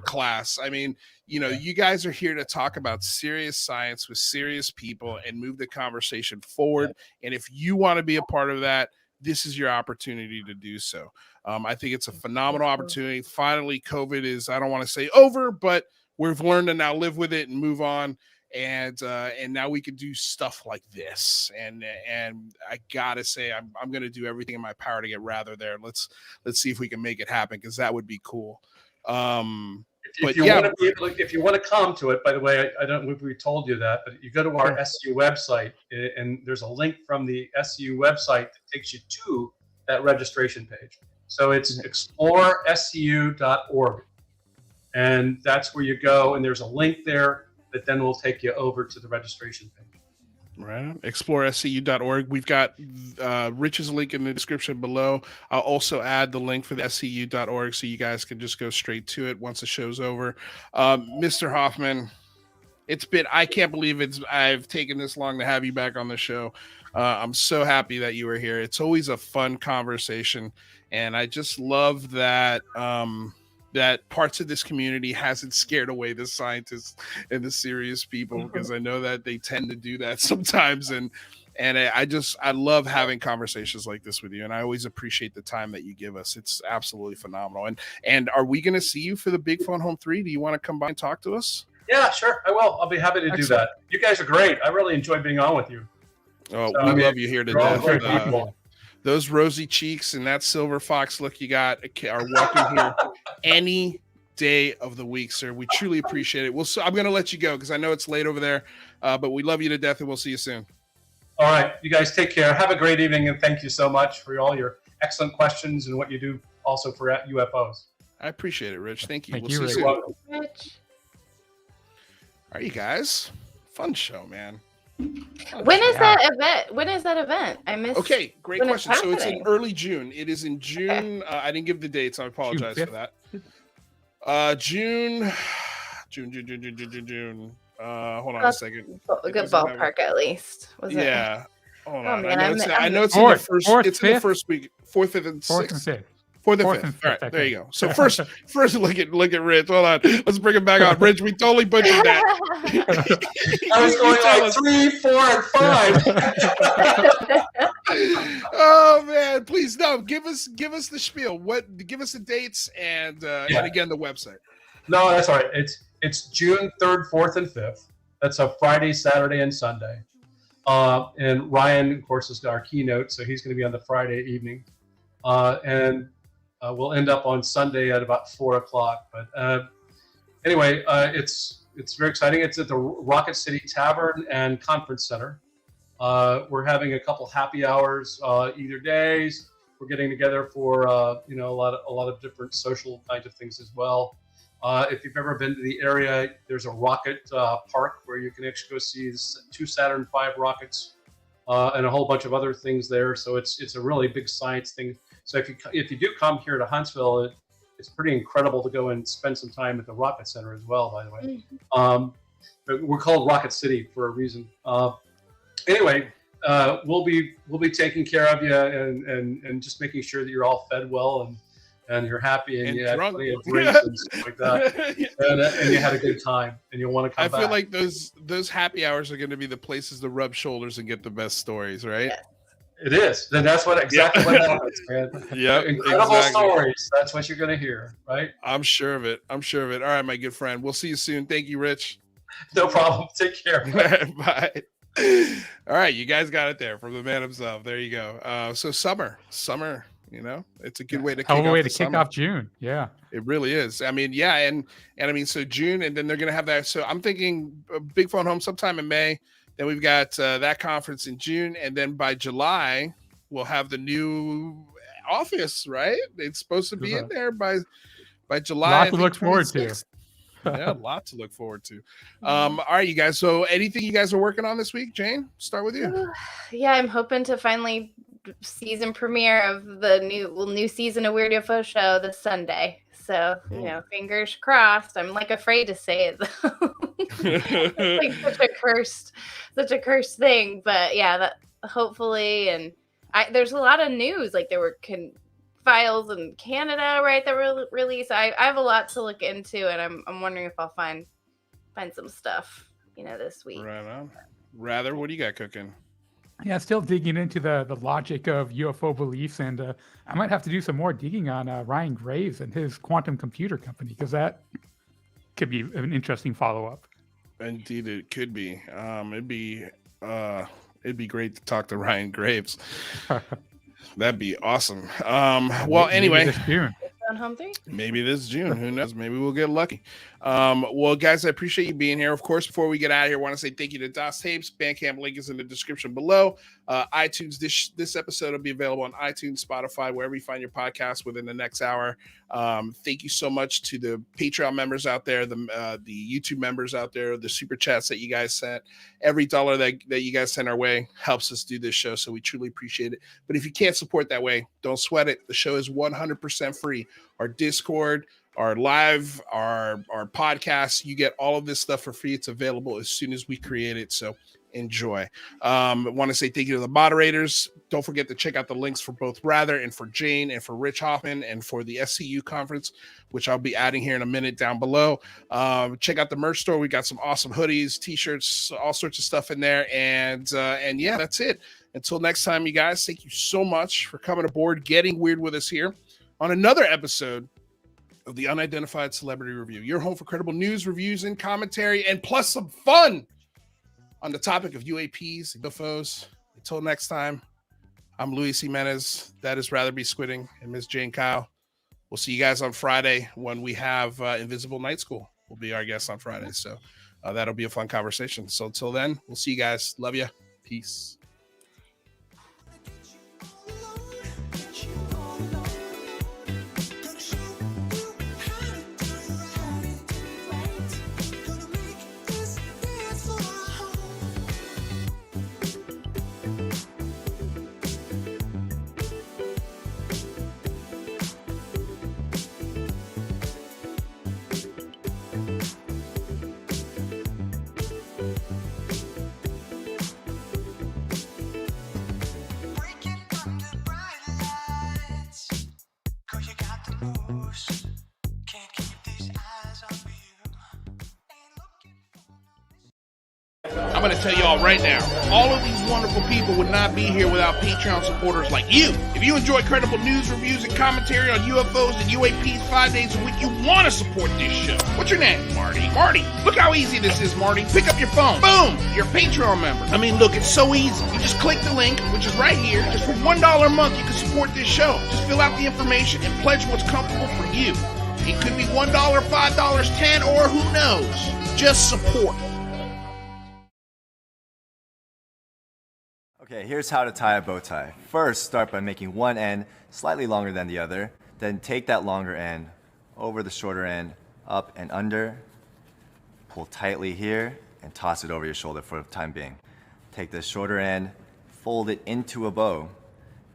class. I mean, you guys are here to talk about serious science with serious people and move the conversation forward. And if you want to be a part of that, this is your opportunity to do so. I think it's a phenomenal opportunity. Finally, COVID is, I don't want to say over, but we've learned to now live with it and move on. And now we can do stuff like this. And I gotta say, I'm going to do everything in my power to get Rather there. Let's see if we can make it happen, because that would be cool. If you want to come to it, by the way, I don't know if we told you that, but you go to our SCU website, and there's a link from the SCU website that takes you to that registration page. So it's explorescu.org. And that's where you go, and there's a link there that then will take you over to the registration page. Right. explorescu.org. We've got Rich's link in the description below. I'll also add the link for the SCU.org so you guys can just go straight to it once the show's over. Mr. Hoffman, I can't believe I've taken this long to have you back on the show. I'm so happy that you were here. It's always a fun conversation, and I just love that that parts of this community hasn't scared away the scientists and the serious people, because I know that they tend to do that sometimes. And I love having conversations like this with you, and I always appreciate the time that you give us. It's absolutely phenomenal. And are we going to see you for the Big Phone Home 3? Do you want to come by and talk to us? Yeah, sure. I will. I'll be happy to do that. You guys are great. I really enjoy being on with you. Oh, so, we love you here to death. Great people. Those rosy cheeks and that silver fox look you got are welcome here any day of the week, sir. We truly appreciate it. I'm going to let you go because I know it's late over there, but we love you to death, and we'll see you soon. All right. You guys take care. Have a great evening, and thank you so much for all your excellent questions and what you do also for U.F.O.s. I appreciate it, Rich. Thank you. Thank we'll you, see you soon. Rich. All right, you guys. Fun show, man. When is that event? When is that event? I missed. Okay, great question. So it's in happening. early June. It is in June. Okay. I didn't give the dates. I apologize June for that. June. Hold on a second. A good ballpark, at least. Was it? Yeah. Hold on. man, I know it's in Fourth, the first. fourth, It's in the fifth? first week. Fourth, fifth, and Fourth and sixth. fifth. Fourth and Fourth fifth. and All right, fifth, there okay. you go. So first look at Rich. Hold on. Let's bring him back on. Rich, we totally butchered that. I was going like 3, 4, and 5. Oh man, please no. Give us the spiel. Give us the dates and again the website. No, that's all right. It's June 3rd, 4th, and 5th. That's a Friday, Saturday, and Sunday. And Ryan, of course, is our keynote, so he's going to be on the Friday evening. And we'll end up on Sunday at about 4 o'clock. But anyway, it's very exciting. It's at the Rocket City Tavern and Conference Center. We're having a couple happy hours either days. We're getting together for a lot of different social kinds of things as well. If you've ever been to the area, there's a rocket park where you can actually go see 2 Saturn V rockets and a whole bunch of other things there. So it's a really big science thing. So if you do come here to Huntsville, it's pretty incredible to go and spend some time at the Rocket Center as well, by the way. But we're called Rocket City for a reason. Anyway, we'll be taking care of you and just making sure that you're all fed well and you're happy and you had plenty of drinks and stuff like that, and you had a good time and you'll want to come back. I feel like those happy hours are going to be the places to rub shoulders and get the best stories, right? Yes. It is. Then that's exactly what happens, man. Yeah, incredible stories. That's what you're going to hear, right? I'm sure of it. All right, my good friend. We'll see you soon. Thank you, Rich. No problem. Take care. Bye. All right, you guys got it there from the man himself. There you go. So summer, it's a good way to kick off June. Yeah, it really is. I mean, yeah, and I mean, so June, and then they're gonna have that. So I'm thinking Big Phone Home sometime in May. Then we've got that conference in June, and then by July we'll have the new office. Right? It's supposed to be in there by July. Lot to look forward to. Yeah, a lot to look forward to. All right, you guys. So anything you guys are working on this week? Jane, start with you. Yeah, I'm hoping to finally season premiere of the new season of Weird UFO show this Sunday. So, fingers crossed. I'm like afraid to say it though. It's like such a cursed thing. But yeah, that hopefully, and there's a lot of news. Like there were files in Canada, right, that were released. I have a lot to look into, and I'm wondering if I'll find some stuff, this week. Right on. Rather, what do you got cooking? Yeah, still digging into the logic of UFO beliefs, and I might have to do some more digging on Ryan Graves and his quantum computer company, because that could be an interesting follow-up. Indeed, it could be. It'd be great to talk to Ryan Graves. That'd be awesome. Well, anyway. This June. On Home 3? Maybe this June. Who knows? Maybe we'll get lucky. Well, guys, I appreciate you being here. Of course, before we get out of here, I want to say thank you to Das Tapes. Bandcamp link is in the description below. iTunes, this episode will be available on iTunes, Spotify, wherever you find your podcast within the next hour. Thank you so much to the Patreon members out there, the YouTube members out there, the super chats that you guys sent. Every dollar that you guys send our way helps us do this show, so we truly appreciate it. But if you can't support that way, don't sweat it. The show is 100% free. Our Discord, our live, our podcasts, you get all of this stuff for free. It's available as soon as we create it. So enjoy. I want to say thank you to the moderators. Don't forget to check out the links for both Rather and for Jane and for Rich Hoffman and for the SCU conference, which I'll be adding here in a minute down below. Check out the merch store. We got some awesome hoodies, t-shirts, all sorts of stuff in there. And yeah, that's it. Until next time, you guys, thank you so much for coming aboard, getting weird with us here on another episode of the Unidentified Celebrity Review, your home for credible news, reviews, and commentary, and plus some fun on the topic of U.A.P.s and U.F.O.s. Until next time, I'm Luis Jimenez. That is Rather Be Squidding, and Ms. Jane Kyle. We'll see you guys on Friday when we have Invisible Night School. Will be our guest on Friday, so that'll be a fun conversation. So until then, we'll see you guys. Love you. Peace. I'm going to tell you all right now, all of these wonderful people would not be here without Patreon supporters like you. If you enjoy credible news, reviews, and commentary on U.F.O.s and U.A.P.s 5 days a week, you want to support this show. What's your name? Marty. Marty, look how easy this is, Marty. Pick up your phone. Boom! You're a Patreon member. I mean, look, it's so easy. You just click the link, which is right here. Just for $1 a month, you can support this show. Just fill out the information and pledge what's comfortable for you. It could be $1, $5, $10, or who knows. Just support. Okay, here's how to tie a bow tie. First, start by making one end slightly longer than the other. Then take that longer end over the shorter end, up and under. Pull tightly here and toss it over your shoulder for the time being. Take the shorter end, fold it into a bow,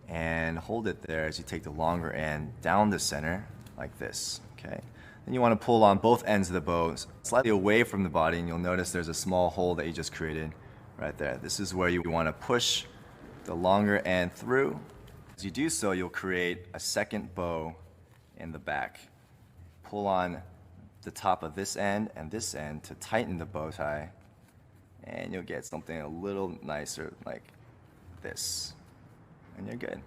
and hold it there as you take the longer end down the center like this, okay? Then you want to pull on both ends of the bow slightly away from the body, and you'll notice there's a small hole that you just created right there. This is where you want to push the longer end through. As you do so, you'll create a second bow in the back. Pull on the top of this end and this end to tighten the bow tie, and you'll get something a little nicer like this, and you're good.